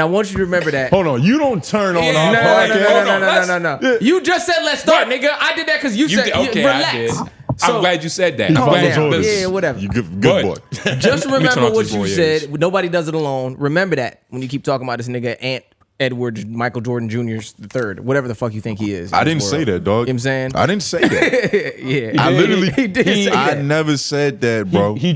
I want you to remember that. Hold on, you don't turn on our podcast. No. You just said let's start, nigga. I did that because you said okay, relax. I'm glad you said that. Calm I'm glad down. you Yeah, whatever. You good boy. Just remember what you voyeurs. said. Nobody does it alone. Remember that when you keep talking about this nigga Ant Edward Michael Jordan Jr. the third, whatever the fuck you think he is. I didn't say that, dog. You know what I'm saying? I didn't say that. Yeah. I literally he did say I that. never said that, bro. He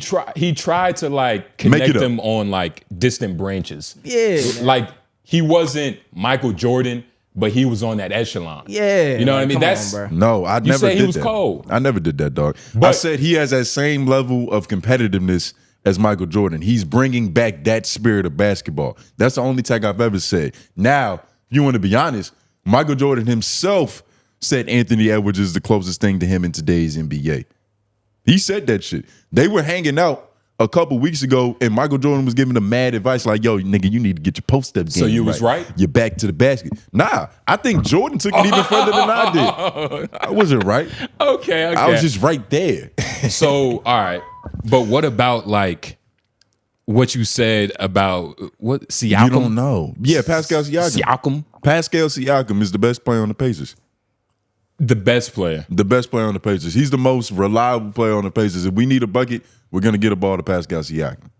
tried to like Make it connect up. them on like distant branches. Yeah. Like he wasn't Michael Jordan, but he was on that echelon. Yeah. You know what I mean? Come That's on, bro. No, I never said did he was that. cold. I never did that, dog. I But- said he has that same level of competitiveness as Michael Jordan. He's bringing back that spirit of basketball. That's the only tag I've ever said. Now, you want to be honest, Michael Jordan himself said Anthony Edwards is the closest thing to him in today's NBA. He said that shit. They were hanging out a couple weeks ago, and Michael Jordan was giving them mad advice like, yo, nigga, you need to get your post-up game. So you was right? You're back to the basket. Nah, I think Jordan took it even further than I did. I wasn't right. okay. I was just right there. So all right, but what about like what you said about what Siakam? You don't know. Yeah, Pascal Siakam. Siakam, Pascal Siakam is the best player on the Pacers. the best player. The best player on the Pacers. He's the most reliable player on the Pacers. If we need a bucket, we're going to get a ball to Pascal Siakam.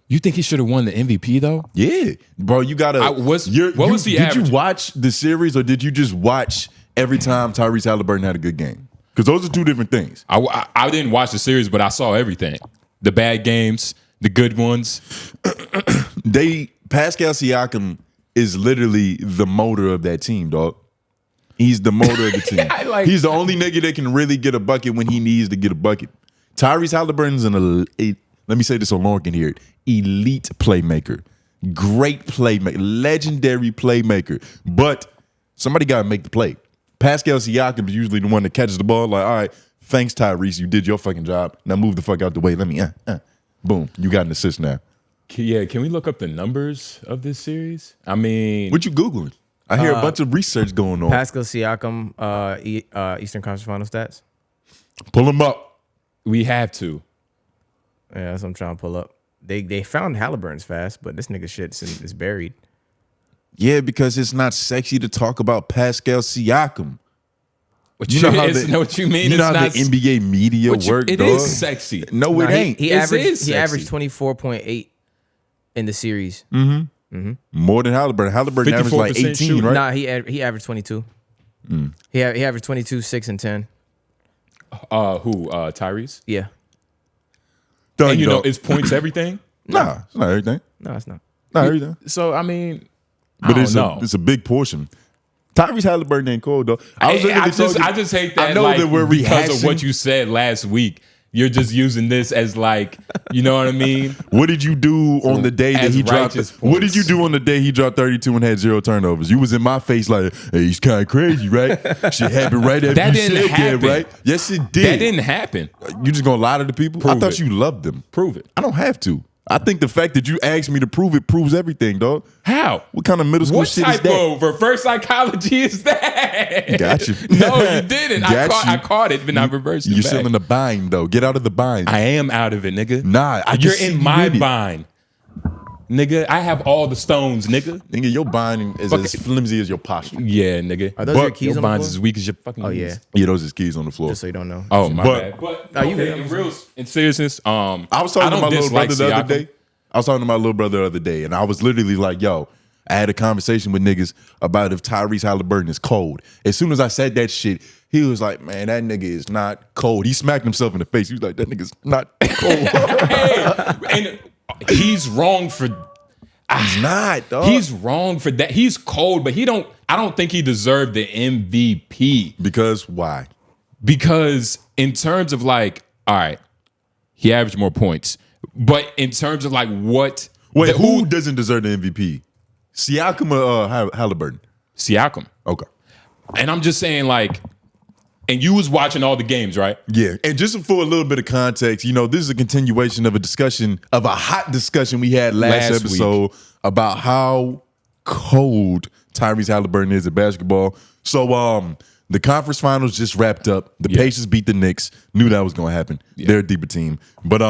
You think he should have won the MVP though? Yeah. Bro, you got to... What was the Did average? you watch the series or did you just watch every time Tyrese Haliburton had a good game? Because those are two different things. I didn't watch the series, but I saw everything. The bad games, the good ones. Pascal Siakam is literally the motor of that team, dog. He's the motor of the team. He's the only nigga that can really get a bucket when he needs to get a bucket. Tyrese Haliburton's let me say this so Lauren can hear it, elite playmaker. Great playmaker. Legendary playmaker. But somebody got to make the play. Pascal Siakam is usually the one that catches the ball like, all right, thanks, Tyrese. You did your fucking job. Now move the fuck out the way. Let me, boom. You got an assist now. Yeah, can we look up the numbers of this series? I mean, What you Googling? I hear a bunch of research going on. Pascal Siakam, Eastern Conference Final stats. Pull him up. we have to. Yeah, that's what I'm trying to pull up. They found Halliburton's fast, but this nigga shit is buried. Yeah, because it's not sexy to talk about Pascal Siakam. What you know what you mean? You know It's how not, the NBA media work, It dog? is sexy. No, it ain't. He It averaged is he averaged sexy. 24.8 in the series. More than Haliburton. Haliburton averaged like 54% 18, shooting. right? Nah, he averaged 22. He averaged 22, 6, and 10. Tyrese? Yeah. Done, And you know, dog. is points everything? Nah, it's not everything. No, it's not. Not everything. So I mean, But I it's don't know. it's a big portion. Tyrese Haliburton ain't cold, though. I just hate that. I know like, that we're because rehashing. of what you said last week. You're just using this as like, you know what I mean? What did you do on the day that As he dropped? righteous What did points. you do on the day he dropped 32 and had 0 turnovers? You was in my face like, hey, he's kind of crazy, right? Shit happened right after That you didn't said happen. that, right? Yes, it did. That didn't happen. You just gonna lie to the people? I Prove thought it. you loved them. Prove it. I don't have to. I think the fact that you asked me to prove it proves everything, dog. How? What kind of middle school What shit is type that? of reverse psychology is that? Got you. No, you didn't. Got you. I caught it, but I reversed it You're back. still in the bind, though. Get out of the bind. I am out of it, nigga. Nah, I You're just see in you my in it. bind. Nigga, I have all the stones, nigga. Nigga, your bind is as flimsy as your posture. Yeah, nigga. Are those your keys Your on the bind's floor? as weak as your fucking Oh, knees. yeah. Yeah, those is keys on the floor. Just so you don't know. Oh, my But- bad. But Oh, you okay, good. in seriousness, I was talking to don't my little dislike brother the other Siakam. day. I was talking to my little brother the other day, and I was literally like, yo, I had a conversation with niggas about if Tyrese Haliburton is cold. As soon as I said that shit, he was like, man, that nigga is not cold. He smacked himself in the face. He was like, that nigga's not cold. Hey, and he's wrong for. He's not, dog. He's wrong for that. He's cold, but I don't think he deserved the MVP Because why? because in terms of like, all right, he averaged more points, but in terms of like what? Wait, who doesn't deserve the MVP? Siakam or Haliburton? Siakam. Okay. And I'm just saying like, and you was watching all the games, right? Yeah, and just for a little bit of context, you know, this is a continuation of a hot discussion we had last Last episode about how cold Tyrese Haliburton is at basketball. So, the conference finals just wrapped up. The Pacers beat the Knicks. Knew that was going to happen. They're a deeper team. But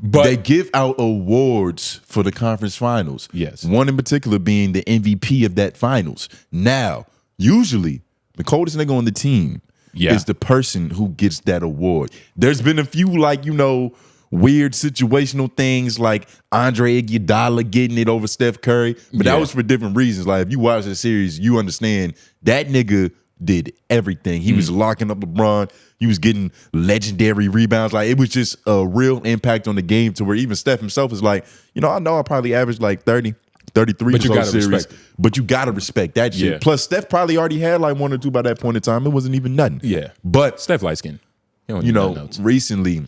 But they give out awards for the conference finals. Yes. One in particular being the MVP of that finals. Now, usually, the coldest nigga on the team is the person who gets that award. There's been a few, like, you know, weird situational things like Andre Iguodala getting it over Steph Curry, but that was for different reasons. Like, if you watch the series, you understand that nigga did everything. He was locking up LeBron. He was getting legendary rebounds. Like, it was just a real impact on the game to where even Steph himself is like, you know I probably averaged like 30, 33 but you gotta series, respect it. but you gotta respect that shit. Yeah. Plus, Steph probably already had like 1 or 2 by that point in time. It wasn't even nothing. Yeah. But Steph light skin. you know, recently,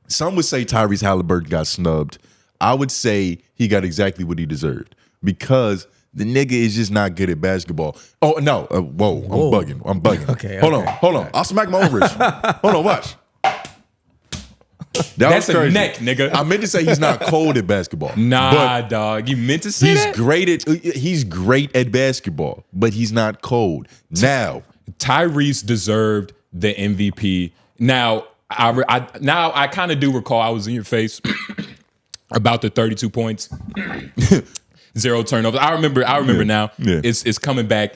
some would say Tyrese Haliburton got snubbed. I would say he got exactly what he deserved because the nigga is just not good at basketball. Oh, no. Whoa. I'm bugging. Okay. Hold on. I'll smack my overage. Hold on, watch. That's was crazy. a neck, nigga. I meant to say he's not cold at basketball. Nah, dog. You meant to say He's that? he's great at basketball, but he's not cold. Now, Tyrese deserved the MVP. Now, I kind of do recall I was in your face about the 32 points, 0 turnovers. I remember now. Yeah. It's coming back,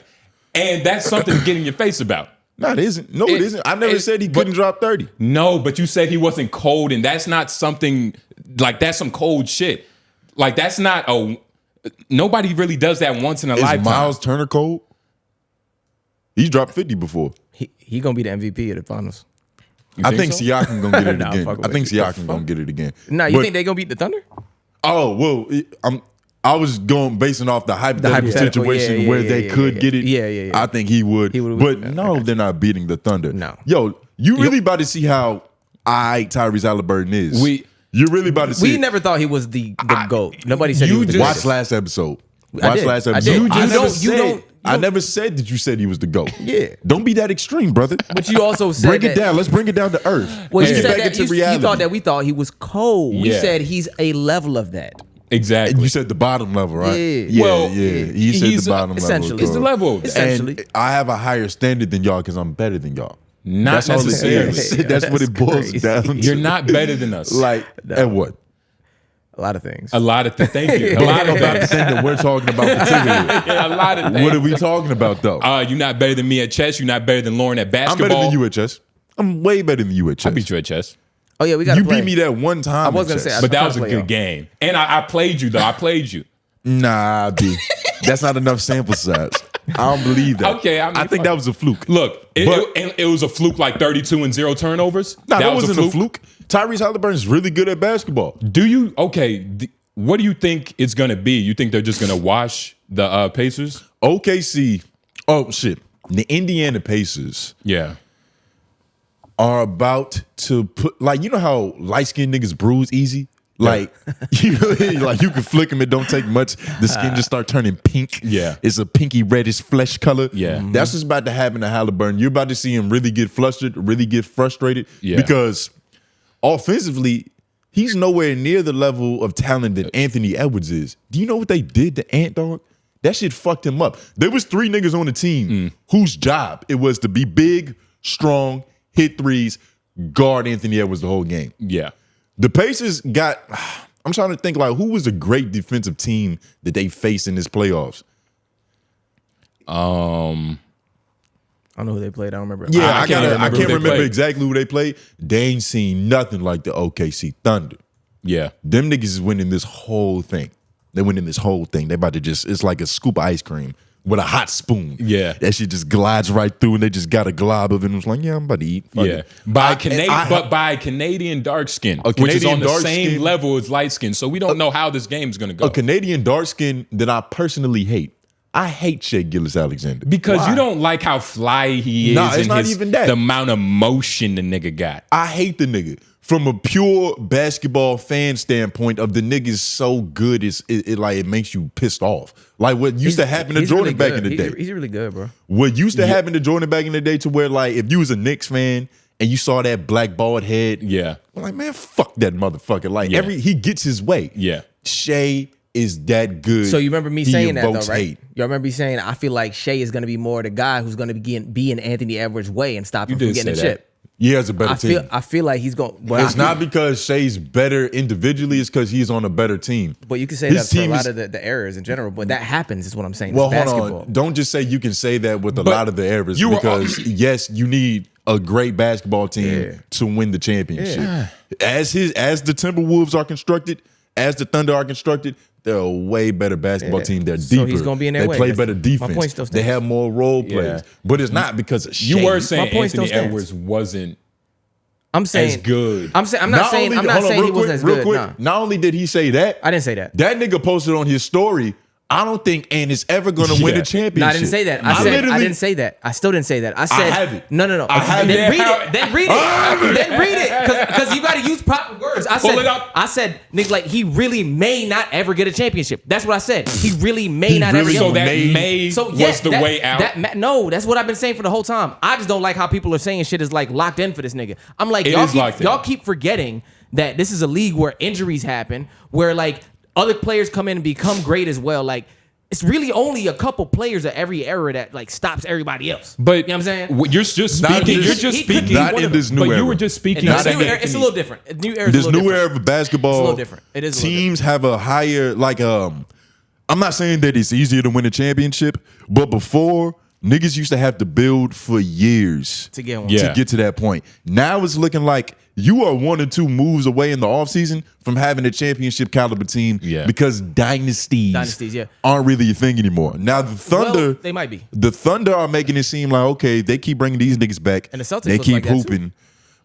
and that's something to get in your face about. no, it isn't. No, it isn't. I never said he couldn't drop 30. No, but you said he wasn't cold, and that's not something like that's some cold shit. Like that's not nobody really does that once in a Is lifetime. Miles Turner cold? He's dropped 50 before. He gonna be the MVP of the finals. I think so? Siakam gonna get it Nah, again. fuck I think with you. Siakam gonna get it again. Nah, you But- think they gonna beat the Thunder? Oh well, I was going basing off the hypothetical hypothetical, situation yeah, where yeah, they yeah, could yeah. get it. Yeah. I think he would. But no, they're not beating the Thunder. No. Yo, you really about to see how Tyrese Haliburton is. You're really about to see. We never thought he was the GOAT. Nobody said he you was the just- Watch greatest. last episode. I Watch did. last I episode. did. I never said that you said he was the GOAT. Yeah. Don't be that extreme, brother. But you also said Bring it that- down. Let's bring it down to earth. Well, Let's you get said back that into you reality. thought that we thought he was cold. We Yeah. said he's a level of that. Exactly. You said the bottom level, right? Yeah. Well, He said he's the bottom level. essentially. It's the level of that. Essentially. And I have a higher standard than y'all because I'm better than y'all. Not That's all it necessarily. is. That's what it boils crazy. down to. You're not better than us. Like, at what? A lot of things. A lot of thank you. A But lot I'm of about the thing that we're talking about particularly. a lot of things. What are we talking about, though? You're not better than me at chess. You're not better than Lauren at I'm basketball. better than you at chess. I'm way better than you at chess. I beat you at chess. Oh yeah, we got. You beat me that one time. I was at gonna chess. say, But that I'm was a trying to good play game. And I played you, though. I played you. Nah, B. That's not enough sample size. I don't believe that. Okay, I mean, think fuck. that was a fluke. Look, But- it was a fluke like 32 and 0 turnovers. Nah, that wasn't a fluke. Tyrese Haliburton's really good at basketball. Do you, what do you think it's going to be? You think they're just going to wash the Pacers? OKC, oh shit. The Indiana Pacers Yeah. are about to put, like, you know how light-skinned niggas bruise easy? Like, you can flick them, it don't take much. The skin just start turning pink. Yeah. It's a pinky reddish flesh color. Yeah. That's what's about to happen to Haliburton. You're about to see him really get flustered, really get frustrated. Yeah. Because offensively, he's nowhere near the level of talent that Anthony Edwards is. Do you know what they did to Ant, dog? That shit fucked him up. There was 3 niggas on the team whose job it was to be big, strong, hit threes, guard Anthony Edwards the whole game. Yeah. The Pacers got, I'm trying to think, like, who was a great defensive team that they faced in this playoffs? I don't know who they played. I don't remember. Yeah, I I can't can't remember who they remember played. exactly who they played. They ain't seen nothing like the OKC Thunder. Yeah. Them niggas is winning this whole thing. They winning this whole thing. They about to just, it's like a scoop of ice cream with a hot spoon. Yeah. That shit just glides right through and they just got a glob of it and it's like, yeah, I'm about to eat. Fuck Yeah, it. by I- by Canadian dark skin, A which is Canadian on the dark same skin? level as light skin. So we don't know how this game is going to go A Canadian dark skin that I personally hate. I hate Shea Gilgeous-Alexander. because Why? you don't like how fly he is. Nah, it's and not even that. The amount of motion the nigga got. I hate the nigga. From a pure basketball fan standpoint of the nigga's so good, it makes you pissed off. Like what used to happen to He's Jordan really back good. in the day. He's really good, bro. What used to happen to Jordan back in the day to where, like, if you was a Knicks fan and you saw that black bald head, Yeah. I'm like, man, fuck that motherfucker. Like, Yeah. he gets his way. Yeah. Shea is that good. So you remember me He saying that though, evokes right? hate. You remember me saying I feel like Shea is going to be more the guy who's going to be in Anthony Edwards' way and stop him You from did getting a say that. chip. He has a better team. I feel like he's going. It's not because Shai's better individually. It's because he's on a better team. But you can say that for a lot of the errors in general. But that happens, is what I'm saying. Well, it's basketball. hold on. Don't just say you can say that with a lot of the errors. Because yes, you need a great basketball team to win the championship. Yeah. As the Timberwolves are constructed, as the Thunder are constructed, they're a way better basketball team. They're deeper. So he's going to be in their way. They play better defense. My point still stands. They have more role players. But it's not because of Shai. You were saying Anthony Edwards wasn't as good. I'm not saying he wasn't as good. Nah. Not only did he say that, I didn't say that. That nigga posted on his story, I don't think Ant is ever going to win a championship. No, I didn't say that. I didn't say that. I still didn't say that. I said, I have it. No. I have then it. read it. Then read it. Then read it. Because you got to use proper words. I said, nigga, like, he really may not ever get a championship. That's what I said. He really may not ever get one. So that may was the way out. No, that's what I've been saying for the whole time. I just don't like how people are saying shit is like locked in for this nigga. I'm like, y'all keep forgetting that this is a league where injuries happen, where like other players come in and become great as well. Like, it's really only a couple players at every era that like stops everybody else. But you know what I'm saying? You're just speaking. You're just speaking. Not in this new era. But you were just speaking. It's a little different. This new era of basketball. It's a little different. It is. Teams have a higher I'm not saying that it's easier to win a championship, but before niggas used to have to build for years to get one. To get to that point. Now it's looking like you are 1 or 2 moves away in the offseason from having a championship caliber team because dynasties aren't really a thing anymore. Now the Thunder, they might be. The Thunder are making it seem like, okay, they keep bringing these niggas back. And the Celtics they keep like hooping.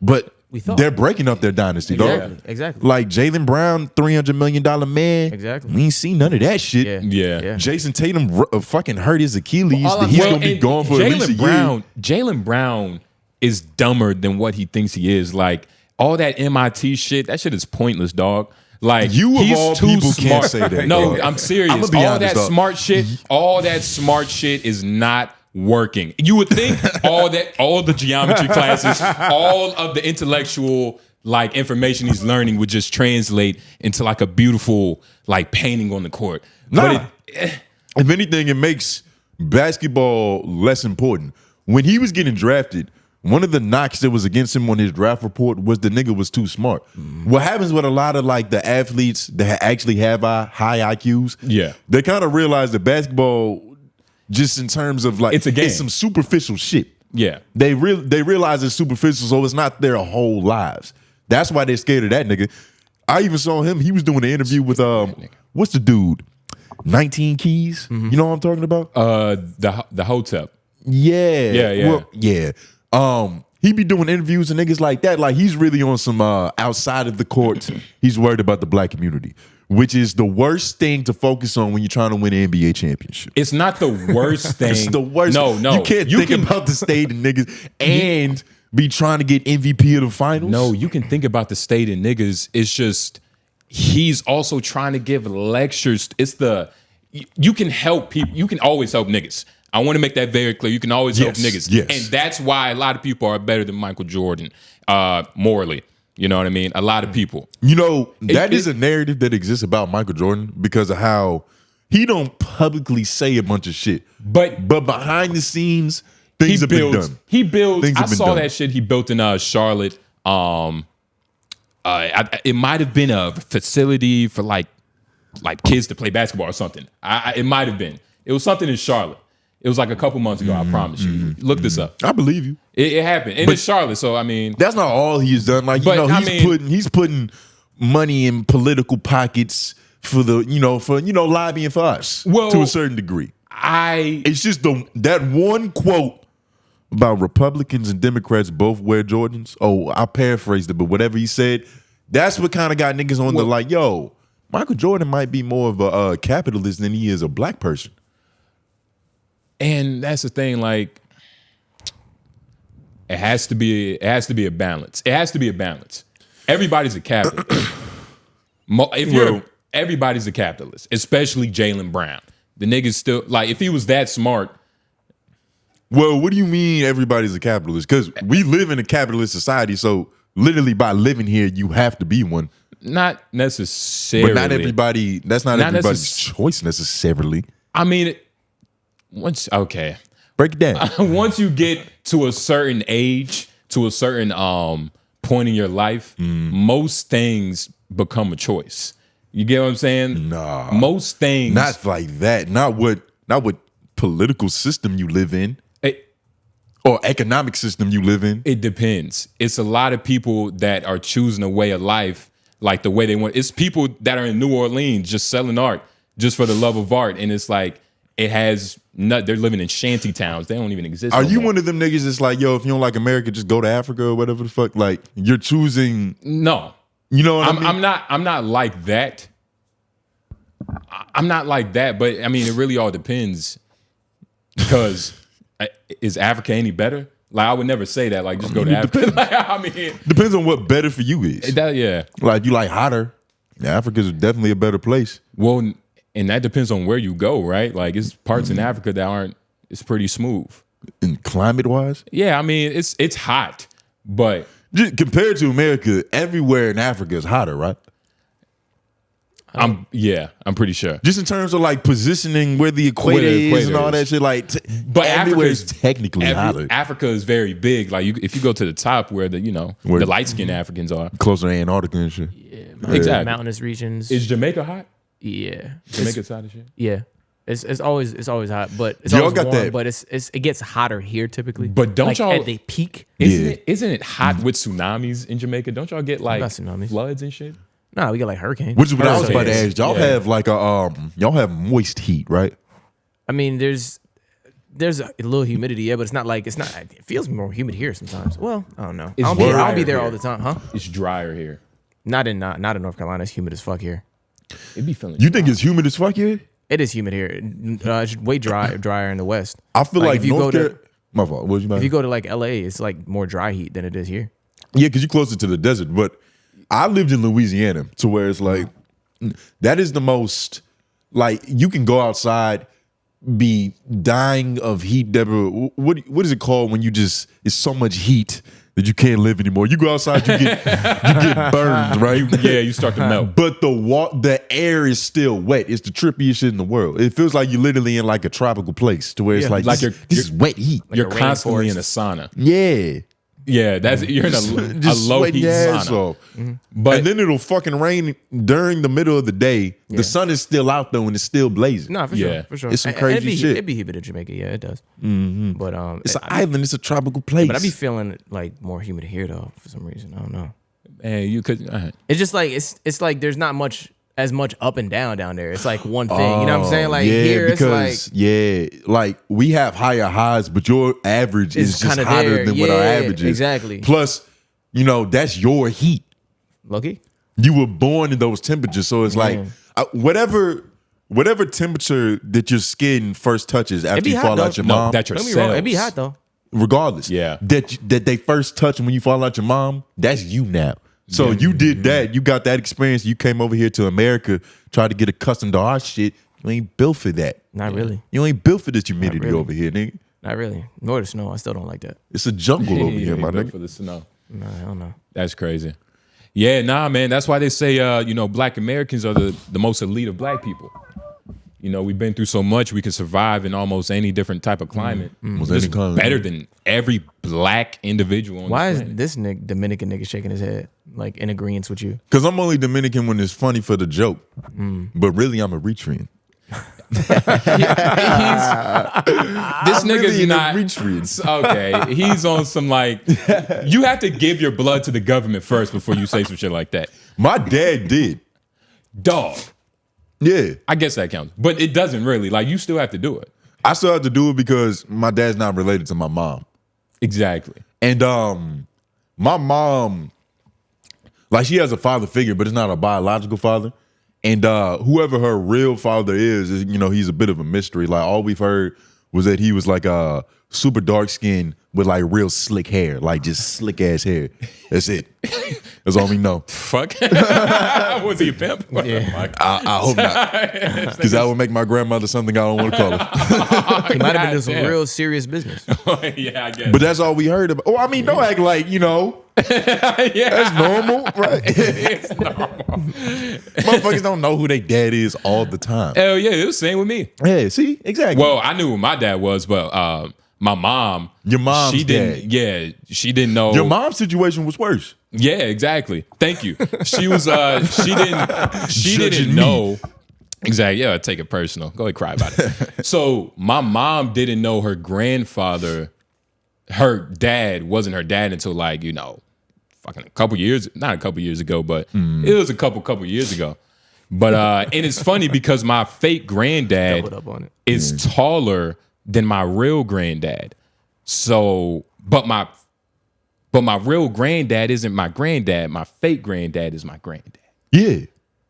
But they're breaking up their dynasty, dog. Exactly. Like Jaylen Brown, $300 million man. Exactly. We ain't seen none of that shit. Yeah. Jason Tatum fucking hurt his Achilles. He's going to be gone for at least a year. Jaylen Brown is dumber than what he thinks he is. Like, all that MIT shit, that shit is pointless, dog. Like, you of all people smart. Can't say that. No, dog. I'm serious. I'ma be honest, all that smart shit is not working. You would think all the geometry classes, all of the intellectual like information he's learning would just translate into like a beautiful like painting on the court. Nah. But if anything, it makes basketball less important. When he was getting drafted, one of the knocks that was against him on his draft report was the nigga was too smart. What happens with a lot of like the athletes that actually have high IQs? Yeah, they kind of realize that basketball, just in terms of like, it's a game. It's some superficial shit. Yeah, they realize it's superficial, so it's not their whole lives. That's why they're scared of that nigga. I even saw him. He was doing an interview with what's the dude? 19 Keys. You know what I'm talking about? The Hotep. Yeah. Well, yeah. He be doing interviews and niggas like that. Like, he's really on some outside of the court. He's worried about the black community, which is the worst thing to focus on when you're trying to win an NBA championship. It's not the worst thing. It's the worst. No. You can't think about the state of niggas and be trying to get MVP of the finals. No, you can think about the state of niggas. It's just he's also trying to give lectures. You can help people. You can always help niggas. I want to make that very clear. You can always help niggas. Yes. And that's why a lot of people are better than Michael Jordan, morally. You know what I mean? A lot of people. You know, that is a narrative that exists about Michael Jordan because of how he don't publicly say a bunch of shit. But behind the scenes, things have been done. He builds. I saw that shit he built in Charlotte. It might have been a facility for like kids to play basketball or something. It might have been. It was something in Charlotte. It was like a couple months ago, I promise you. Look this up. I believe you. It happened. And it's Charlotte, so I mean, that's not all he's done. Like, he's putting money in political pockets for lobbying for us to a certain degree. It's just that one quote about Republicans and Democrats both wear Jordans. Oh, I paraphrased it, but whatever he said, that's what kind of got niggas on the like, yo, Michael Jordan might be more of a capitalist than he is a black person. And that's the thing, like, it has to be a balance. It has to be a balance. Everybody's a capitalist. Everybody's a capitalist, especially Jaylen Brown. The nigga's still, like, if he was that smart. Well, what do you mean everybody's a capitalist? Because we live in a capitalist society, so literally by living here, you have to be one. Not necessarily. But not everybody, that's not everybody's choice necessarily. I mean, break it down. Once you get to a certain age, to a certain point in your life, most things become a choice. You get what I'm saying? Nah. Most things. Not like that. Not what political system you live in. Or economic system you live in. It depends. It's a lot of people that are choosing a way of life like the way they want. It's people that are in New Orleans just selling art just for the love of art. And it's like, they're living in shanty towns. They don't even exist. Are you one of them niggas that's like, yo, if you don't like America, just go to Africa or whatever the fuck? Like, you're choosing. No. You know what I mean? I'm not like that. I'm not like that, but I mean, it really all depends. Because is Africa any better? Like, I would never say that. Like, just go to Africa. Like, I mean, depends on what better for you is. Yeah. Like, you like hotter. Africa's definitely a better place. Well, and that depends on where you go, right? Like, it's parts in Africa that it's pretty smooth. In climate wise? Yeah, I mean, it's hot, but just compared to America, everywhere in Africa is hotter, right? I'm pretty sure. Just in terms of like positioning where the equator is and all that shit, like, but everywhere is technically hotter. Africa is very big. Like, if you go to the top where the light skinned Africans are, closer to Antarctica and shit. Yeah, exactly. Mountainous regions. Is Jamaica hot? Yeah, Jamaica's hot as shit. Yeah, it's always hot, but it's y'all always got warm, that. But it gets hotter here typically. But don't like, y'all at the peak? Isn't it hot with tsunamis in Jamaica? Don't y'all get like floods and shit? Nah, we get like hurricanes. Which is what I was about to ask. Y'all have like y'all have moist heat, right? I mean, there's a little humidity, yeah, but it's not. It feels more humid here sometimes. Well, I don't know. I'll be there all the time, huh? It's drier here. Not in North Carolina. It's humid as fuck here. It'd be feeling. You think it's humid as fuck here? It is humid here. It's way drier in the West. I feel like if you go to my fault. What you mean? If you go to like LA, it's like more dry heat than it is here. Yeah, because you're closer to the desert. But I lived in Louisiana, to where it's like that is the most like you can go outside, be dying of heat. What is it called when you just it's so much heat that you can't live anymore? You go outside, you get burned, right? Yeah, you start to melt. But the air is still wet. It's the trippiest shit in the world. It feels like you're literally in like a tropical place, to where it's like this is wet heat. Like you're constantly in a sauna. Yeah. Yeah, you're in a low heat sauna. But and then it'll fucking rain during the middle of the day. Yeah. The sun is still out though, and it's still blazing. No, for sure. It's some crazy shit. It'd be humid in Jamaica, yeah, it does. Mm-hmm. But it's an island. It's a tropical place. But I be feeling like more humid here though for some reason. I don't know. Man, you could. It's just like it's like there's not as much up and down there. It's like one thing. You know what I'm saying? Like here, it's like like we have higher highs, but your average is just hotter than what our average is. Exactly. Plus, that's your heat. Lucky. You were born in those temperatures, so it's like whatever temperature that your skin first touches after you fall out your mom. That's your cells. It'd be hot though. Regardless, that they first touch when you fall out your mom. That's you now. So you did that. You got that experience. You came over here to America, tried to get accustomed to our shit. You ain't built for that. Not really. You ain't built for this humidity over here, nigga. Not really. Nor the snow. I still don't like that. It's a jungle over here, my nigga. For the snow. No, hell no. That's crazy. Yeah, nah, man. That's why they say, Black Americans are the most elite of black people. We've been through so much, we can survive in almost any different type of climate. Just better than every black individual. Why is this Dominican nigga shaking his head, like in agreement with you? Because I'm only Dominican when it's funny for the joke. But really, I'm Eritrean. This nigga's really not Eritrean. Okay, he's on some like, you have to give your blood to the government first before you say some shit like that. My dad did. Dog. Yeah. I guess that counts. But it doesn't really. Like, you still have to do it. I still have to do it because my dad's not related to my mom. Exactly. And my mom, like, she has a father figure, but it's not a biological father. And whoever her real father is, he's a bit of a mystery. Like, all we've heard was that he was like a super dark skin with like real slick hair, like just slick ass hair. That's it. That's all we know. Fuck. Was he a pimp? Yeah. I hope not, because that would make my grandmother something I don't want to call her. He might have been doing some real serious business. Yeah, I guess. But that's all we heard about. Oh, I mean, don't act like that's normal, right? It's normal. Motherfuckers don't know who their dad is all the time. Hell yeah, it was the same with me. Yeah, see, exactly. Well, I knew who my dad was, but my mom. Your mom's she didn't. dad. Yeah, she didn't know. Your mom's situation was worse. Yeah, exactly. Thank you. She was. She didn't know. Exactly. Yeah, take it personal. Go ahead, cry about it. So my mom didn't know her grandfather, her dad wasn't her dad until like, fucking a couple years, not a couple years ago, but it was a couple years ago. But and it's funny because my fake granddad is taller than my real granddad. So, but my real granddad isn't my granddad. My fake granddad is my granddad. Yeah.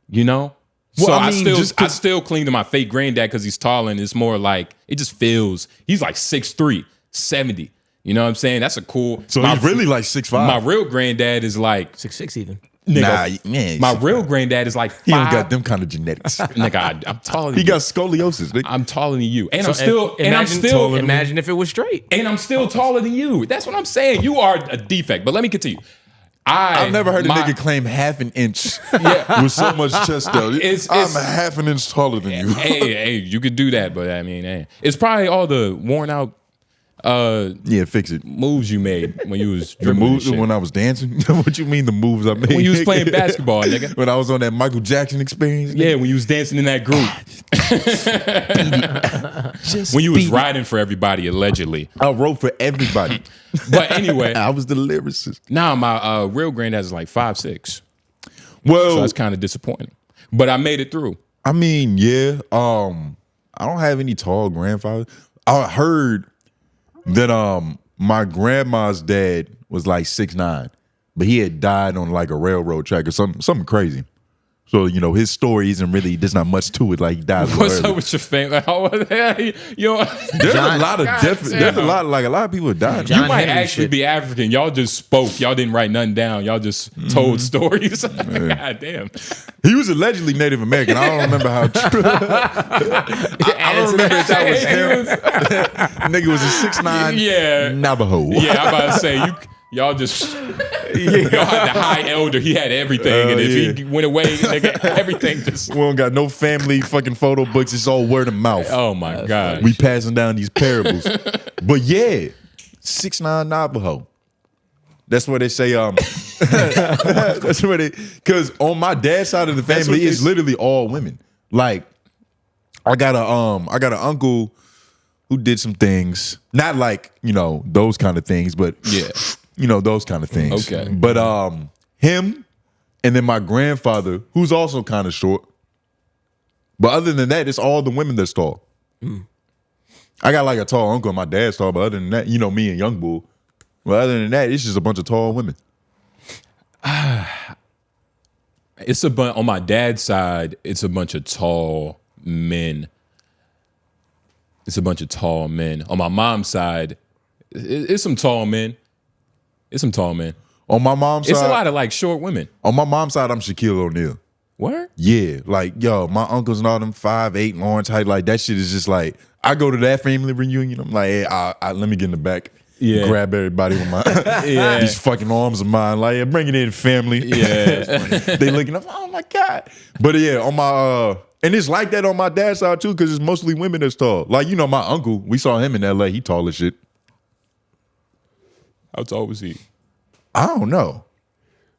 You know? Well, So I mean, I still cling to my fake granddad because he's tall and it's more like, it just feels, he's like 6'3", 70. You know what I'm saying? That's a cool. So he's really like 6'5". My real granddad is like 6'6" even. Nigga, nah, man. my real granddad is like 5. He don't got them kind of genetics. Nigga, I'm taller than He you. got scoliosis. Nigga. I'm taller than you. And So imagine if it was straight. And I'm still taller than you. That's what I'm saying. You are a defect. But let me continue. I've never heard a nigga claim half an inch with so much chest though. I'm a half an inch taller than you. hey, you could do that, but I mean, it's probably all the worn out fix it. moves you made when you was The dribbling moves and shit. when I was dancing. What you mean the moves I made? When you was playing basketball, nigga. When I was on that Michael Jackson experience. Yeah, when you was dancing in that group. When you was riding for everybody, allegedly. I wrote for everybody. But anyway, I was the lyricist. now my real granddad is like 5'6". Well, So that's kind of disappointing. But I made it through. I mean, yeah. I don't have any tall grandfathers. I heard that my grandma's dad was like 6'9", but he had died on like a railroad track or something crazy. So, his story isn't really, there's not much to it. Like, he died. What's up with your family? There's a lot of there's a lot of people that died. You might actually be African. Y'all just spoke. Y'all didn't write nothing down. Y'all just told stories. God damn. He was allegedly Native American. I don't remember how true. I don't remember if that was him. Nigga was a 6'9" Navajo. Yeah, I'm about to say, y'all just... Y'all had the high elder. He had everything. And if he went away, nigga, everything just... We don't got no family fucking photo books. It's all word of mouth. Oh, my God. We passing down these parables. But yeah, 6'9" Navajo. That's what they say. That's what because on my dad's side of the family, it's literally all women. Like, I got an uncle who did some things, not like those kind of things, but those kind of things. Okay. But him, and then my grandfather, who's also kind of short. But other than that, it's all the women that's tall. I got like a tall uncle, and my dad's tall. But other than that, me and Young Bull. But other than that, it's just a bunch of tall women. It's on my dad's side, it's a bunch of tall men. It's a bunch of tall men. On my mom's side, it's some tall men. It's some tall men. On my mom's side, it's a lot of like short women. On my mom's side, I'm Shaquille O'Neal. What? Yeah, like my uncles and all them 5'8", Lawrence height, like that shit is just like I go to that family reunion. I'm like, hey, let me get in the back. Yeah. Grab everybody with my these fucking arms of mine. Like, bring it in, family. Yeah. They looking up, oh my God. But yeah, on my and it's like that on my dad's side too, because it's mostly women that's tall. Like, my uncle, we saw him in LA, he tall as shit. How tall was he? I don't know.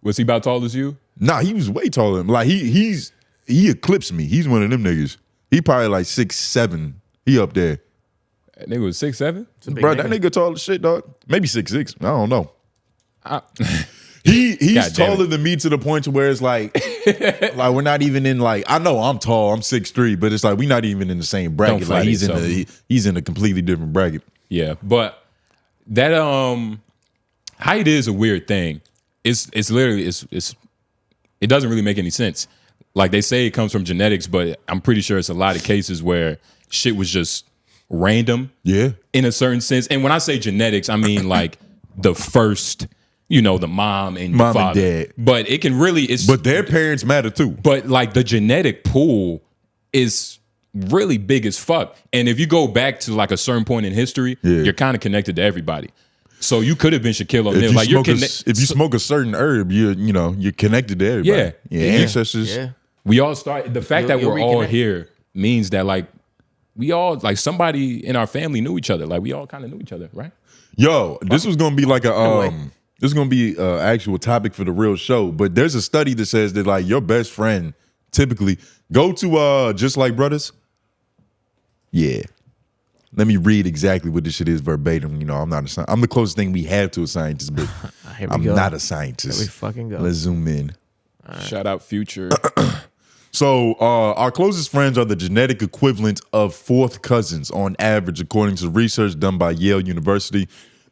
Was he about tall as you? Nah, he was way taller than me. Like he eclipsed me. He's one of them niggas. He probably like 6'7". He up there. That nigga was 6'7"? Bro, that nigga tall as shit, dog. Maybe 6'6". I don't know. He's taller than me to the point to where it's like we're not even in like, I know I'm tall, I'm 6'3", but it's like we're not even in the same bracket. Like he's in a completely different bracket. Yeah, but that height is a weird thing. It's literally it doesn't really make any sense. Like they say it comes from genetics, but I'm pretty sure it's a lot of cases where shit was just random. Yeah. In a certain sense. And when I say genetics, I mean like the first, the mom and mom father. And dad. But it can really but their parents matter too. But like the genetic pool is really big as fuck. And if you go back to like a certain point in history, you're kind of connected to everybody. So you could have been Shaquille O'Neal. Like if you smoke a certain herb, you're connected to everybody. Yeah. Ancestors. Yeah. We all start. The fact that we're all here means that like we all like somebody in our family knew each other. Like we all kind of knew each other, right? Yo, this was gonna be like this is gonna be an actual topic for the real show. But there's a study that says that like your best friend typically go to Just Like Brothers. Yeah. Let me read exactly what this shit is verbatim. You know, I'm not I'm the closest thing we have to a scientist, but I'm not a scientist. Here we fucking go. Let's zoom in. Right. Shout out Future. So our closest friends are the genetic equivalent of fourth cousins on average, according to research done by Yale University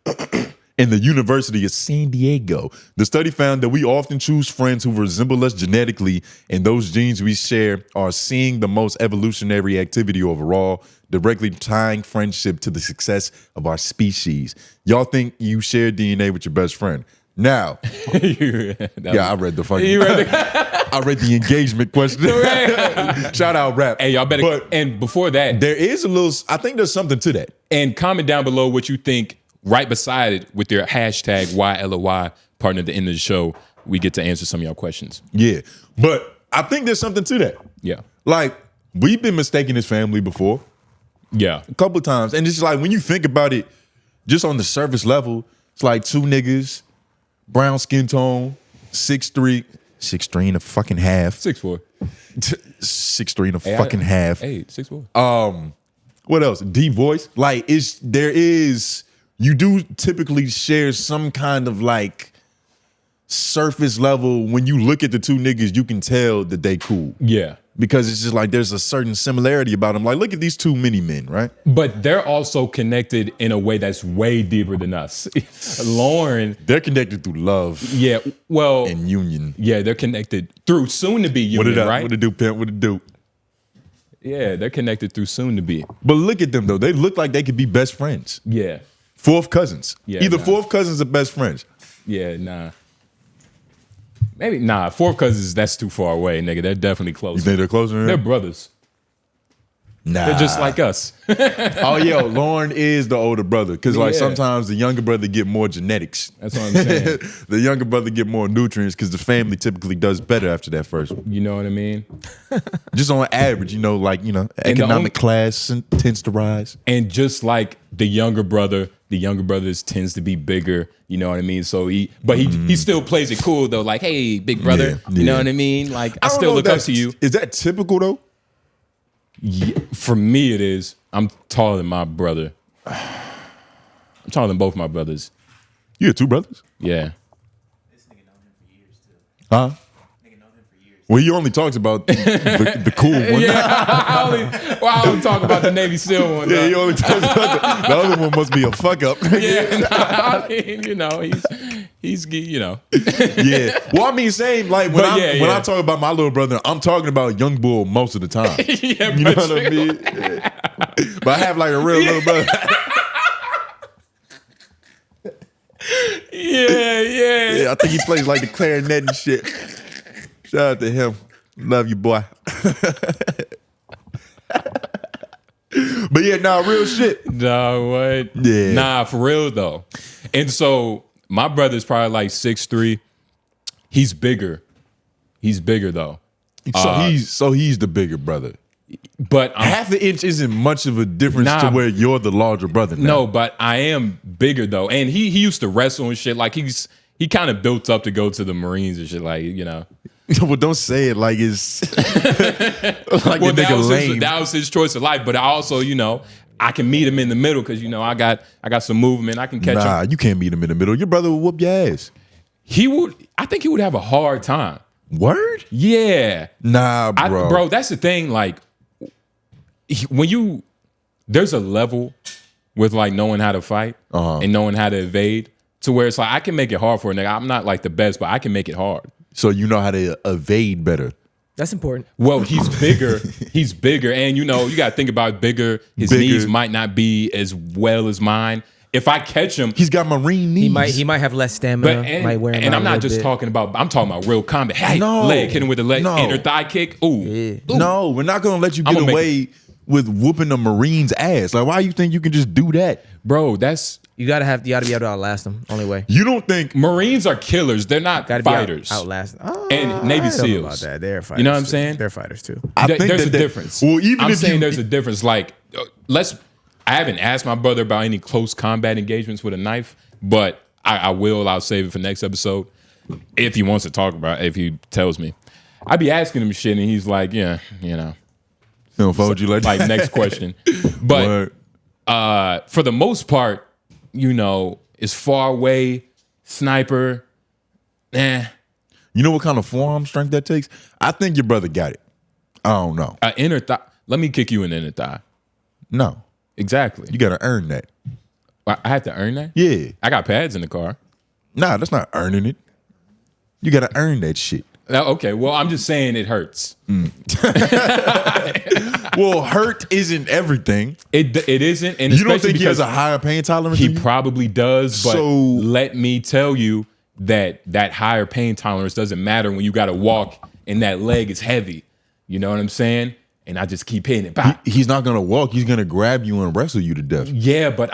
and the University of San Diego. The study found that we often choose friends who resemble us genetically, and those genes we share are seeing the most evolutionary activity overall, directly tying friendship to the success of our species. Y'all think you share DNA with your best friend. Now, I read the fucking. I read the engagement question. Shout out Rap. Hey, y'all better. And before that, there is a little. I think there's something to that. And comment down below what you think. Right beside it with your hashtag #YLOI partner at the end of the show, we get to answer some of y'all questions. Yeah, but I think there's something to that. Yeah, like we've been mistaken as family before. Yeah, a couple of times, and it's like when you think about it, just on the surface level, it's like two niggas, brown skin tone, 6'3", 6'3" and a fucking half, 6'4", 6'3" and a fucking half. Hey, 6'4". What else? Deep voice. Like you do typically share some kind of like surface level. When you look at the two niggas, you can tell that they cool. Yeah. Because it's just like there's a certain similarity about them. Like, look at these two mini men, right? But they're also connected in a way that's way deeper than us. Lauren. They're connected through love. Yeah. Well. And union. Yeah, they're connected through soon to be union, right? What it do, pimp? What it do? Yeah, they're connected through soon to be. But look at them though. They look like they could be best friends. Yeah. Fourth cousins. Yeah. Either fourth cousins or best friends. Yeah, nah. Maybe fourth cousins, that's too far away, nigga. They're definitely closer. You think they're closer? They're brothers. Nah. They're just like us. Oh, yo, Lauren is the older brother. Because like sometimes the younger brother get more genetics. That's what I'm saying. The younger brother get more nutrients because the family typically does better after that first one. You know what I mean? Just on average, economic class tends to rise. And just like the younger brother tends to be bigger. You know what I mean? So he still plays it cool though. Like, hey, big brother. Yeah. You know what I mean? Like, I still look up to you. Is that typical though? Yeah, for me, it is. I'm taller than my brother. I'm taller than both my brothers. You have two brothers? Yeah. This nigga known him for years too. Huh? Nigga known him for years. Well, he only talks about the cool one. Yeah, I only talk about the Navy SEAL one. Yeah, he only talks about the other one must be a fuck up. Yeah, I mean, he's Yeah. Well, I mean, same. Like when I talk about my little brother, I'm talking about young bull most of the time. Yeah, you know what I mean? Yeah. But I have like a real little brother. Yeah. I think he plays like the clarinet and shit. Shout out to him. Love you, boy. But yeah, real shit. Nah, what? Yeah. Nah, for real though. And so my brother's probably like 6'3". He's bigger. He's bigger though. So he's the bigger brother. But half an inch isn't much of a difference to where you're the larger brother now. No, but I am bigger though. And he used to wrestle and shit. Like he kind of built up to go to the Marines and shit, like, you know. Well, don't say it like it's like well, that was his choice of life. But I also, I can meet him in the middle because I got some movement. I can catch him. Nah, you can't meet him in the middle. Your brother will whoop your ass. I think he would have a hard time. Word? Yeah. Nah, bro. Bro, that's the thing. Like, there's a level with like knowing how to fight and knowing how to evade to where it's like I can make it hard for a nigga. I'm not like the best, but I can make it hard. So you know how to evade better. That's important. Well, he's bigger. He's bigger. And you got to think about bigger. His knees might not be as well as mine. If I catch him, he's got Marine knees. He might have less stamina. And I'm not just talking about. I'm talking about real combat. Hey, leg, hit him with a leg, inner thigh kick. Ooh. No, we're not gonna let you get away with whooping the Marines' ass. Like, why you think you can just do that, bro? That's you gotta be able to outlast them. Only way. You don't think Marines are killers? They're not fighters. Outlast. And Navy I don't know SEALs. about that. They're fighters. You know what I'm too. saying? They're fighters too. There's a difference. Well, even I'm if saying you, there's a difference. Like, I haven't asked my brother about any close combat engagements with a knife, but I will. I'll save it for next episode if he wants to talk about it, if he tells me. I'd be asking him shit, and he's like, yeah, you know. Don't fold you like that. Next question. But for the most part, you know, it's far away, sniper, You know what kind of forearm strength that takes? I think your brother got it. I don't know. Inner thigh. Let me kick you in the inner thigh. No. Exactly. You got to earn that. I have to earn that? Yeah. I got pads in the car. Nah, that's not earning it. You got to earn that shit. Okay, well, I'm just saying it hurts. Well, hurt isn't everything. It isn't. And you don't think he has a higher pain tolerance? He probably does, but So- let me tell you that higher pain tolerance doesn't matter when you got to walk and that leg is heavy. You know what I'm saying? And I just keep hitting it. He's not going to walk. He's going to grab you and wrestle you to death. Yeah, but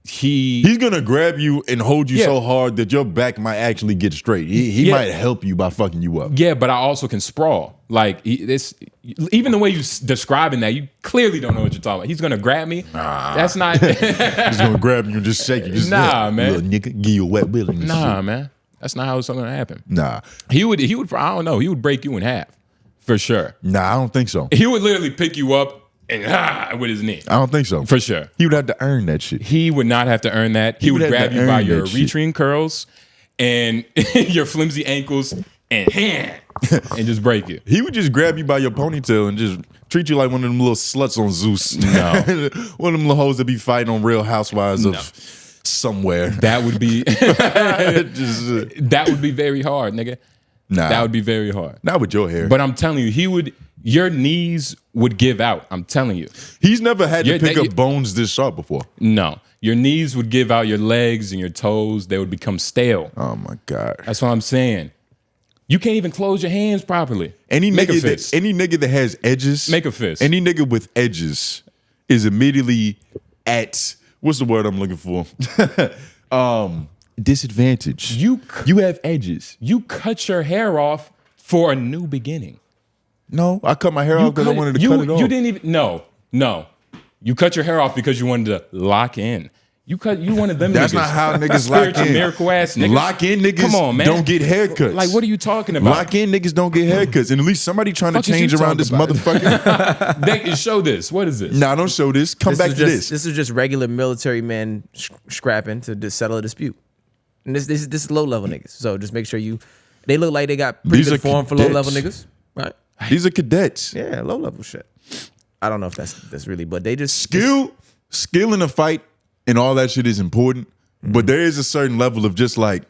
He's going to grab you and hold you so hard that your back might actually get straight. He might help you by fucking you up. Yeah, but I also can sprawl. Like, even the way you're describing that, you clearly don't know what you're talking about. He's going to grab me. That's not. He's going to grab you and just shake you. Man. Little nigga, give you a wet willy. Man. That's not how it's going to happen. Nah. He would, I don't know. He would break you in half. For sure. Nah, I don't think so. He would literally pick you up and with his knee. I don't think so. For sure. He would have to earn that shit. He would not have to earn that. He would grab you by your Eritrean curls and your flimsy ankles and just break you. He would just grab you by your ponytail and just treat you like one of them little sluts on Zeus. No. One of them little hoes that be fighting on Real Housewives of somewhere. That would be that would be very hard, nigga. Nah. That would be very hard. Not with your hair. But I'm telling you, your knees would give out. I'm telling you. He's never had to pick up bones this sharp before. No. Your knees would give out, your legs and your toes, they would become stale. Oh my God. That's what I'm saying. You can't even close your hands properly. Make a fist. Any nigga that has edges. Make a fist. Any nigga with edges is immediately at, what's the word I'm looking for? Disadvantage. You have edges. You cut your hair off for a new beginning. No, I cut my hair off because I wanted to cut it off. You didn't even, no. You cut your hair off because you wanted to lock in. You wanted them That's niggas. not how niggas lock in. Miracle ass niggas. Lock in niggas Come on, man. don't get haircuts. Like, what are you talking about? Lock in niggas don't get haircuts. And at least somebody trying to change around this motherfucker. They can show this. What is this? Nah, don't show this. Come back to this. This is just regular military men scrapping to settle a dispute. And this is low level niggas. So just make sure they look like they got pretty good form for low level niggas, right? These are cadets. Yeah, low level shit. I don't know if that's really, but they just skill in a fight and all that shit is important. But there is a certain level of just like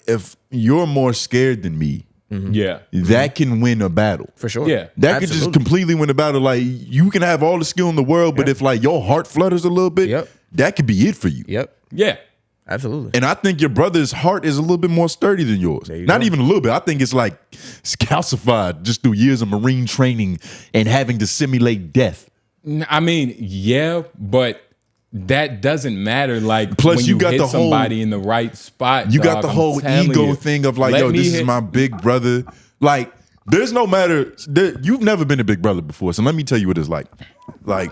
if you're more scared than me, that can win a battle for sure. Yeah, that could just completely win a battle. Like you can have all the skill in the world, but if like your heart flutters a little bit, that could be it for you. Yep. Yeah. Absolutely. And I think your brother's heart is a little bit more sturdy than yours. Not even a little bit. I think it's calcified just through years of Marine training and having to simulate death. I mean, yeah, but that doesn't matter. Like, plus when you got hit the whole somebody in the right spot. You got the whole ego thing of like, yo, this is my big brother. Like, there's no matter. You've never been a big brother before, so let me tell you what it's like. Like,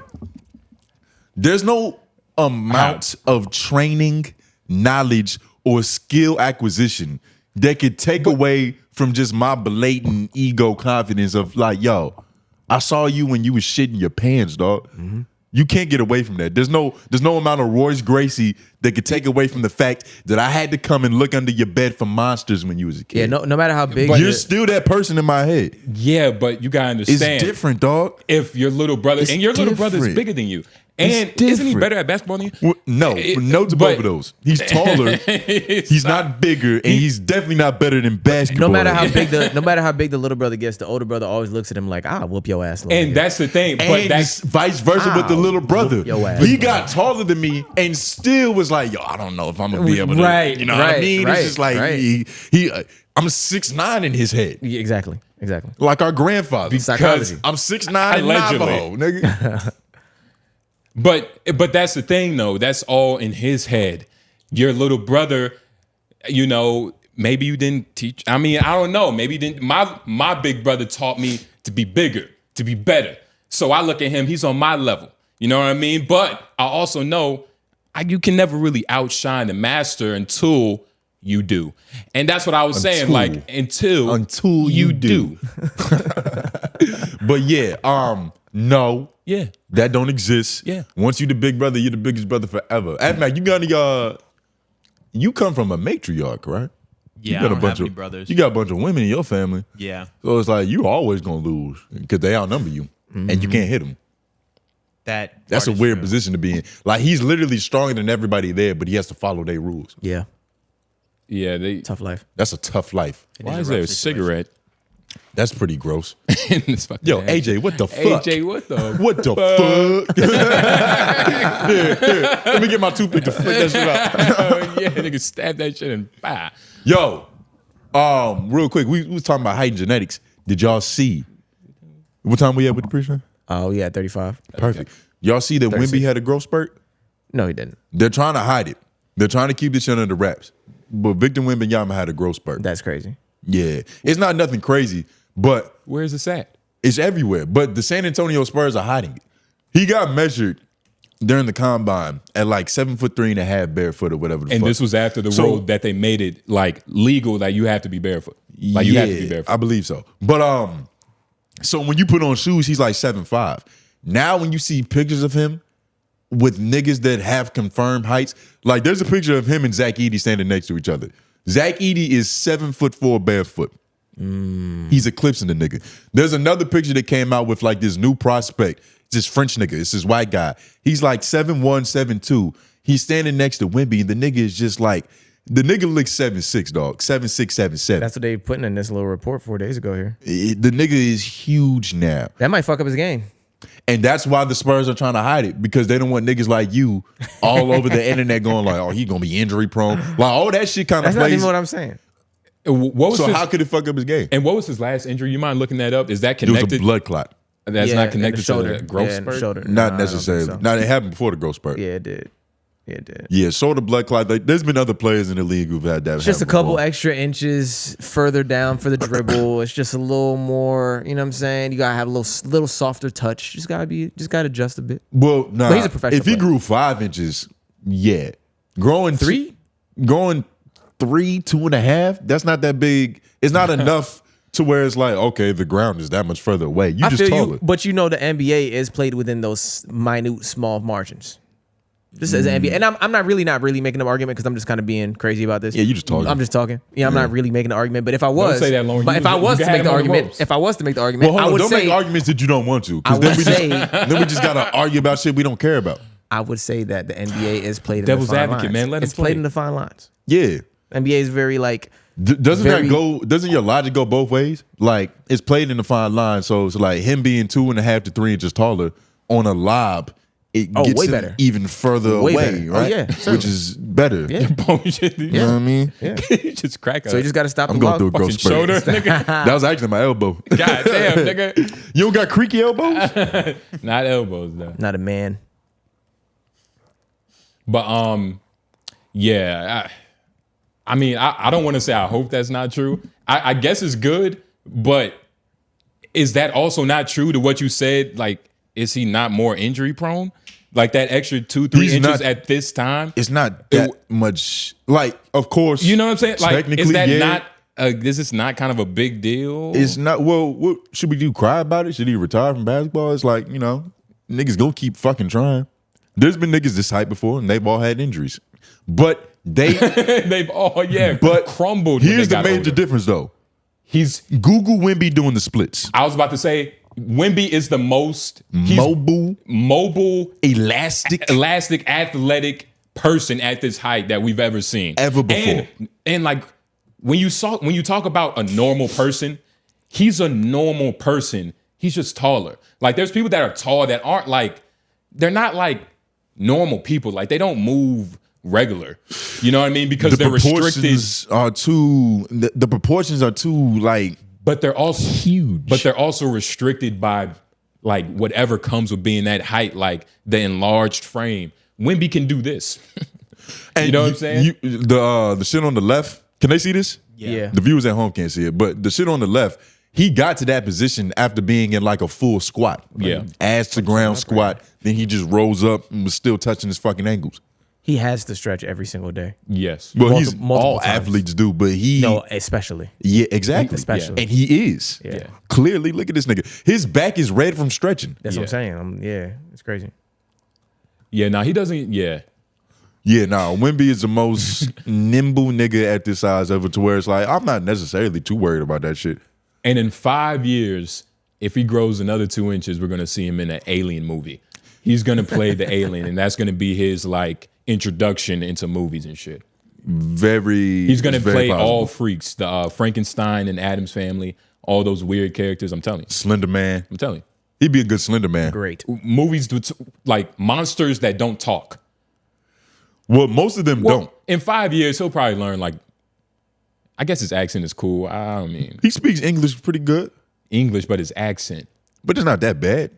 there's no amount of training, knowledge, or skill acquisition that could take away from just my blatant ego confidence of like, yo, I saw you when you was shitting your pants, dog. Mm-hmm. You can't get away from that. There's no amount of Royce Gracie that could take away from the fact that I had to come and look under your bed for monsters when you was a kid. Yeah, no matter how big you're still that person in my head. Yeah, but you gotta understand. It's different, dog. If your little brother little brother is bigger than you. And isn't he better at basketball than you? No to both of those. He's taller. He's not bigger, and he's definitely not better than basketball. No matter how big the little brother gets, the older brother always looks at him like, "I'll whoop your ass." And that's the thing. But and that's vice versa with the little brother. Your ass. He got taller than me, and still was like, "Yo, I don't know if I'm gonna be able to." Right, you know what I mean? Right, it's just like right. I'm 6'9" in his head. Yeah, exactly. Exactly. Like our grandfather. Because I'm 6'9" Navajo, nigga. But that's the thing, though. That's all in his head. Your little brother, you know, maybe you didn't teach. I mean, I don't know. Maybe you didn't. My big brother taught me to be bigger, to be better. So I look at him. He's on my level. You know what I mean? But I also know you can never really outshine the master until you do. And that's what I was saying. Like until you do. But yeah, no. Yeah. That don't exist. Yeah. Once you the big brother, you're the biggest brother forever. Mac, you got any you come from a matriarch, right? Yeah, you got I don't have any brothers. You got a bunch of women in your family. Yeah. So it's like you always gonna lose because they outnumber you and you can't hit them. That's a weird position to be in. Like he's literally stronger than everybody there, but he has to follow their rules. Yeah. Yeah, tough life. That's a tough life. Why is there a cigarette? That's pretty gross. Yo, AJ, what the fuck? AJ, what the fuck? Here, let me get my toothpick to flick that shit out. Yeah, nigga stab that shit and bah. Yo, real quick, we was talking about height and genetics. Did y'all see what time we had with the pre-show? Oh, yeah, 35. Perfect. Y'all see that 36. Wemby had a growth spurt? No, he didn't. They're trying to hide it. They're trying to keep this shit under wraps. But Victor Wembanyama had a growth spurt. That's crazy. Yeah. It's not nothing crazy, but where's this at? It's everywhere. But the San Antonio Spurs are hiding it. He got measured during the combine at like 7'3.5" barefoot or whatever the and fuck. This was after the rule that they made it like legal that you have to be barefoot. Like you have to be barefoot. I believe so. But so when you put on shoes, he's like 7'5". Now when you see pictures of him with niggas that have confirmed heights, like there's a picture of him and Zach Edey standing next to each other. Zach Edey is 7'4" barefoot. He's eclipsing the nigga. There's another picture that came out with like this new prospect. It's this French nigga. It's this white guy. He's like 7'1", 7'2". He's standing next to Wemby, and the nigga is just like, the nigga looks 7'6", dog. 7'6", 7'7". That's what they put in this little report 4 days ago here. The nigga is huge now. That might fuck up his game. And that's why the Spurs are trying to hide it, because they don't want niggas like you all over the internet going like, oh, he gonna be injury prone. Like all that shit kind of plays. That's not even what I'm saying. How could it fuck up his game? And what was his last injury? You mind looking that up? Is that connected? It was a blood clot. That's not connected to the growth spurt? spurt? Not necessarily. So. Now, it happened before the growth spurt. Yeah, it did. Yeah, it did. Yeah, so the blood clot. Like, there's been other players in the league who've had that. Just a couple extra inches further down for the dribble. It's just a little more, you know what I'm saying? You gotta have a little softer touch. Just gotta adjust a bit. Well, nah. But he's a professional if he player. grew 5 inches, yeah. Growing 3? Growing 3, 2.5, that's not that big. It's not enough to where it's like, okay, the ground is that much further away. You just taller. But you know the NBA is played within those minute, small margins. This is NBA. And I'm not really making an argument because I'm just kind of being crazy about this. Yeah, you just talking. I'm just talking. Yeah, I'm not really making an argument. But if I was, don't say that long. But if I was to make the argument, well, I would don't say make arguments that you don't want to. I would say then we just gotta argue about shit we don't care about. I would say that the NBA is played in Devil's the fine advocate, lines. man. Let him it's played play. in the fine lines. Yeah. NBA is very like doesn't your logic go both ways? Like it's played in the fine line, so it's like him being 2.5 to 3 inches taller on a lob, it gets way him better. even further Way away, better. right? Oh, yeah, Which is better. Yeah. You know what I mean? Yeah. You just crack up. So you just got to stop I'm the going clock. through a growth spurt. shoulder, nigga. That was actually my elbow. God damn, nigga. You don't got creaky elbows? Not elbows though. Not a man. But yeah. I mean, I don't want to say I hope that's not true. I guess it's good, but is that also not true to what you said? Like, is he not more injury prone? Like that extra 2-3 inches at this time? It's not that much. Like, of course. You know what I'm saying? Like, is that yeah. not? This is not kind of a big deal. It's not. Well, what should we do? Cry about it? Should he retire from basketball? It's like, you know, niggas gonna keep fucking trying. There's been niggas this hype before, and they've all had injuries, but they've all crumbled. Here's the major difference, though. He's Google Wemby doing the splits. I was about to say Wemby is the most mobile, elastic, athletic person at this height that we've ever seen ever before. And like when you talk about a normal person, he's a normal person. He's just taller. Like there's people that are tall that aren't like, they're not like normal people. Like they don't move regular. You know what I mean? Because they're restricted. The proportions are too like But they're also huge. But they're also restricted by like whatever comes with being that height, like the enlarged frame. Wemby can do this. And you know what I'm saying? The shit on the left, can they see this? Yeah. The viewers at home can't see it, but the shit on the left, he got to that position after being in like a full squat. Like ass to ground squat. Then he just rose up and was still touching his fucking ankles. He has to stretch every single day. Yes. Well, Multiple all times. athletes do, but he... No, especially. Yeah, exactly. Especially. And he is. Yeah. Clearly, look at this nigga. His back is red from stretching. That's what I'm saying. It's crazy. Yeah, no, he doesn't. Yeah. Yeah, nah, Wemby is the most nimble nigga at this size ever, to where it's like, I'm not necessarily too worried about that shit. And in 5 years, if he grows another 2 inches, we're going to see him in an Alien movie. He's going to play the alien, and that's going to be his like introduction into movies and shit. He's going to play all freaks, the Frankenstein and Addams Family, all those weird characters. I'm telling you. Slender Man. I'm telling you. He'd be a good Slender Man. Great. Movies with like monsters that don't talk. Well, most of them don't. In 5 years, he'll probably learn like, I guess his accent is cool. I mean, he speaks English pretty good. English, but his accent. But it's not that bad.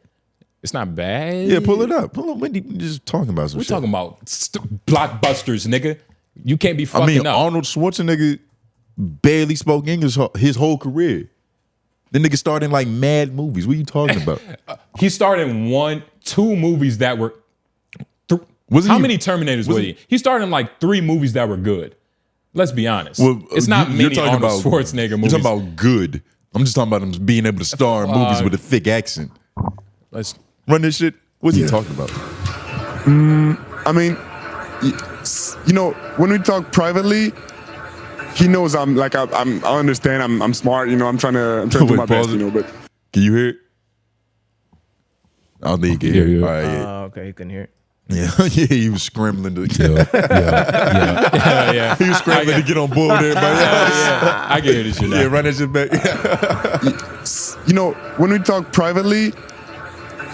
It's not bad. Yeah, pull it up. Pull up. Wendy just talking about some shit. We're talking about blockbusters, nigga. You can't be fucking up. Arnold Schwarzenegger barely spoke English his whole career. The nigga started in like mad movies. What are you talking about? He started in 2 movies that were... How many Terminators were he? He started in like 3 movies that were good. Let's be honest. Well, it's not many Arnold Schwarzenegger movies. You're talking about good. I'm just talking about him being able to star in movies with a thick accent. Let's run this shit. What's he talking about? I mean, you know, when we talk privately, he knows I understand. I'm smart. You know, I'm trying to do my best. You know, but can you hear it? I don't think he can hear it. All right, Okay, you can hear it. Yeah, yeah, he was scrambling to yeah. He was scrambling to get on board with everybody else. I can hear this shit now. Yeah, run that shit back. You know, when we talk privately,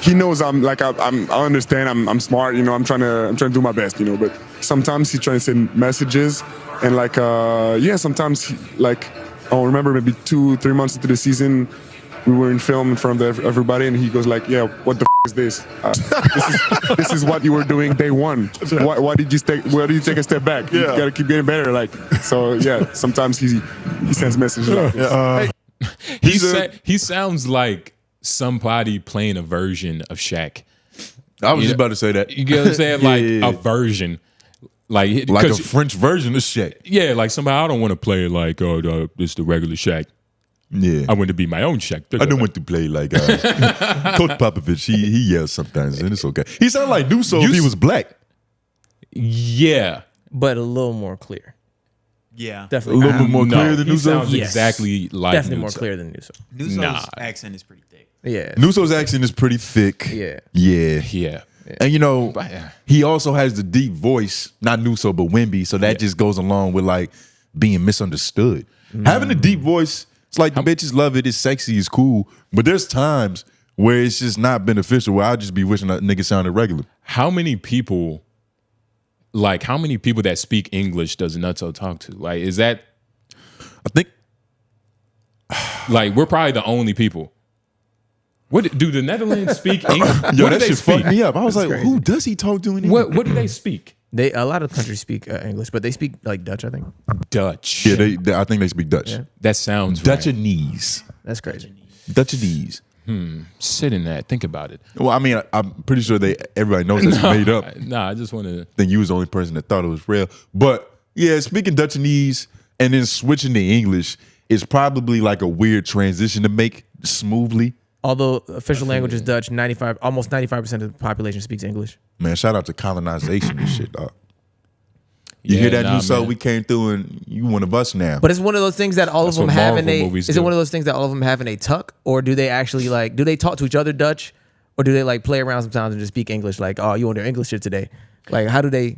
he knows I understand. I'm smart. You know, I'm trying to do my best. You know, but sometimes he's trying to send messages and sometimes I remember maybe 2-3 months into the season, we were in film in front of everybody, and he goes like, "Yeah, what the is this? This is what you were doing day one. Why did you take a step back? You gotta keep getting better." Like, so yeah, sometimes he sends messages like this. He sounds like somebody playing a version of Shaq. I was just about to say that. You get what I'm saying? Like a version. Like a French version of Shaq. Yeah, like somebody, I don't want to play like, it's the regular Shaq. Yeah, I want to be my own Shaq. I don't want to play like Coach Popovich. He yells sometimes, and it's okay. He sounded like Nuso if he was black. Yeah, but a little more clear. Yeah, definitely a little bit more clear than Nuso. He sounds exactly like definitely Nuso. more clear than Nuso. Nuso's accent is pretty thick. Yeah, Nuso's accent is pretty thick. Yeah. And you know, he also has the deep voice, not Nuso, but Wemby. So that just goes along with like being misunderstood. Having a deep voice, it's like the bitches love it. It's sexy. It's cool. But there's times where it's just not beneficial. Where I'll just be wishing that nigga sounded regular. How many people that speak English does Nutso talk to? Like, is that? I think. Like, we're probably the only people. What do the Netherlands speak English? Yo, what that shit fucked me up. I was like, crazy. who does he talk to in English? What do they speak? A lot of countries speak English, but they speak like Dutch, I think. Dutch. Yeah, I think they speak Dutch. Yeah. That sounds Dutchanese. That's crazy. Dutchanese. Sit in that. Think about it. Well, I mean, I'm pretty sure everybody knows that's made up. Nah, I just want to. I think you was the only person that thought it was real. But yeah, speaking Dutchanese and then switching to English is probably like a weird transition to make smoothly. Although official language is Dutch, almost 95% of the population speaks English. Man, shout out to colonization and shit, dog. You hear that, Nuso? We came through and you one of us now. But it's one of those things that all of them have in a. Is it one of those things that all of them have in a tuck, or do they actually do they talk to each other Dutch, or do they like play around sometimes and just speak English? Like, oh, you want their English shit today? Like, how do they?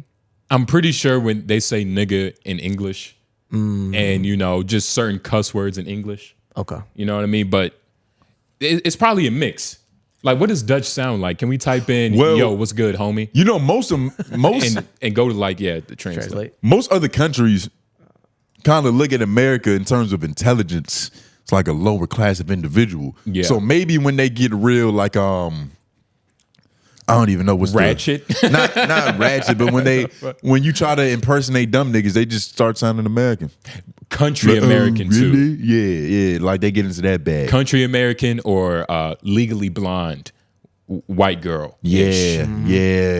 I'm pretty sure when they say nigga in English, and just certain cuss words in English. Okay, you know what I mean, but. It's probably a mix. Like, what does Dutch sound like? Can we type in, yo, what's good, homie? You know, most and go to the translate. Most other countries kind of look at America in terms of intelligence. It's it's like a lower class of individual. Yeah. So maybe when they get real, like I don't even know what's ratchet. Not ratchet, but when you try to impersonate dumb niggas, they just start sounding American. Country American really? too. Yeah. Like they get into that bag. Country American or legally blonde white girl. Yeah.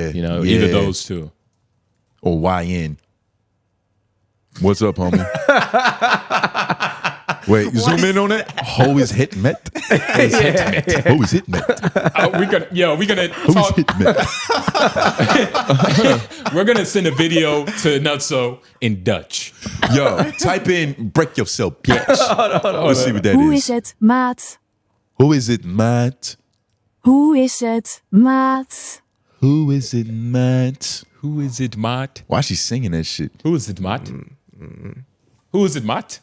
You know, either those two. Or YN. What's up, homie? Wait, zoom in on it. Ho is hit met. Ho is hit met. We're gonna Ho is hit met. we're gonna send a video to Nutso in Dutch. Yo, type in break yourself, bitch. Let's see what that Hoe is. is het, maat? Who is it, Matt? Hoe is het, maat? Who is it, Matt? Who is it, Matt? Why is she singing that shit? Who is it, Matt? Who is it, Matt?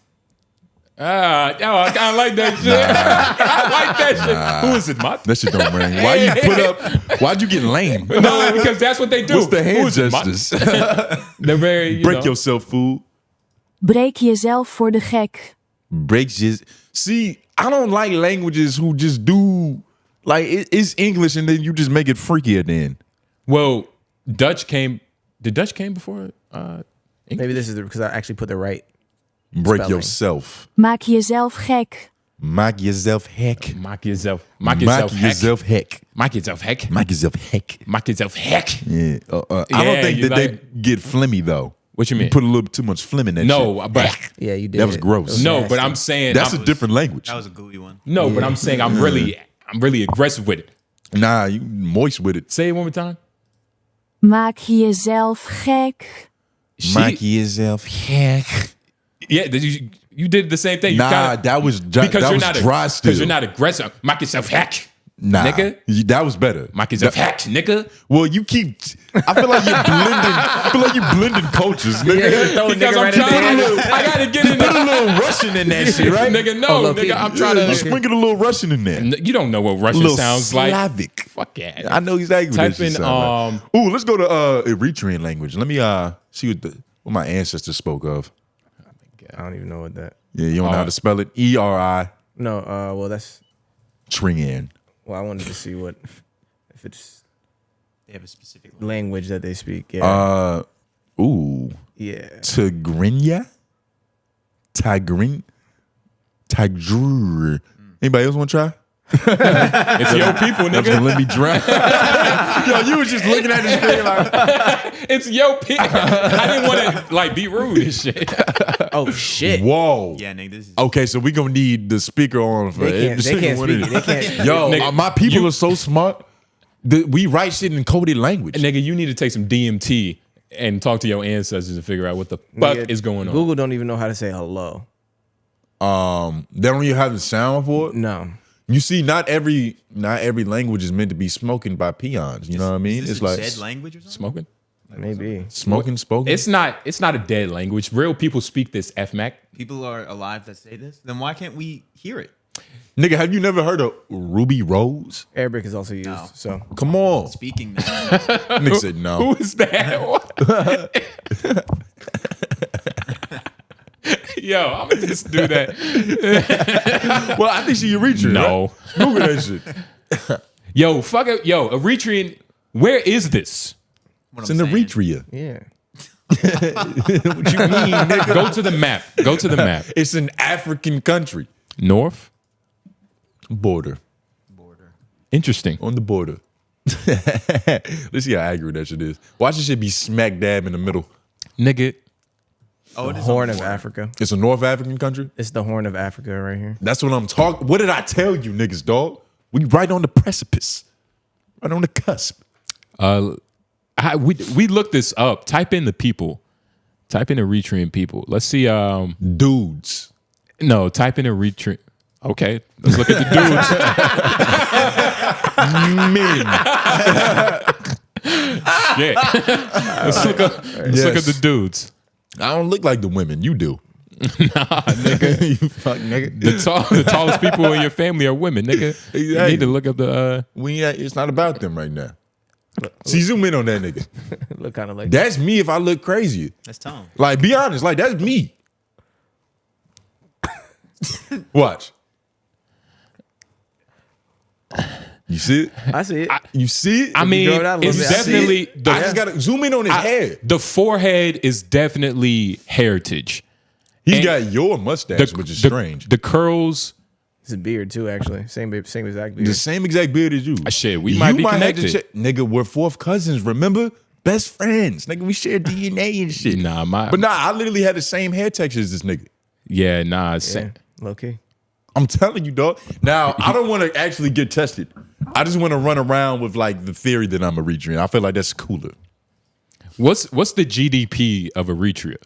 I kind of like that shit. I like that shit. Who is it, Matt? That shit don't ring. Why you put up? Why'd you get lame? No, because that's what they do. What's the hand Who is it, Matt? gestures? They're very Break yourself, fool. Breek jezelf voor de gek. Breaks just. See, I don't like languages who just do like it's English and then you just make it freaky at the end. Well, Dutch came. Did Dutch came before? English? Maybe this is because I actually put the right. Break Spelling. yourself. Maak jezelf gek. Maak jezelf hek. Maak jezelf hek. Maak jezelf hek. Maak jezelf hek. Maak jezelf hek. Maak jezelf hek. Yeah. I don't Yeah, think you that they get flimmy though. What you mean? You put a little too much phlegm in that shit. No, but Yeah, you did. That was gross. no, nasty. but I'm saying That's a different language. That was a gooey one. no, but I'm saying I'm really aggressive with it. Nah, you moist with it. Say it one more time. Maak jezelf gek. Maak jezelf hek. Yeah, you did the same thing. You Nah, kinda, that was dry still. Because you're not aggressive. Maak yourself hek. Nah, nigga. That was better. Maak jezelf hek, nigga. Well, you keep. I feel like you're blending. I feel like you're blending cultures, nigga. Because I'm trying to. I gotta get in Put a there. little Russian in that shit, right? Nigga, no, nigga. I'm trying to. Sprinkle a little Russian in there. You don't know what A Russian little sounds like. Slavic. Fuck yeah. I know exactly what Type that shit in, sound like. Ooh, let's go to Eritrean language. Let me see what my ancestors spoke of. I don't even know what that. Yeah, you don't know how to spell it? ERI No, well that's. Trian. Well, I wanted to see what if it's They have a specific language that they speak. Yeah. Ooh. Yeah. Tigrinya? Tigrin? Tigr. Anybody else want to try? It's your people, That's nigga. gonna let me drown. Yo, you was just looking at this thing like, It's your people. I didn't want to like be rude and shit. Oh shit. whoa. Yeah, nigga, this is Okay, so we gonna need the speaker on for They every can't single one of speak. these. They can't. Yo, Nigga, my people are so smart that we write shit in coded language. Nigga, you need to take some DMT and talk to your ancestors and figure out what the fuck Nigga, is going on. Google don't even know how to say hello. They don't even have the sound for it. No. You see, not every language is meant to be spoken by peons. You know what I mean? Is It's this a like dead language or something? Smoking? Maybe. smoking, spoken. It's not a dead language. Real people speak this FMAC. People are alive that say this. Then why can't we hear it? Nigga, have you never heard of Ruby Rose? Arabic is also used. No. So Come on. Speaking now. Nigga said no. Who is that? Yo, I'm gonna just do that. Well, I think she Eritrean. No. Right? Google that shit. Yo, fuck it. Yo, Eritrean, where is this? It's in Eritrea. yeah. What you mean, nigga? Go to the map. Go to the map. It's an African country. North? Border. Interesting. On the border. Let's see how accurate that shit is. Watch this shit be smack dab in the middle. Nigga. Oh, it is Horn on of board. Africa. It's a North African country. It's the Horn of Africa right here. That's what I'm talking. What did I tell you, niggas, dog? We right on the precipice. Right on the cusp. We looked this up. Type in the people. Type in Eritrean people. Let's see. Dudes. No, type in Eritrean. Okay, let's look at the Men. dudes. Yeah. Let's look at the dudes. I don't look like the women. You do. Nigga. You fuck nigga. The tallest people in your family are women, nigga. You Exactly. need to look up the. It's not about them right now. See, zoom in on that nigga. Look kind of like That's me if I look crazy. That's Tom. Like, be honest. Like, that's me. Watch. You see it? I see it. You see it? I mean, it's definitely. I just gotta zoom in on his hair. The forehead is definitely heritage. He's got your mustache, which is strange. The curls. It's a beard too, actually. Same exact beard. The same exact beard as you. Shit, we might be connected. Nigga, we're fourth cousins, remember? Best friends. Nigga, we share DNA and shit. But I literally had the same hair texture as this nigga. Yeah, nah. Low key. I'm telling you, dog. Now, I don't want to actually get tested. I just want to run around with like the theory that I'm Eritrean. I feel like that's cooler. What's the GDP of Eritrea?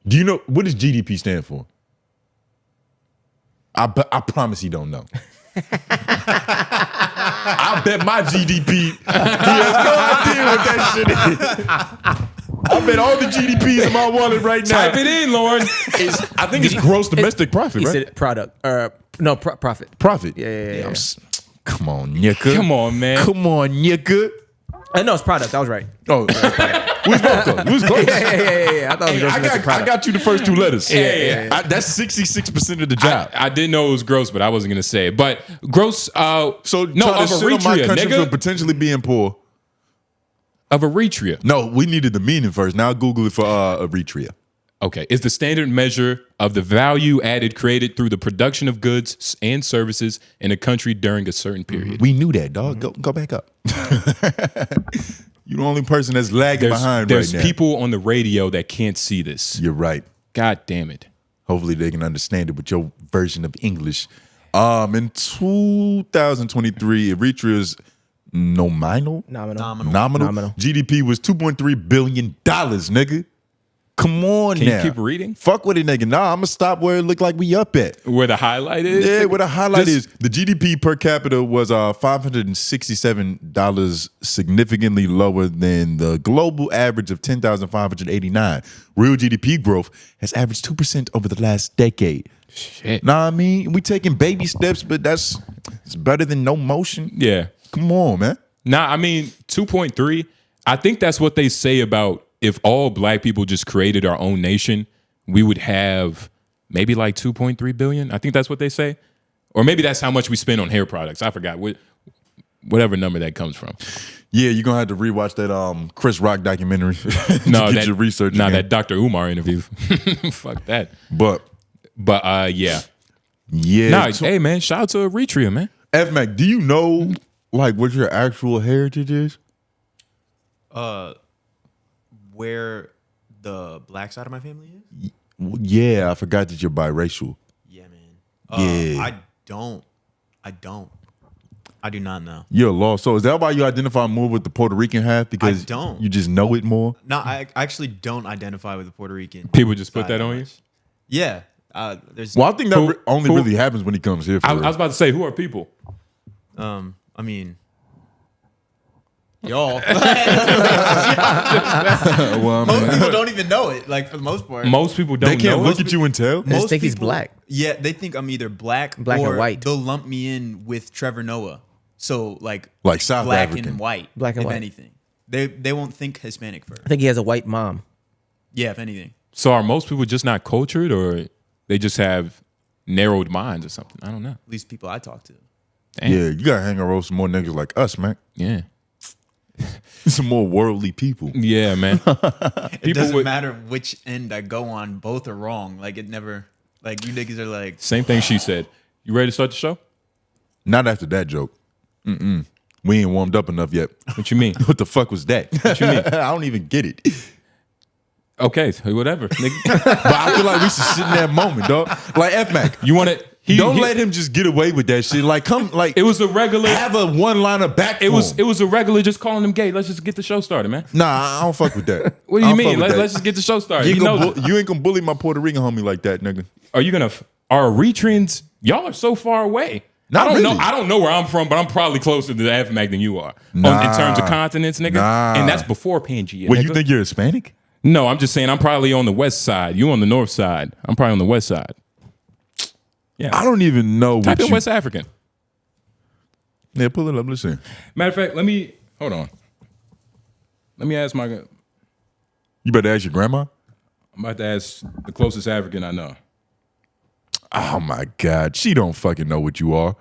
Do you know what does GDP stand for? I promise you don't know. I bet my GDP. He has no idea what that shit is. I bet all the GDPs in my wallet right now. Type it in, Lauren. I think it's gross domestic profit, right? He said product. No, profit. Profit. Yeah. Come on, nigga. Come on, man. Come on, nigga. No, it's product. I was right. Oh, we was both though. We was close. Yeah. I thought it was I got you the first two letters. Yeah. That's 66% of the job. I didn't know it was gross, but I wasn't gonna say it. But gross. So no, of Eritrea, my country nigga. for potentially being poor. Of Eritrea. No, we needed the meaning first. Now Google it for Eritrea. Okay, is the standard measure of the value added created through the production of goods and services in a country during a certain period. We knew that, dog. Go back up. You're the only person that's lagging behind right now. There's people on the radio that can't see this. You're right. God damn it. Hopefully they can understand it with your version of English. In 2023, Eritrea's nominal GDP was $2.3 billion, nigga. Come on Can now. you keep reading? Fuck with it, nigga. Nah, I'm gonna stop where it look like we up at. Where the highlight is? Yeah, where the highlight is. The GDP per capita was $567, significantly lower than the global average of $10,589. Real GDP growth has averaged 2% over the last decade. Shit. Nah, I mean, we taking baby steps, but it's better than no motion. Yeah. Come on, man. Nah, I mean, 2.3, I think that's what they say about if all black people just created our own nation, we would have maybe like 2.3 billion. I think that's what they say. Or maybe that's how much we spend on hair products. I forgot whatever number that comes from. Yeah, you're going to have to rewatch that Chris Rock documentary to get your research again. That Dr. Umar interview. Fuck that. But yeah. Yeah. Nah, hey, man, shout out to Eritrea, man. F-Mac, do you know like what your actual heritage is? Where the black side of my family is? Yeah, I forgot that you're biracial. Yeah, man. Yeah. I do not know. You're lost. So is that why you identify more with the Puerto Rican half? Because I don't. You just know it more? No, I actually don't identify with the Puerto Rican. People just put that on you? Yeah. Well, I think that only really happens when he comes here. I was about to say, who are people? I mean, y'all. Well, most people don't even know it. Like for the most part, most people don't. They can't know look at you and tell. They think he's black. Yeah, they think I'm either black and white. They'll lump me in with Trevor Noah. So like South black African. and white. Black and if white. anything, they won't think Hispanic first. I think he has a white mom. Yeah, if anything. So are most people just not cultured, or they just have narrowed minds or something? I don't know. At least people I talk to. Damn. Yeah, you gotta hang around with some more niggas like us, man. Yeah. Some more worldly people. Yeah, man. It doesn't matter which end I go on, both are wrong. Like it never, like you niggas are like. Same thing she said. You ready to start the show? Not after that joke. We ain't warmed up enough yet. What you mean? What the fuck was that? What you mean? I don't even get it. Okay, whatever. Nigga. But I feel like we should sit in that moment, dog. Like F-Mac. You want to? Don't let him just get away with that shit. Like, come, like it was a regular. Have a one-liner back. It was a regular just calling him gay. Let's just get the show started, man. Nah, I don't fuck with that. What do you mean? Let's just get the show started. You ain't gonna bully my Puerto Rican homie like that, nigga. Are you gonna? Are Eritreans? Y'all are so far away. Not I don't really. know. I don't know where I'm from, but I'm probably closer to the F-Mac than you are in terms of continents, nigga. Nah. And that's before Pangea. Wait, nigga. you think you're Hispanic? No, I'm just saying I'm probably on the west side. You on the north side. I'm probably on the west side. Yeah. I don't even know. Type in West African. Yeah, pull it up. Let's see. Matter of fact, hold on. Let me ask You better ask your grandma. I'm about to ask the closest African I know. Oh my God, she don't fucking know what you are.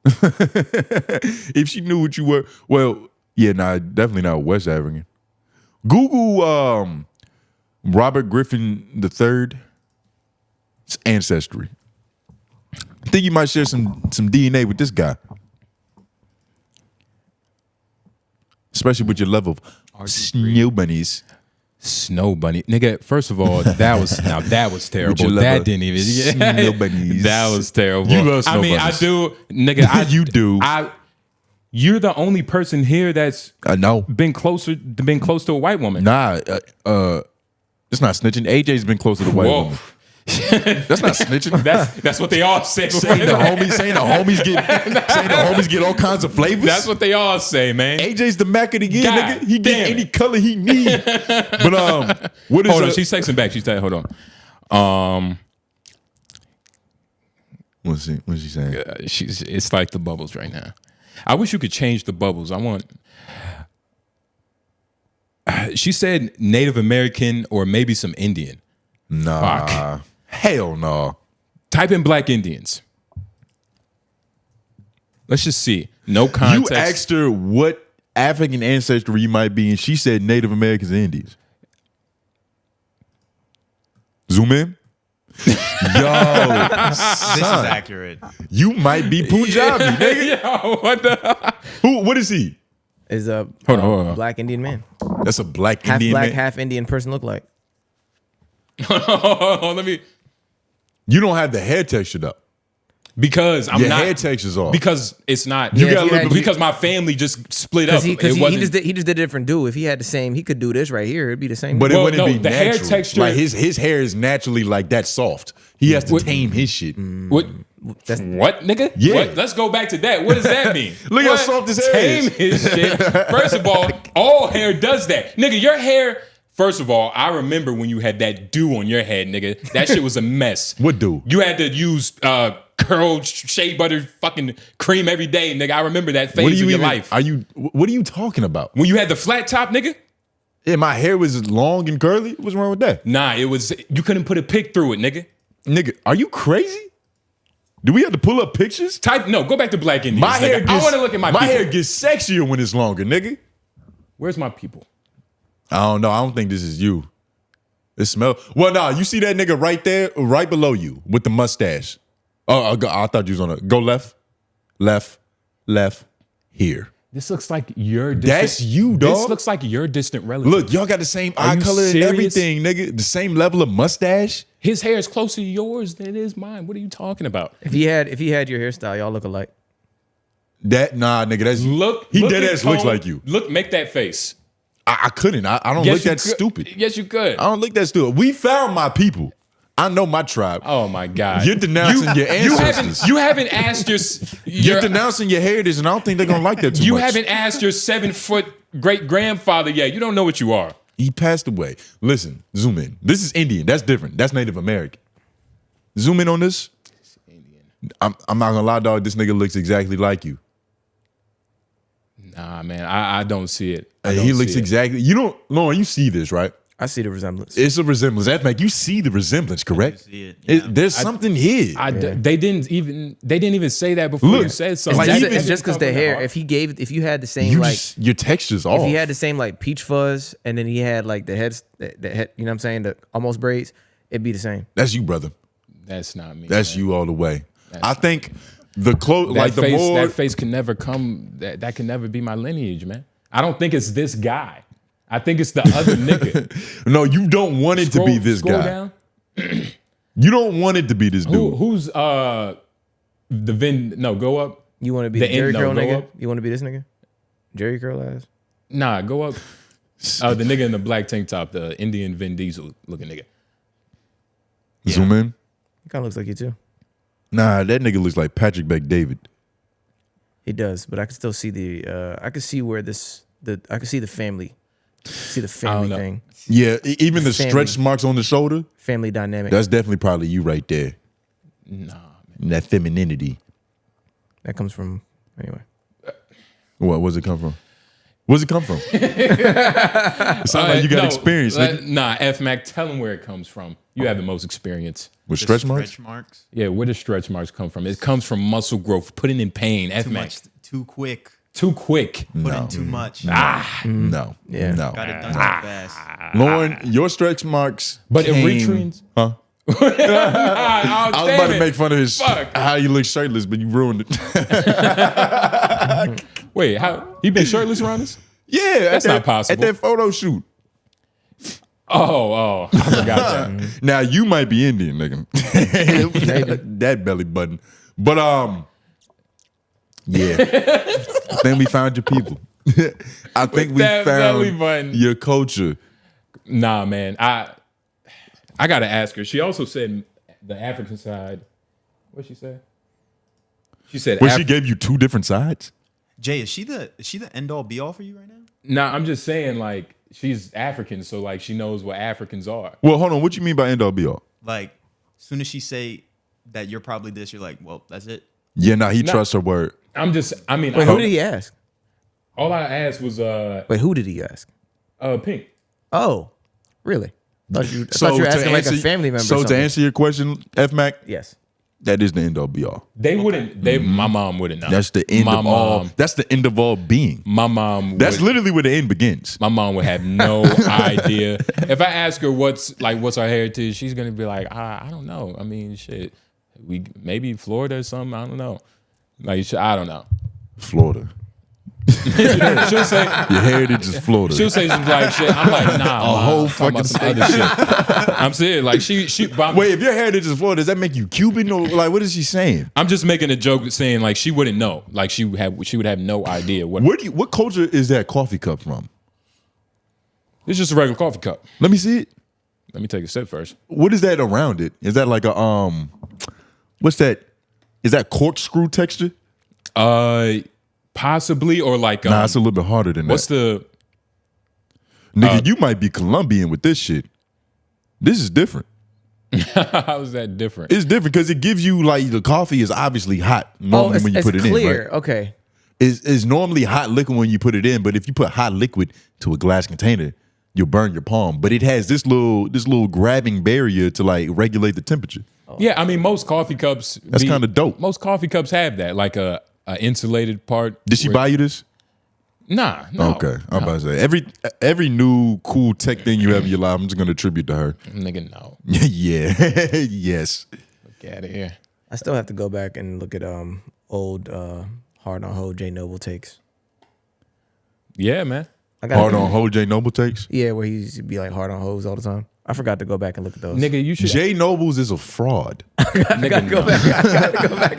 If she knew what you were, well, yeah, nah, definitely not West African. Google Robert Griffin III. It's Ancestry. I think you might share some DNA with this guy. Especially with your level of snow bunnies. Snow bunny, nigga. First of all, that was terrible. That didn't even. Snow bunnies. That was terrible. You love snow bunnies. I do, nigga. You do. You're the only person here that's I know been close to a white woman. Nah, it's not snitching. AJ's been close to the white woman. That's not snitching. That's what they all say. Saying the homies get all kinds of flavors. That's what they all say, man. AJ's the Mac of the year, God nigga. He get any color he need. But what is? Hold on, she's texting back. She's saying, hold on. What's she saying? It's like the bubbles right now. I wish you could change the bubbles. She said Native American or maybe some Indian. Nah. Fuck. Hell no. Type in Black Indians. Let's just see. No context. You asked her what African ancestry you might be, and she said Native Americans and Indians. Zoom in. Yo, This is accurate. you might be Punjabi, nigga. Yo, what the? What is he? Is a Hold on. black Indian man. That's a black Half Indian black, man. half Indian person look like. Hold on, let me. You don't have the hair texture up. Because I'm Your not. hair texture's off. Because it's not. You gotta look- because my family just split up. Because he wasn't- just did a different do. If he had the same, he could do this right here. It'd be the same. But Well, it wouldn't no, be the hair natural. texture- Like his hair is naturally like that soft. He has to tame his shit. What? That's- What, nigga? Yeah. What? Let's go back to that. What does that mean? Look how What? soft his hair Tame is. his shit. First of all hair does that. Nigga, your hair, first of all, I remember when you had that dew on your head, nigga. That shit was a mess. What dew? You had to use curled shea butter fucking cream every day, nigga. I remember that phase of your life. What are you talking about? When you had the flat top, nigga? Yeah, my hair was long and curly. What's wrong with that? Nah, you couldn't put a pick through it, nigga. Nigga, are you crazy? Do we have to pull up pictures? Go back to Black Indians. My hair nigga. gets, I want to look at my people. hair gets sexier when it's longer, nigga. Where's my people? I don't know. I don't think this is you. It smells. Well, nah, you see that nigga right there, right below you with the mustache. Oh, I thought you was on a go left, here. This looks like your distant. That's you, dog. This looks like your distant relative. Look, y'all got the same Are eye you color and serious? everything, nigga. The same level of mustache. His hair is closer to yours than it is mine. What are you talking about? if he had your hairstyle, y'all look alike. Nah, nigga, that's He dead ass looks like you. Look, make that face. I couldn't. I don't Yes, look you that could. stupid. Yes, you could. I don't look that stupid. We found my people. I know my tribe. Oh my God! You're denouncing your ancestors. You haven't asked You're denouncing your heritage, and I don't think they're gonna like that too You much. haven't asked your 7-foot great grandfather yet. You don't know what you are. He passed away. Listen, zoom in. This is Indian. That's different. That's Native American. Zoom in on this. I'm not gonna lie, dog. This nigga looks exactly like you. Nah, man, I don't see it. He looks exactly. You don't, Lauren. You see this, right? I see the resemblance. It's a resemblance. That make you see the resemblance, correct? see it, yeah. There's something here. They didn't even say that before Look, you said something. like, It's just because the hair. If you had the same your texture's off. if he had the same like peach fuzz, and then he had like the head, you know what I'm saying, the almost braids, it'd be the same. That's you, brother. That's not me. That's man. you all the way. I think the close, That like the face, more that face can never come. That can never be my lineage, man. I don't think it's this guy. I think it's the other nigga. No, you don't want it to be this scroll guy. Down. You don't want it to be this dude. Who's the Vin? No, go up. You want to be The the Jerry end- no, Curl go nigga? up. You want to be this nigga? Jerry Curl ass? Nah, go up. The nigga in the black tank top, the Indian Vin Diesel looking nigga. Zoom in. He kind of looks like you too. Nah, that nigga looks like Patrick Beck-David. He does, but I can still see I can see where I can see the family. See the family know. thing. Yeah, even the Family. stretch marks on the shoulder. Family dynamic. That's definitely probably you right there. Nah, That femininity. That comes from anyway. What? Where's it come from? Where's it come from? It sounds like you got experience. Nah, F-Mac, tell them where it comes from. You have the most experience. With stretch marks? Stretch marks. Yeah, where do stretch marks come from? It comes from muscle growth, putting in pain. F-Mac. Too quick. Too quick. Put in too much. No. Yeah. No. Got it done too fast. Lauren, your stretch marks. But came, Eritreans? Huh? I I was about to make fun of his how you look shirtless, but you ruined it. Wait, how he been shirtless around us? Yeah, That's not possible. At that photo shoot. Oh, I forgot that. Now you might be Indian, nigga. That belly button. But yeah. I think we found your people. I think we found your culture. Nah, man. I gotta ask her. She also said the African side. What'd she say? She said she gave you two different sides? Jay, is she the end all be all for you right now? Nah, I'm just saying, like, she's African, so like she knows what Africans are. Well, hold on. What you mean by end all be all? Like, as soon as she say that you're probably this, you're like, well, that's it. Yeah, he trusts her word. Wait, who did he ask? All I asked was Wait, who did he ask? Pink. Oh, really? I thought you were asking like a family member. So to answer your question, F-Mac, yes, that is the end all be all. They wouldn't. My mom wouldn't know. That's the end of all. That's the end of all being. My mom. That's literally where the end begins. My mom would have no idea. If I ask her what's our heritage, she's gonna be like, I don't know. I mean, shit. We maybe Florida or something. I don't know. Like I don't know. Florida. She'll say your heritage is Florida. She'll say some black shit. I'm like, nah, a whole fucking some other shit. I'm saying like she. Wait, if your heritage is Florida, does that make you Cuban or like what is she saying? I'm just making a joke saying like she wouldn't know. Like she would have no idea what. What culture is that coffee cup from? It's just a regular coffee cup. Let me see it. Let me take a sip first. What is that around it? Is that like a what's that? Is that corkscrew texture? Possibly, or like nah, it's a little bit harder than what's that. Nigga, you might be Colombian with this shit. This is different. How is that different? It's different because it gives you like the coffee is obviously hot normally when you put it clear. in. Right? Okay. It's normally hot liquid when you put it in, but if you put hot liquid to a glass container, you'll burn your palm. But it has this little grabbing barrier to like regulate the temperature. Yeah, I mean most coffee cups. That's kind of dope. Most coffee cups have that, like a insulated part. Did she buy you this? Nah. No, okay, I'm about to say every new cool tech thing you have in your life, I'm just gonna attribute to her. Nigga, no. Yeah. Yes. Get out of here. I still have to go back and look at old hard on hold J Noble takes. Yeah, man. Hard on hold J Noble takes. Yeah, where he used to be like hard on hoes all the time. I forgot to go back and look at those. Nigga, you should. J Nobles is a fraud. I gotta go back. I gotta go back.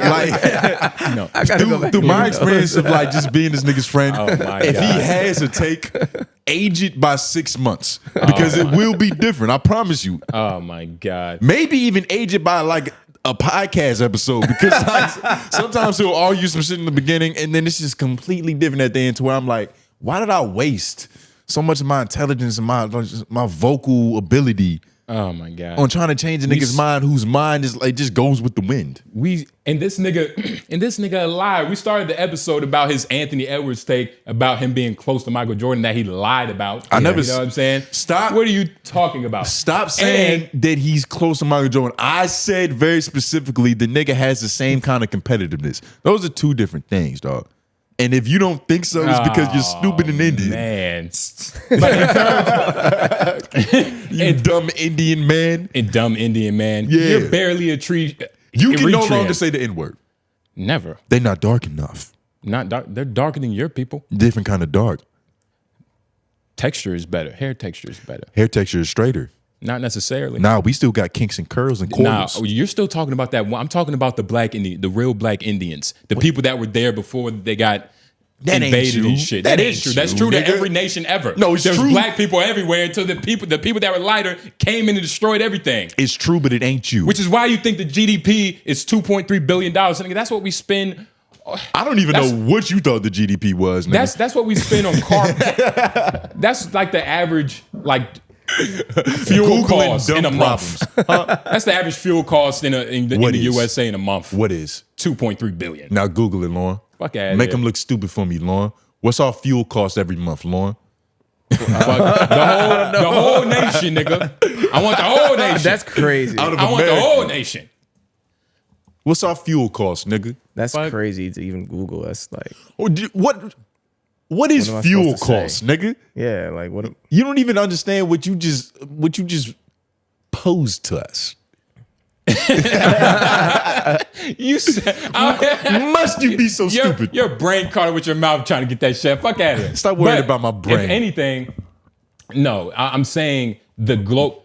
No. I gotta go back. Through my experience of like just being this nigga's friend, if he has a take, age it by 6 months because it will be different. I promise you. Oh my God. Maybe even age it by like a podcast episode because like, sometimes he'll argue some shit in the beginning and then it's just completely different at the end to where I'm like, why did I waste so much of my intelligence and my vocal ability Oh my God. on trying to change a nigga's mind whose mind is like just goes with the wind? This nigga lied. We started the episode about his Anthony Edwards take about him being close to Michael Jordan that he lied about. I never. You know what I'm saying? Stop. What are you talking about? Stop saying that he's close to Michael Jordan. I said very specifically the nigga has the same kind of competitiveness. Those are two different things, dog. And if you don't think so, it's because you're stupid and Indian. Man. You dumb Indian man. And dumb Indian man. Yeah. You're barely a tree. You can no Eritrean. longer say the N-word. Never. They're not dark enough. Not dark. They're darker than your people. Different kind of dark. Texture is better. Hair texture is better. Hair texture is straighter. Not necessarily. Nah, we still got kinks and curls and quarters. Nah, you're still talking about that. I'm talking about the black Indian, the real black Indians, the people that were there before they got invaded and shit. That is true. That's true to every nation ever. No, it's There's true. black people everywhere until the people that were lighter came in and destroyed everything. It's true, but it ain't you. Which is why you think the GDP is $2.3 billion. That's what we spend. I don't even know what you thought the GDP was, man. That's what we spend on car. That's like the average fuel cost in a month. That's the average fuel cost in the USA in a month. What is? $2.3 billion. Now Google it, Lauren. Fuck out Make here. them look stupid for me, Lauren. What's our fuel cost every month, Lauren? The whole nation, nigga. I want the whole nation. That's crazy. I want the whole nation. What's our fuel cost, nigga? That's crazy to even Google. That's like, what is am I fuel supposed to cost, say? nigga? yeah, like what? You don't even understand what you just posed to us. You said, Must you be so stupid? Your brain caught with your mouth trying to get that shit. Fuck out of here. Stop worrying about my brain. If anything, no, I'm saying the globe.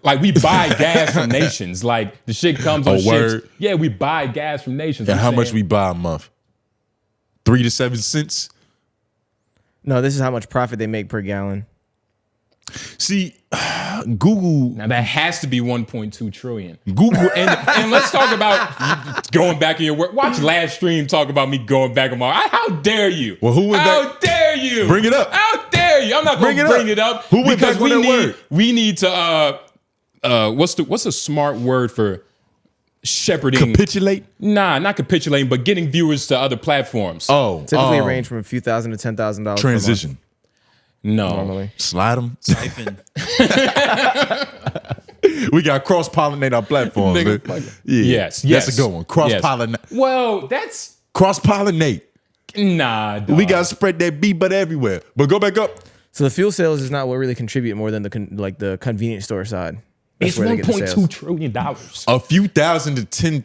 Like we buy gas from nations. Like the shit comes on ships. Yeah, we buy gas from nations. And how much we buy a month? 3 to 7 cents. No, this is how much profit they make per gallon. See, Google. Now that has to be 1.2 trillion. Google And let's talk about going back in your work. Watch last stream talk about me going back on my. How dare you? Well, who went How back? dare you? Bring it up. How dare you? I'm not going to bring it up. Who went because back on that word? We need to. What's a smart word for shepherding? Capitulate? Nah, not capitulating, but getting viewers to other platforms. Typically range from a few thousand to $10,000. Transition. No. Normally. Slide them. Siphon. We got cross-pollinate our platforms. Nigga, man. Yes. That's a good one. Cross-pollinate. Yes. Well, that's Cross-pollinate. nah. Dog. We got to spread that bee butter everywhere. But go back up. So the fuel sales is not what really contribute more than the convenience store side. That's It's where they get the $1.2 sales. trillion. A few thousand to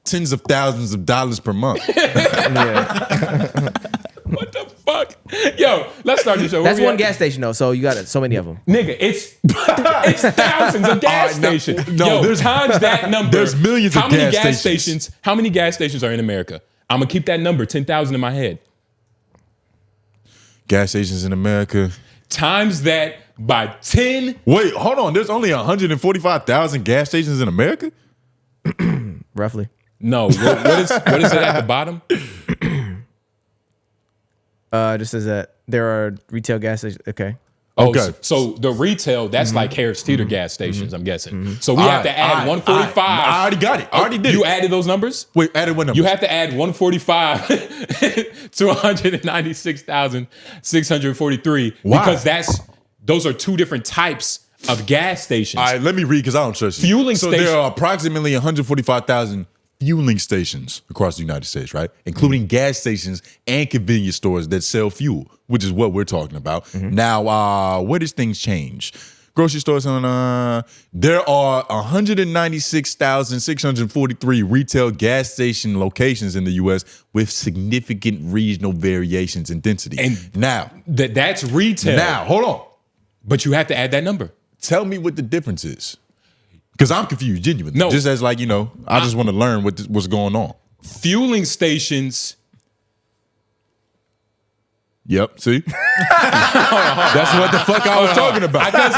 tens of thousands of dollars per month. Yeah. What the fuck? Yo, let's start this show. That's one gas station though, so you got so many of them. Nigga, it's thousands of gas stations. no, there's times that number. There's millions of gas stations. How many gas stations are in America? I'm gonna keep that number 10,000 in my head. Gas stations in America. Times that by 10. Wait, hold on. There's only 145,000 gas stations in America? Roughly. No, what is it at the bottom? Just says that there are retail gas stations. Okay. Okay. So the retail, that's like Harris Teeter gas stations, I'm guessing. So we have to add 145. I already got it. I already did You it. added those numbers? Wait, added what number? You have to add 145 to 196,643 Why? because those are two different types of gas stations. All right, let me read because I don't trust you. Fueling so station- there are approximately 145,000 fueling stations across the United States, right? Including gas stations and convenience stores that sell fuel, which is what we're talking about. Now, where does things change? Grocery stores there are 196,643 retail gas station locations in the U.S. with significant regional variations in density. And now, that's retail. Now, hold on. But you have to add that number. Tell me what the difference is. Because I'm confused, genuinely. No. Just as I just want to learn what's going on. Fueling stations. Yep, see? That's what the fuck I was talking about. Because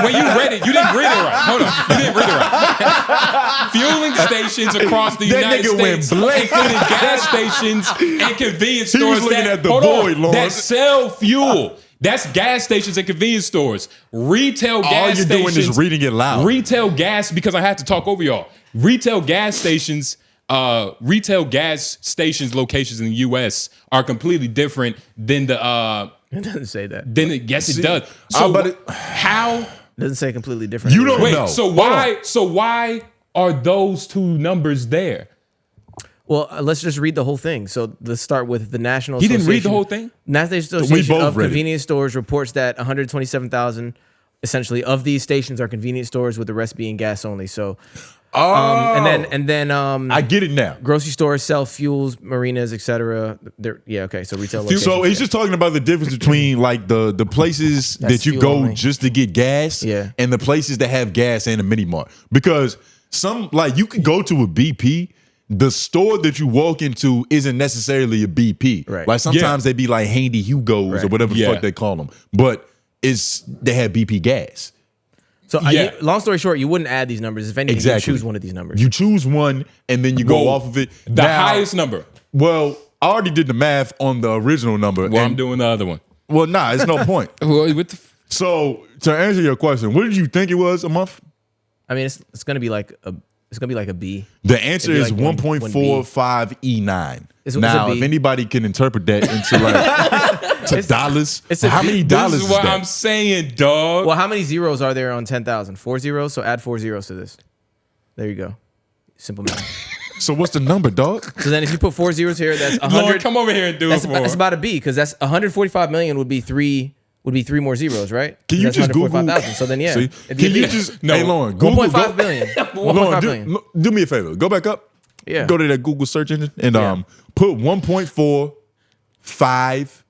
when you read it, you didn't read it right. Hold on. You didn't read it right. Fueling stations across the United States, including gas stations and convenience He was stores looking at the void, Lawrence. that sell fuel. That's gas stations and convenience stores. Retail gas stations. All you're doing is reading it loud. Retail gas, because I have to talk over y'all. Retail gas stations locations in the U.S. are completely different than the. It doesn't say that. Yes, it does. So how? It doesn't say completely different. You don't Wait. know. So why are those two numbers there? Well, let's just read the whole thing. So let's start with the National He Association. didn't read the whole thing? National Association both of read it. Convenience Stores reports that 127,000, essentially, of these stations are convenience stores, with the rest being gas only. So, and then I get it now. grocery stores sell fuels, marinas, etc. Okay. So retail locations. So he's just talking about the difference between like the places That's that you fuel go only. just to get gas, and the places that have gas and a mini mart. Because you could go to a BP. The store that you walk into isn't necessarily a BP. Right. Like sometimes they be like Handy Hugo's or whatever the fuck they call them. But they have BP gas. So long story short, you wouldn't add these numbers. If anything, you choose one of these numbers. You choose one and then you go off of it. The highest number. Well, I already did the math on the original number. Well, I'm doing the other one. Well, it's no point. So to answer your question, what did you think it was a month? I mean, it's going to be like It's gonna be like a B. The answer It'd is be like 1.45 E9. It's a Now, B. if anybody can interpret that into like to dollars, how many dollars This is is what that? I'm saying, dog. Well, how many zeros are there on 10,000? 4 zeros. So add 4 zeros to this. There you go. Simple math. So what's the number, dog? So then if you put 4 zeros here, that's 100. Lord, come over here and do it for That's him. about a B because that's 145 million would be three more zeros, right? Can you That's just Google? 145,000. So then yeah, See? it'd be a Can you B. just No. hey Lauren, Google 1.5 billion. 1.5 billion. do me a favor. Go back up. Yeah. Go to that Google search engine and Yeah. put 1.45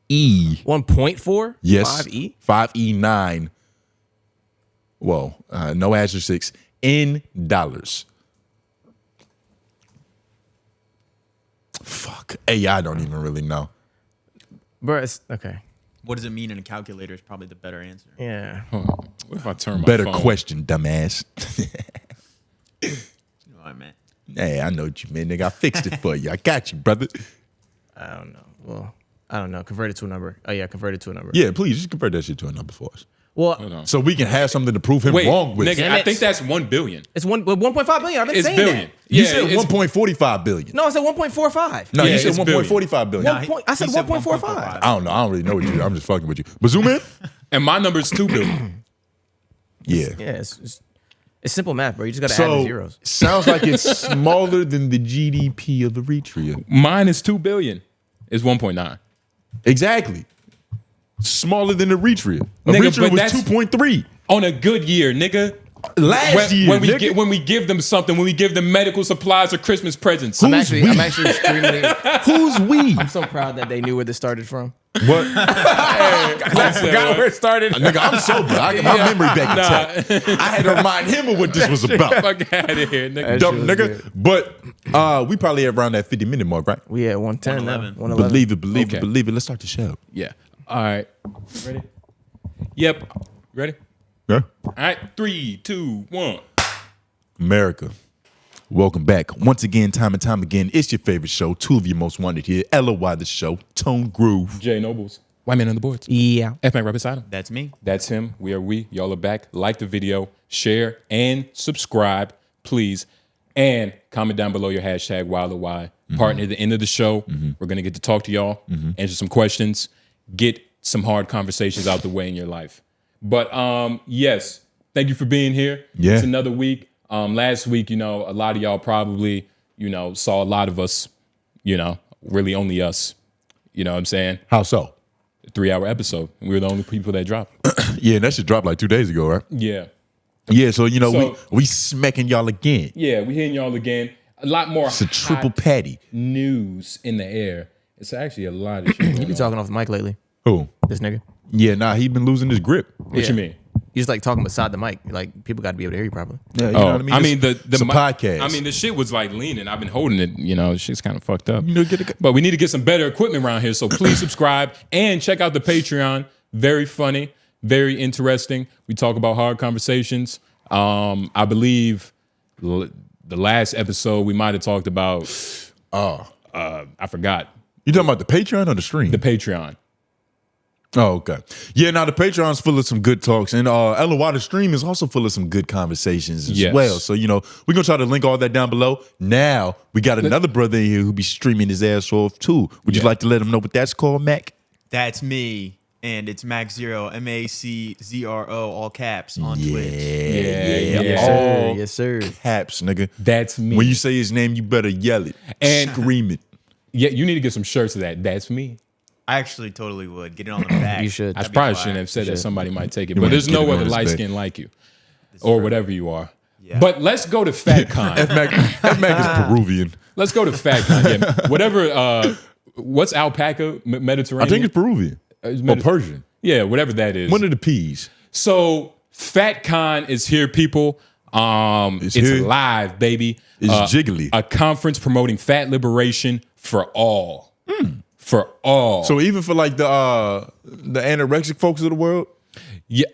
E. 1.4. Yes. 5E. 5E9. Whoa. No *6 in dollars. Fuck. AI don't even really know. Bro, it's okay. What does it mean in a calculator is probably the better answer. Yeah. What if I turn my Better phone? question, dumbass. You know what I meant? Hey, I know what you meant, nigga. I fixed it for you. I got you, brother. I don't know. Well, I don't know. Convert it to a number. Oh yeah, convert it to a number. Yeah, please just convert that shit to a number for us. Well, So we can have something to prove him Wait, wrong with. nigga, Damn I it. think that's 1 billion. it's 1.5 billion. I've been It's saying billion. that. You Yeah, said it's- 1.45 billion. No, I said 1.45. No, Yeah, you said it's 1.45 billion. One point- I said 1.45. I don't know. I don't really know what you. I'm just fucking with you. But zoom in. And my number is 2 billion. Yeah. Yeah, it's simple math, bro. You just got to add the So zeros. sounds like it's smaller than the GDP of Eritrea. Mine is 2 billion. It's 1.9. Exactly. Smaller than Eritrea. Nigga, Eritrea but was that's- 2.3 On a good year, nigga. last year. When nigga. when we give them something, when we give them medical supplies or Christmas presents. I'm Who's actually we? extremely. Who's we? I'm so proud that they knew where this started from. What? I forgot where it started. Nigga, I'm sober. My memory back intact. I had to remind him of what this was about. Fuck out of here, nigga. Dumb was nigga. But we probably around that 50-minute mark, right? We at 110 now. 111. 111. Believe it, believe Okay. it, believe it. Let's start the show. Yeah. All right. Ready? Yep. Ready? Yeah. All right. 3, 2, 1. America. Welcome back. Once again, time and time again, it's your favorite show. Two of your most wanted here. LOI the show. Tone Groove. Jay Nobles. White man on the boards. Yeah. F-Man right beside him. That's me. That's him. We are we. Y'all are back. Like the video, share, and subscribe, please. And comment down below your hashtag #WildOY. Partner at the end of the show. We're going to get to talk to y'all, answer some questions, get some hard conversations out the way in your life. But yes, thank you for being here. Yeah. It's another week. Last week, a lot of y'all probably, saw a lot of us, really only us. You know what I'm saying? How so? 3-hour episode. We were the only people that dropped. Yeah, that shit dropped like 2 days ago, right? Yeah. Yeah, so So- we smacking y'all again. Yeah, we hitting y'all again. A lot more It's a triple hot patty. news in the air. It's actually a lot of shit. You going be on. talking off the mic lately. Who? This nigga. Yeah, nah, he been losing his grip. What Yeah. you mean? You just like talking beside the mic. Like people got to be able to hear you properly. Yeah, you know what I mean? It's a mi- podcast. I mean, the shit was like leaning. I've been holding it. The shit's kind of fucked up. get a, But we need to get some better equipment around here. So please subscribe and check out the Patreon. Very funny, very interesting. We talk about hard conversations. I believe the last episode we might have talked about. I forgot you talking about the Patreon or the stream? the Patreon. Oh, okay. Yeah, now the Patreon's full of some good talks, and LOI the stream is also full of some good conversations as Yes. well. So, we're gonna try to link all that down below. Now we got another brother in here who be streaming his ass off too. Would you Yeah. like to let him know what that's called, Mac? That's me. And it's Mac0, MACZRO, all caps on Twitch. Yeah. Yes, All sir. Yes, sir. caps, nigga. That's me. When you say his name, you better yell it And- scream it. Yeah, you need to get some shirts of that. That's me. I actually totally would. Get it on the back. You should. I That'd be probably fire. shouldn't have said that. Somebody might take it. You But wanna there's get no it on other his light back. skin like you. Or whatever you are. Yeah. But let's go to FatCon. F Mac is Peruvian. Let's go to FatCon. Yeah. Whatever, what's alpaca? Mediterranean? I think it's Peruvian It's or Mediter- Persian. Yeah, whatever that is. One of the P's. So FatCon is here, people. It's here. live, baby. It's jiggly. A conference promoting fat liberation for all. For all. So even for like the anorexic folks of the world, yeah.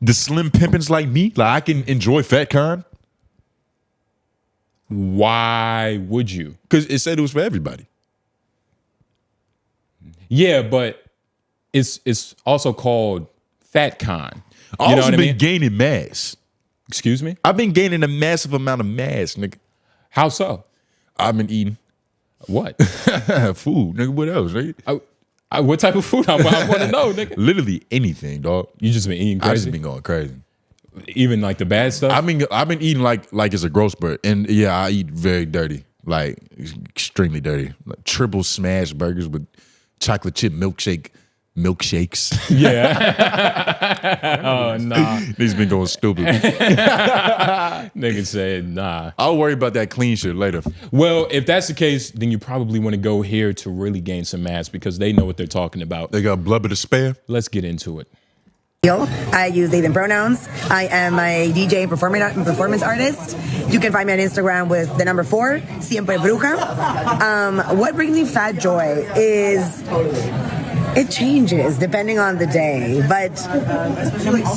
the slim pimpins like me, like I can enjoy FatCon Why would you? because it said it was for everybody. Yeah, but it's also called FatCon. I You know also what I been mean? gaining mass. Excuse me? I've been gaining a massive amount of mass, nigga. How so? I've been eating what? food, nigga. What else, nigga? What type of food? I want to know, nigga. Literally anything, dog. You just been eating crazy? I just been going crazy. Even like the bad stuff? I've been eating like it's a growth spurt. And yeah, I eat very dirty. Like extremely dirty. Like triple smash burgers with chocolate chip milkshakes. Yeah. Oh, nah. He's been going stupid. Nigga said, nah. I'll worry about that clean shit later. Well, if that's the case, then you probably want to go here to really gain some mass because they know what they're talking about. They got blubber to spare. Let's get into it. I use they, them pronouns. I am a DJ and performance artist. You can find me on Instagram with the number 4, Siempre Bruja. What brings me fat joy is it changes depending on the day, but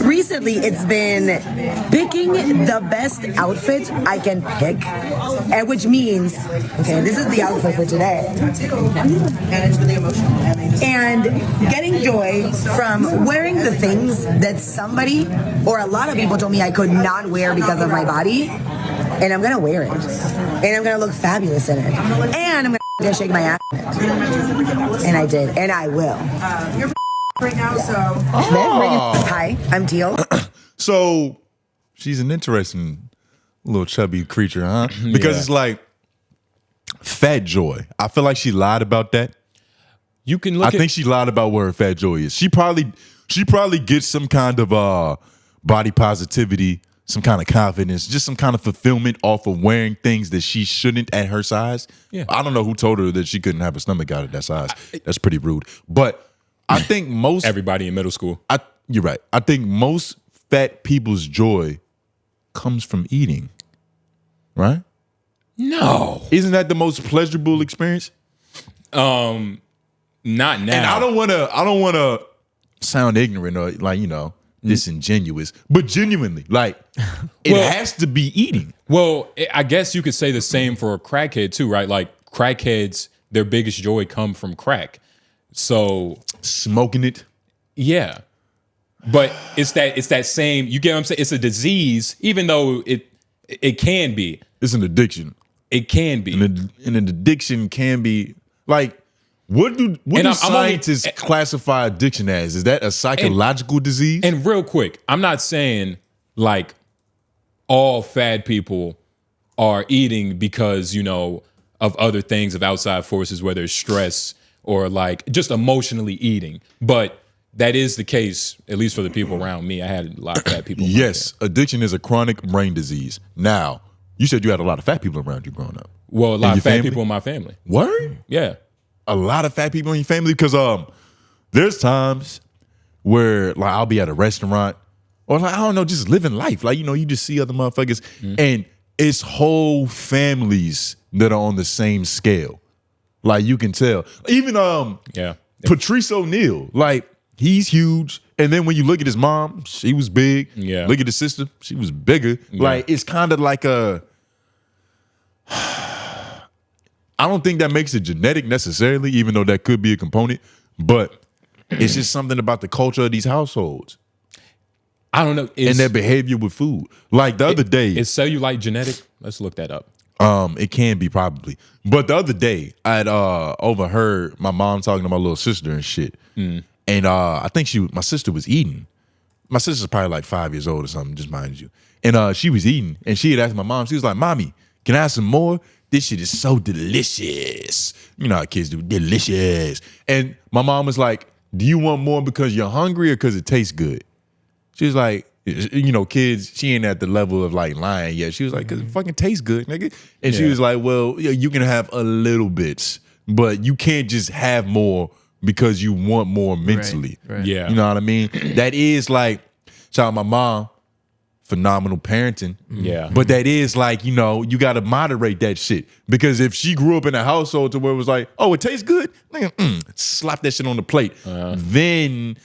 recently it's been picking the best outfit I can pick, and which means, okay, this is the outfit for today. And it's really emotional. And getting joy from wearing the things that somebody or a lot of people told me I could not wear because of my body, and I'm gonna wear it, and I'm gonna look fabulous in it, and I'm gonna shake my ass in it. And I did, and I will. You're right now, so. Hi, I'm Teal. So she's an interesting little chubby creature, huh? Because it's like fat joy. I feel like she lied about that. You can look. I think she lied about where her fat joy is. She probably gets some kind of body positivity, some kind of confidence, just some kind of fulfillment off of wearing things that she shouldn't at her size. Yeah. I don't know who told her that she couldn't have a stomach out at that size. That's pretty rude. But I think most everybody in middle school. You're right. I think most fat people's joy comes from eating. Right? No. Isn't that the most pleasurable experience? Not now. And I don't wanna sound ignorant or disingenuous, but genuinely, like it has to be eating. Well, I guess you could say the same for a crackhead too, right? Like crackheads, their biggest joy come from crack. So smoking it. Yeah. But it's that same, you get what I'm saying? It's a disease, even though it can be. It's an addiction. It can be. And an addiction can be like, what do scientists classify addiction as? Is that a psychological disease? And real quick, I'm not saying like all fat people are eating because, of other things, of outside forces, whether it's stress or like just emotionally eating. But that is the case, at least for the people around me. I had a lot of fat people. Yes, addiction is a chronic brain disease. Now, you said you had a lot of fat people around you growing up. Well, a lot of fat people in my family. Word? Yeah. A lot of fat people in your family? Because there's times where like I'll be at a restaurant or like, I don't know, just living life. Like, you just see other motherfuckers and it's whole families that are on the same scale. Like you can tell. Even Patrice O'Neal, like he's huge. And then when you look at his mom, she was big. Yeah. Look at his sister, she was bigger. Yeah. Like it's kind of like I don't think that makes it genetic necessarily, even though that could be a component, but it's just something about the culture of these households. I don't know. And their behavior with food. Like the other day. Is cellulite genetic? Let's look that up. It can be probably. But the other day, I had overheard my mom talking to my little sister and shit. And I think my sister was eating. My sister's probably like 5 years old or something, just mind you. And she was eating, and she had asked my mom, she was like, "Mommy, can I have some more? This shit is so delicious." You know how kids do, delicious. And my mom was like, "Do you want more because you're hungry or because it tastes good?" She was like, kids, she ain't at the level of like lying yet. She was like, "Because it fucking tastes good, nigga." And she was like, "Well, you can have a little bit, but you can't just have more because you want more mentally." Right. Yeah. You know what I mean? That is like, shout out my mom, phenomenal parenting. Yeah. But that is like, you got to moderate that shit. Because if she grew up in a household to where it was like, "Oh, it tastes good," slap that shit on the plate. Then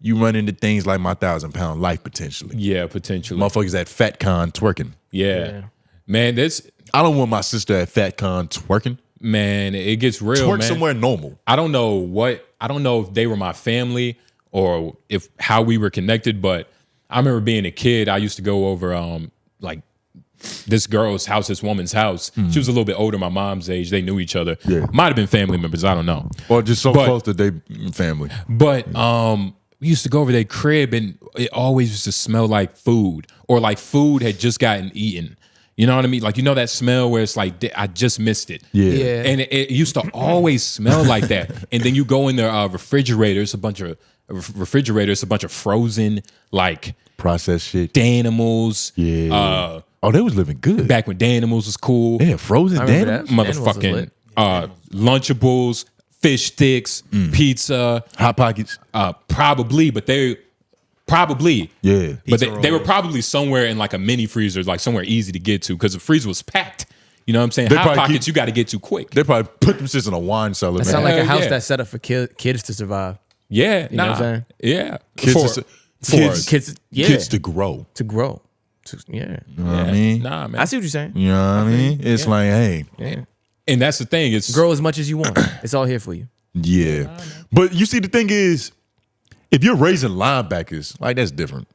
you run into things like my �1000-pound life potentially. Yeah, potentially. Motherfuckers at FatCon twerking. Yeah. Man, I don't want my sister at FatCon twerking. Man, it gets real, Twerk man. somewhere normal. I don't know if they were my family or how we were connected, but I remember being a kid. I used to go over like this girl's house, this woman's house. She was a little bit older, my mom's age. They knew each other. Yeah. Might have been family members. I don't know. Or just so close that they family. But we used to go over their crib and it always used to smell like food, or like food had just gotten eaten. You know what I mean? Like, you know that smell where it's like, I just missed it. Yeah. And it used to always smell like that. And then you go in the refrigerators, a bunch of frozen, like, processed shit. Danimals. Yeah. Oh, they was living good. Back when Danimals was cool. Yeah, frozen Danimals. Motherfucking Lunchables, fish sticks, pizza. Hot Pockets. Probably, but probably. Yeah. But they were probably somewhere in like a mini freezer, like somewhere easy to get to, because the freezer was packed. You know what I'm saying? Hot Pockets, you got to get to quick. They probably put them shits in a wine cellar. That sounds like a house that's set up for kids to survive. Yeah. You know what I'm saying? Yeah. Kids to grow. To grow. Yeah. You know what I mean? Nah, man. I see what you're saying. You know what I mean? It's like, hey. Yeah. And that's the thing. It's grow as much as you want. It's all here for you. Yeah. But you see, the thing is, if you're raising linebackers, like, that's different.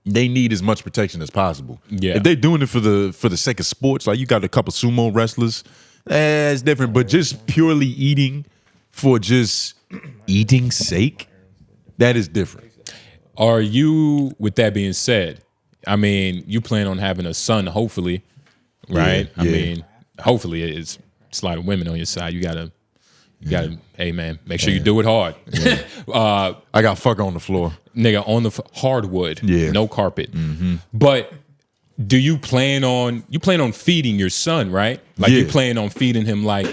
They need as much protection as possible. Yeah. If they're doing it for the sake of sports, like you got a couple sumo wrestlers, it's different. But just purely eating for just eating's sake, that is different. Are you, with that being said, I mean, you plan on having a son, hopefully, right? Yeah. I mean, hopefully it's a lot of women on your side. You gotta, hey man, make sure you do it hard. Yeah. I got fuck on the floor. Nigga, on the hardwood. Yeah. No carpet. But do you plan on feeding your son, right? Like you plan on feeding him like,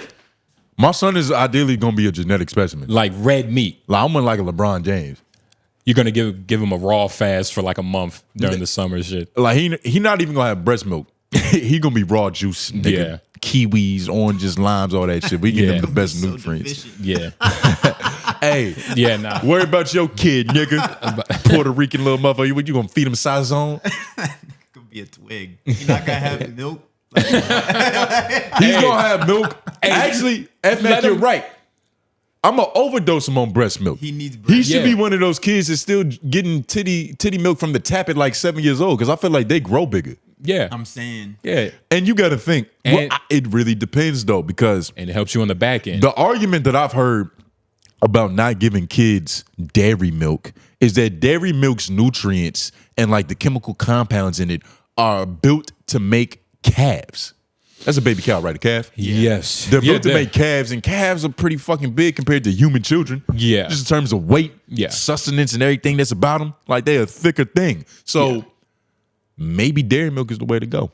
my son is ideally gonna be a genetic specimen. like red meat. Like, I'm like a LeBron James. You're gonna give him a raw fast for like a month during the summer and shit. Like he not even gonna have breast milk. He gonna be raw juice, nigga. Yeah. Kiwis, oranges, limes, all that shit. We give him the best nutrients. Yeah. Hey, Yeah, nah. worry about your kid, nigga. Puerto Rican little motherfucker. What you gonna feed him sazon? Could be a twig. You're not gonna have milk. He's gonna have milk. Actually, F-Mac, you're right. I'm gonna overdose him on breast milk. He needs breast. He should be one of those kids that's still getting titty milk from the tap at like 7 years old, because I feel like they grow bigger. Yeah. I'm saying. Yeah. And you got to think, And- it really depends though, because And it helps you on the back end. the argument that I've heard about not giving kids dairy milk is that dairy milk's nutrients and like the chemical compounds in it are built to make calves. That's a baby cow, right? A calf? Yes. They're built to make calves, and calves are pretty fucking big compared to human children. Yeah. Just in terms of weight, Yeah. sustenance, and everything that's about them. Like, they're a thicker thing. So maybe dairy milk is the way to go.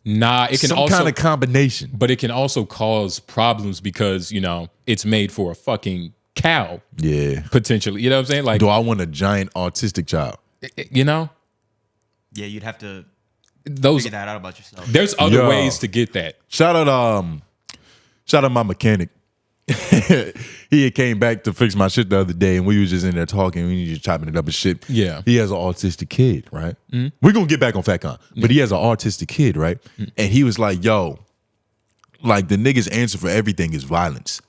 Nah, it can Some also kind of combination. but it can also cause problems because, you know, it's made for a fucking cow, Yeah. potentially. You know what I'm saying? Like, Do I want a giant autistic child? you know, Yeah, you'd have to those figure that out about yourself. there's other Yo. ways to get that. Shout out my mechanic. He had came back to fix my shit the other day, and we was just in there talking. We just chopping it up and shit. Yeah. He has an autistic kid, right? We're gonna get back on FatCon, but he has an autistic kid, right? And he was like, "Yo, like the nigga's answer for everything is violence.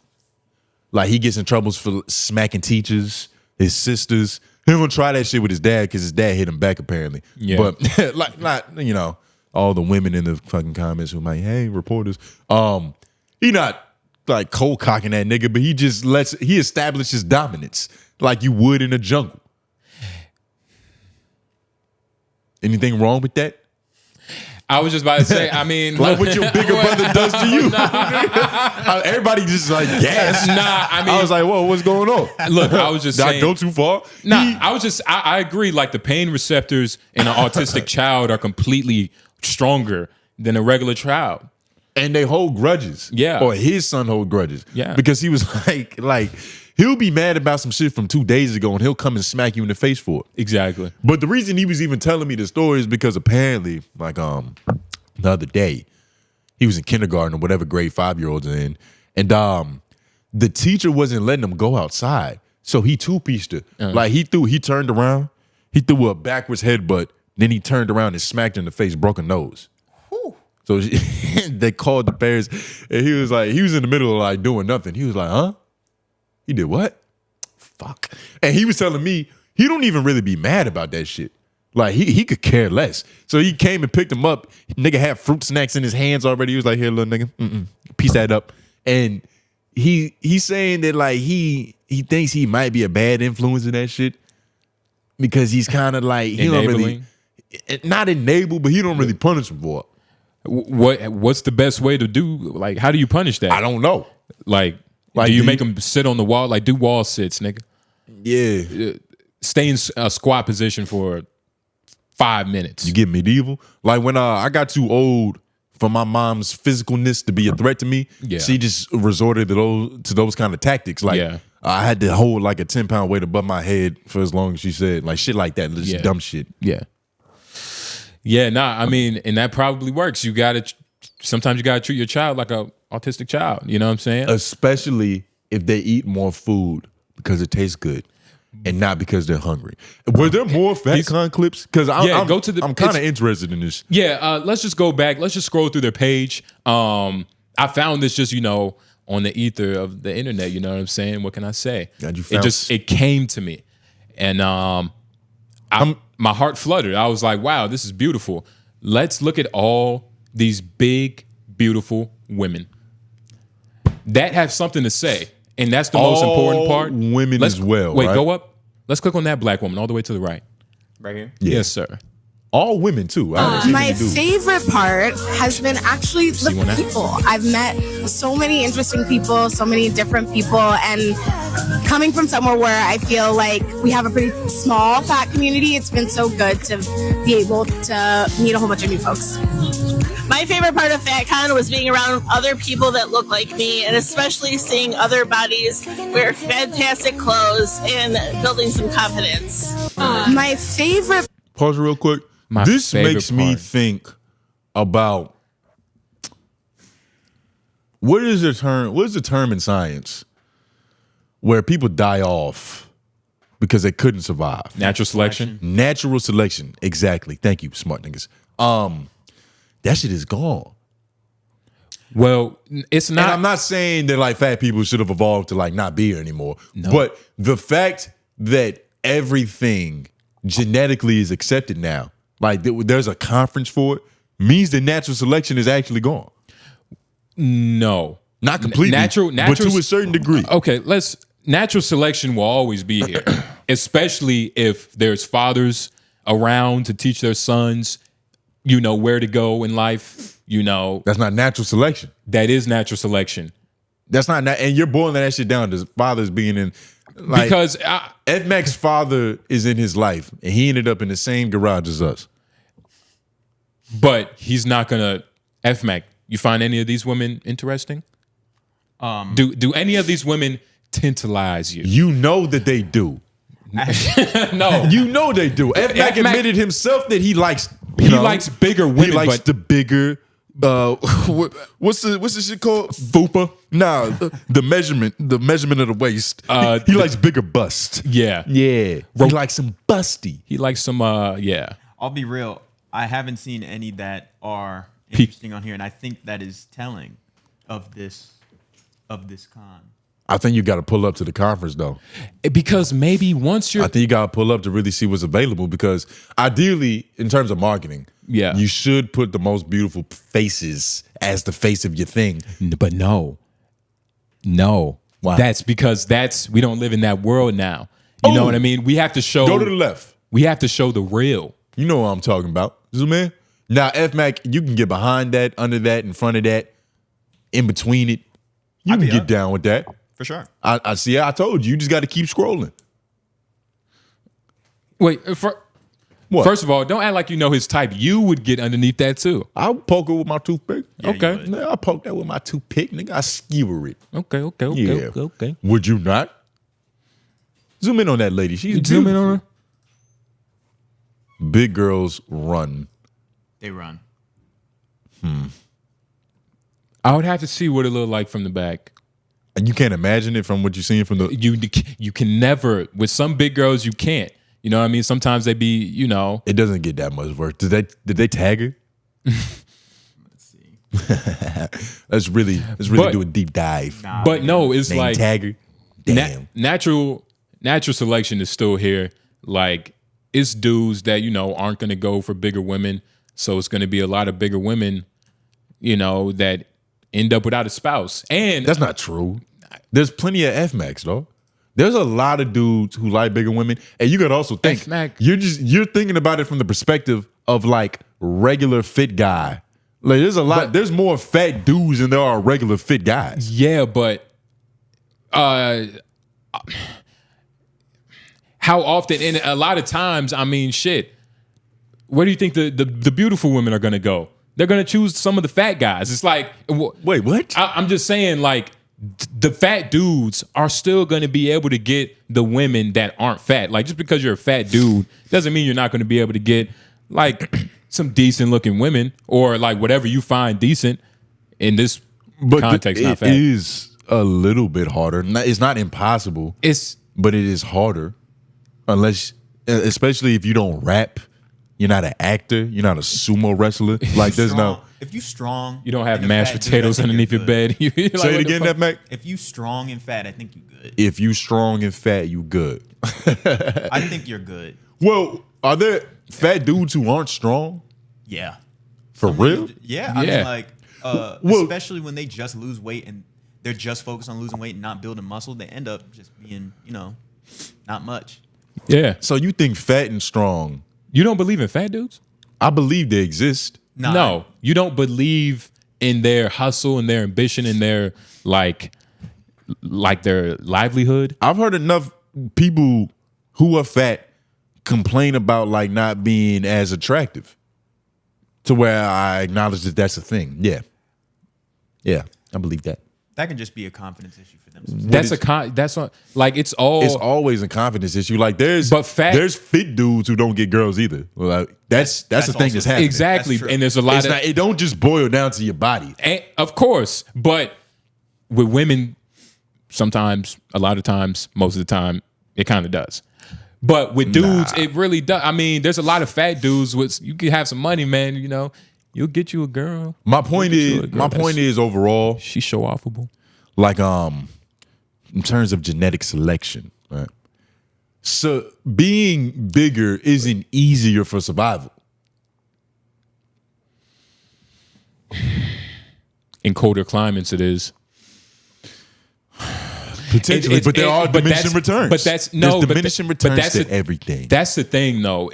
Like he gets in troubles for smacking teachers, his sisters. He gonna try that shit with his dad because his dad hit him back apparently. Yeah. But like not you know all the women in the fucking comments who might hey reporters. He not like cold cocking that nigga, but he establishes dominance like you would in a jungle. Anything wrong with that? I was just about to say, I mean, Like what your bigger brother does to you? Everybody just like gas. Nah, I mean, I was like, whoa, what's going on? look, I was just Did I saying, go too far? Nah, I agree. Like the pain receptors in an autistic child are completely stronger than a regular child. And they hold grudges. Yeah. Or his son hold grudges. Yeah. Because he was like, he'll be mad about some shit from 2 days ago and he'll come and smack you in the face for it. Exactly. But the reason he was even telling me the story is because apparently, like the other day, he was in kindergarten or whatever grade 5-year-olds are in, and the teacher wasn't letting him go outside. So he two-pieced her. Like he turned around, he threw a backwards headbutt, then he turned around and smacked her in the face, broke her nose. So they called the parents, and he was in the middle of like doing nothing. He was like, huh? He did what? Fuck. And he was telling me he don't even really be mad about that shit. Like he could care less. So he came and picked him up. Nigga had fruit snacks in his hands already. He was like, "Here, little nigga, piece that up." And he's saying that like he thinks he might be a bad influence in that shit because he's kind of like he don't really not enable, but he don't really punish him for it. What's the best way to do? Like, how do you punish that? I don't know. Like do you make him sit on the wall? Like, do wall sits, nigga. Yeah. Stay in a squat position for 5 minutes. You get medieval. Like when I got too old for my mom's physicalness to be a threat to me, she just resorted to those kind of tactics. Like I had to hold like a 10-pound weight above my head for as long as she said. Like shit like that. Just dumb shit. Yeah, nah, I mean, and that probably works. Sometimes you gotta treat your child like a autistic child. You know what I'm saying? Especially if they eat more food because it tastes good and not because they're hungry. Were there more FatCon clips? Because I'm kind of interested in this. Yeah, let's just go back. Let's just scroll through their page. I found this just, on the ether of the internet. You know what I'm saying? What can I say? It came to me. And my heart fluttered. I was like, wow, this is beautiful. Let's look at all these big, beautiful women that have something to say. And that's the most important part. Women as well. Wait, right? go up. Let's click on that black woman all the way to the right. Right here? Yeah. Yes, sir. All women, too. My favorite part has been actually the people. I've met so many interesting people, so many different people, and coming from somewhere where I feel like we have a pretty small fat community, it's been so good to be able to meet a whole bunch of new folks. My favorite part of FatCon was being around other people that look like me, and especially seeing other bodies wear fantastic clothes and building some confidence. My favorite... Pause real quick. This makes me think about what is the term in science where people die off because they couldn't survive? Natural selection. Natural selection. Exactly. Thank you, smart niggas. That shit is gone. Well, it's not. And I'm not saying that like fat people should have evolved to like not be here anymore. No. But the fact that everything genetically is accepted now, like there's a conference for it, means that natural selection is actually gone. No. Not completely, but to a certain degree. Okay, natural selection will always be here, especially if there's fathers around to teach their sons, where to go in life. That's not natural selection. That is natural selection. That's not, and you're boiling that shit down to fathers being in, like, because F-Mac's father is in his life, and he ended up in the same garage as us. But he's not gonna, F-Mac, you find any of these women interesting? Do any of these women tantalize you? You know that they do. No. You know they do. F-Mac admitted himself that he likes, he likes bigger women. He likes the bigger, what's the shit called? Fupa? Nah, the measurement of the waist. He likes bigger bust. Yeah. Yeah. He likes some busty. He likes some, yeah. I'll be real. I haven't seen any that are interesting on here, and I think that is telling of this con. I think you got to pull up to the conference though, because maybe once you're, I think you got to pull up to really see what's available. Because ideally, in terms of marketing, you should put the most beautiful faces as the face of your thing. But no, why? That's because we don't live in that world now. You know what I mean? We have to show. Go to the left. We have to show the real. You know what I'm talking about, zoom in. Now, F-Mac, you can get behind that, under that, in front of that, in between it. You can get down with that. For sure. I see. I told you. You just got to keep scrolling. Wait. First of all, don't act like you know his type. You would get underneath that too. I'll poke it with my toothpick. Yeah, okay. Yeah, I'll poke that with my toothpick. Nigga, I skewer it. Okay. Would you not? Zoom in on that lady. She's zoom in on her. Big girls run. They run. I would have to see what it looked like from the back. And you can't imagine it from what you're seeing from the... You can never... With some big girls, you can't. You know what I mean? Sometimes they be, It doesn't get that much work. Did they tag her? Let's see. Let's really do a deep dive. Nah, but no, it's like... Tag her? Damn. Natural selection is still here. Like, it's dudes that, aren't going to go for bigger women. So it's going to be a lot of bigger women, that end up without a spouse. And that's not true. There's plenty of F-Max, though. There's a lot of dudes who like bigger women. And you could also think, you're thinking about it from the perspective of like regular fit guy. Like there's more fat dudes than there are regular fit guys. Yeah, but how often, and a lot of times, I mean, shit, where do you think the beautiful women are going to go? They're going to choose some of the fat guys. It's like, wait, what? I'm just saying, like, the fat dudes are still going to be able to get the women that aren't fat. Like, just because you're a fat dude doesn't mean you're not going to be able to get, like, some decent looking women or, like, whatever you find decent in this context. Not fat. It is a little bit harder. It's not impossible. But it is harder. Especially if you don't rap, you're not an actor, you're not a sumo wrestler. Like there's no. If you strong, you don't have mashed potatoes underneath your bed. Say it again, that Mac. If you strong and fat, I think you good. If you strong and fat, you good. I think you're good. Well, are there fat dudes who aren't strong? Yeah. For real? Yeah. I mean, like, especially when they just lose weight and they're just focused on losing weight and not building muscle, they end up just being, not much. Yeah. So you think fat and strong? You don't believe in fat dudes? I believe they exist. No, you don't believe in their hustle and their ambition and their like their livelihood. I've heard enough people who are fat complain about like not being as attractive to where I acknowledge that that's a thing. Yeah, I believe that. That can just be a confidence issue for them. It's always a confidence issue. Like there's fit dudes who don't get girls either. Like that's the thing that's happening. Exactly. And there's a lot it don't just boil down to your body. And of course, but with women, sometimes, a lot of times, most of the time, it kind of does. But with dudes, it really does. I mean, there's a lot of fat dudes with you can have some money, man, you'll get you a girl. My point is overall, she's show offable. Like in terms of genetic selection, right? So being bigger isn't easier for survival. In colder climates, it is. Potentially, but there are diminishing returns. But that's there's diminishing returns to everything. That's the thing, though.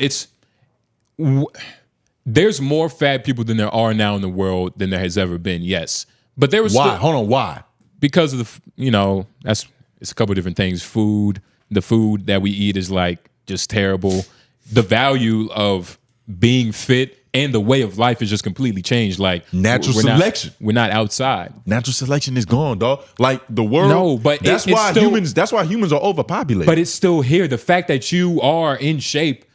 There's more fat people than there are now in the world than there has ever been. Yes, but there was Hold on, why? Because of it's a couple of different things. Food, the food that we eat is like just terrible. The value of being fit and the way of life is just completely changed. Like natural selection, we're not outside. Natural selection is gone, dog. Like the world. No, but that's why humans are overpopulated. But it's still here. The fact that you are in shape,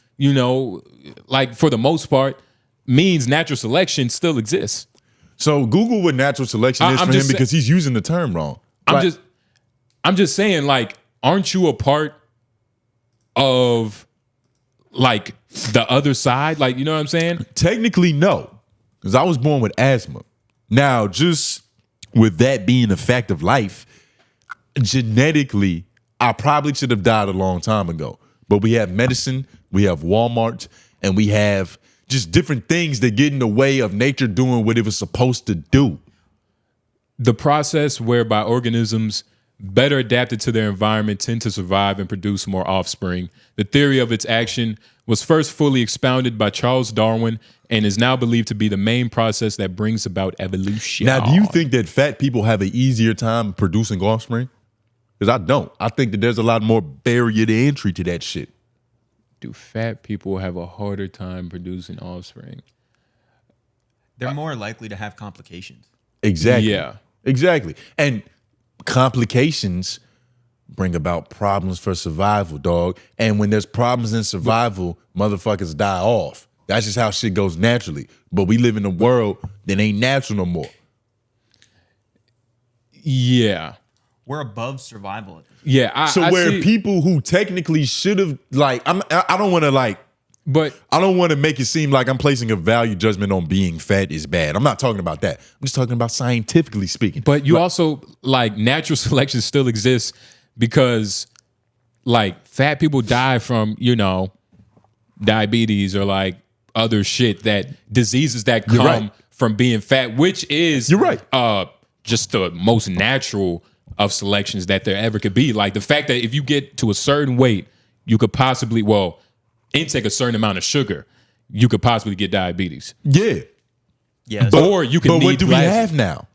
like for the most part, means natural selection still exists. So Google what natural selection is for him because he's using the term wrong. I'm just saying, like, aren't you a part of like the other side? Like, you know what I'm saying? Technically, no, because I was born with asthma. Now, just with that being a fact of life, genetically, I probably should have died a long time ago. But we have medicine, we have Walmart, and we have just different things that get in the way of nature doing what it was supposed to do. The process whereby organisms better adapted to their environment tend to survive and produce more offspring. The theory of its action was first fully expounded by Charles Darwin and is now believed to be the main process that brings about evolution. Now, do you think that fat people have an easier time producing offspring? Because I don't. I think that there's a lot more barrier to entry to that shit. Do fat people have a harder time producing offspring? They're more likely to have complications. Exactly. Yeah. Exactly. And complications bring about problems for survival, dog. And when there's problems in survival, motherfuckers die off. That's just how shit goes naturally. But we live in a world that ain't natural no more. Yeah. We're above survival. Yeah. People who technically should have, like, I don't want to, like, but I don't want to make it seem like I'm placing a value judgment on being fat is bad. I'm not talking about that. I'm just talking about scientifically speaking. But you also, like, natural selection still exists because, like, fat people die from, diabetes or like other shit, that diseases that come from being fat, which is just the most natural of selections that there ever could be. Like the fact that if you get to a certain weight, you could possibly, intake a certain amount of sugar, you could possibly get diabetes. Yeah. Or you can. But what do we have now?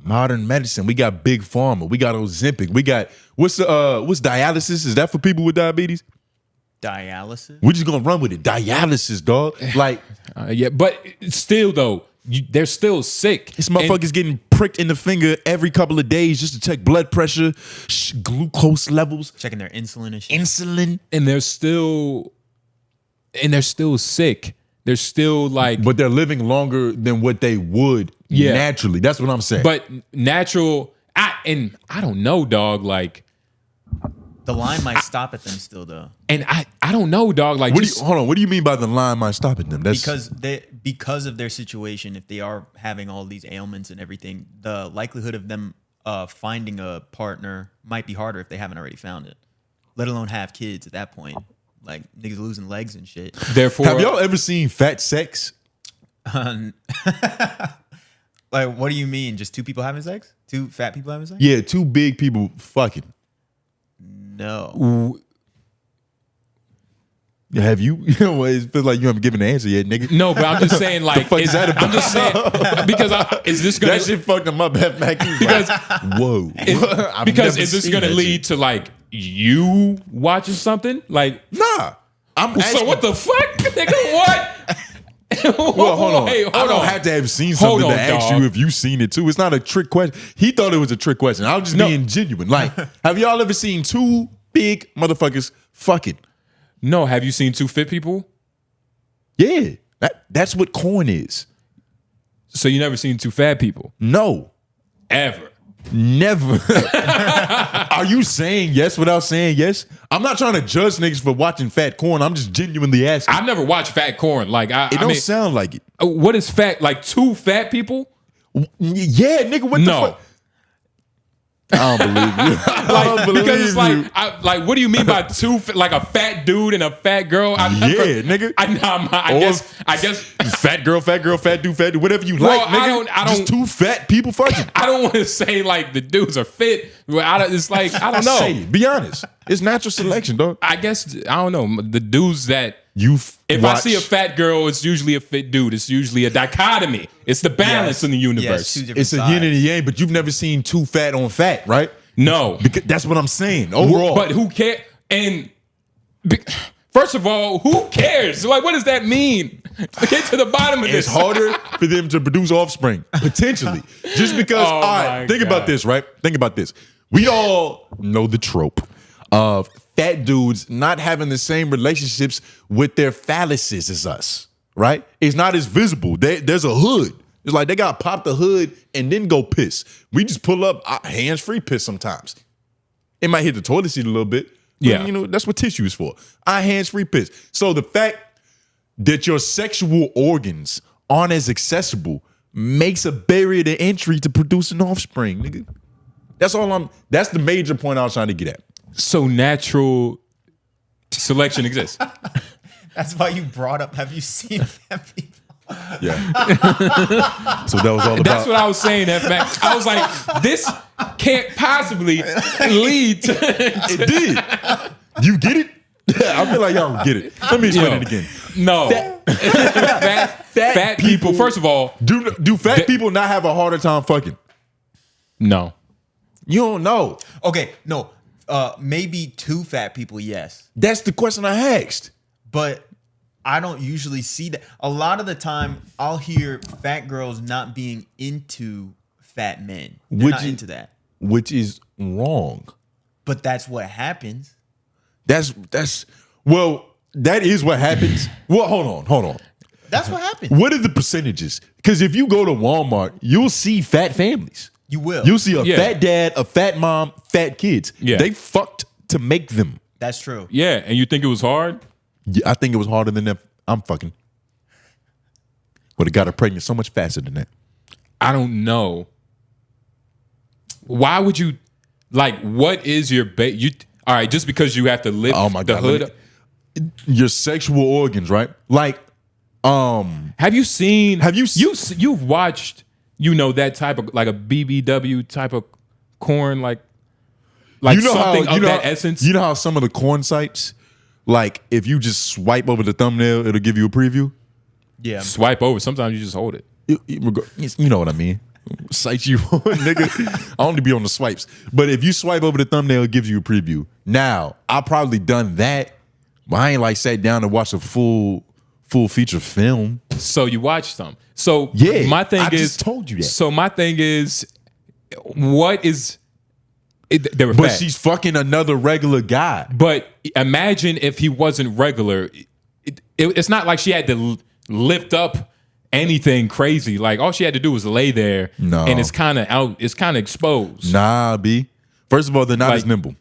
Modern medicine. We got Big Pharma. We got Ozempic. We got what's dialysis? Is that for people with diabetes? Dialysis? We're just gonna run with it. Dialysis, dog. Like, but still though, they're still sick. This motherfucker's getting pricked in the finger every couple of days just to check blood pressure, glucose levels, checking their insulin and shit. Insulin, and they're still sick. They're still like, but they're living longer than what they would naturally. That's what I'm saying. But natural, I don't know, dog. Like the line might stop at them still, though. And I don't know, dog. Like, hold on. What do you mean by the line might stop at them? That's because of their situation. If they are having all these ailments and everything, the likelihood of them finding a partner might be harder if they haven't already found it. Let alone have kids at that point. Like niggas losing legs and shit. Therefore, have y'all ever seen fat sex? Like, what do you mean? Just two people having sex? Two fat people having sex? Yeah, two big people fucking. No. Have you? You know, it feels like you haven't given an answer yet, nigga. No, but I'm just saying, like, I'm just saying because is this gonna? That shit fucked him up, Mac. Because whoa. Because is this gonna lead to like you watching something? Like, nah. So what the fuck, nigga? What? Well, hold on. Hey, hold I don't on. have to have seen something to ask you if you've seen it too. It's not a trick question. He thought it was a trick question. I was just being genuine. Like, have y'all ever seen two big motherfuckers fucking? No. Have you seen two fit people? Yeah. That's what corn is. So you never seen two fat people? No. Ever. Never. Are you saying yes without saying yes? I'm not trying to judge niggas for watching fat corn. I'm just genuinely asking. I've never watched fat corn. Like, it don't sound like it. What is fat? Like two fat people? Yeah, nigga. What the fuck? I don't believe you. Because it's like, what do you mean by two? Like a fat dude and a fat girl? Nigga. I guess fat girl, fat dude, whatever you like. Nigga. I don't. Just two fat people fucking. I don't want to say like the dudes are fit. It's like I don't know. Say it. Be honest. It's natural selection, dog. I guess I don't know the dudes that if I see a fat girl, it's usually a fit dude. It's usually a dichotomy. It's the balance in the universe. It's a yin and a yang, but you've never seen two fat on fat, right? No. Because that's what I'm saying. Overall. But who cares? And first of all, who cares? Like, what does that mean? Get to the bottom of this. It's harder for them to produce offspring, potentially. Just because, all right, think about this, right? Think about this. We all know the trope of fat dudes not having the same relationships with their phalluses as us, right? It's not as visible. There's a hood. It's like they got to pop the hood and then go piss. We just pull up hands-free piss sometimes. It might hit the toilet seat a little bit. But, you know, that's what tissue is for. Hands-free piss. So the fact that your sexual organs aren't as accessible makes a barrier to entry to produce an offspring, nigga. That's the major point I was trying to get at. So natural selection exists. That's why you brought up, have you seen fat people? Yeah. So that was all about. That's what I was saying, F-Max. I was like, this can't possibly lead to. It did. You get it? I feel like y'all don't get it. Let me explain it again. No. Fat people, first of all. Do fat people not have a harder time fucking? No. You don't know. Okay, no. Maybe two fat people, yes. That's the question I asked. But I don't usually see that. A lot of the time, I'll hear fat girls not being into fat men. They're not into that. Which is wrong. But that's what happens. That is what happens. Well, hold on. That's what happens. What are the percentages? Because if you go to Walmart, you'll see fat families. You will. You'll see a fat dad, a fat mom, fat kids. Yeah. They fucked to make them. That's true. Yeah, and you think it was hard? Yeah, I think it was harder than that. I'm fucking. Would have got her pregnant so much faster than that. I don't know. Why would you, like, what is your all right, just because you have to lift the hood up. your sexual organs, right? Like, you've watched, that type of like a BBW type of corn, like something of that essence. You know how some of the corn sites, like if you just swipe over the thumbnail, it'll give you a preview. Yeah, swipe over. Sometimes you just hold it. You know what I mean. Sites you on, nigga. I only be on the swipes. But if you swipe over the thumbnail, it gives you a preview. Now, I probably done that, but I ain't like sat down and watched a full feature film. So you watched some. So yeah, my thing I is, just told you that. So my thing is, what is they were But fat. she's fucking another regular guy. But imagine if he wasn't regular. It's not like she had to lift up anything crazy. Like all she had to do was lay there. No. And it's kind of out. It's kind of exposed. Nah, B. First of all, they're not as nimble.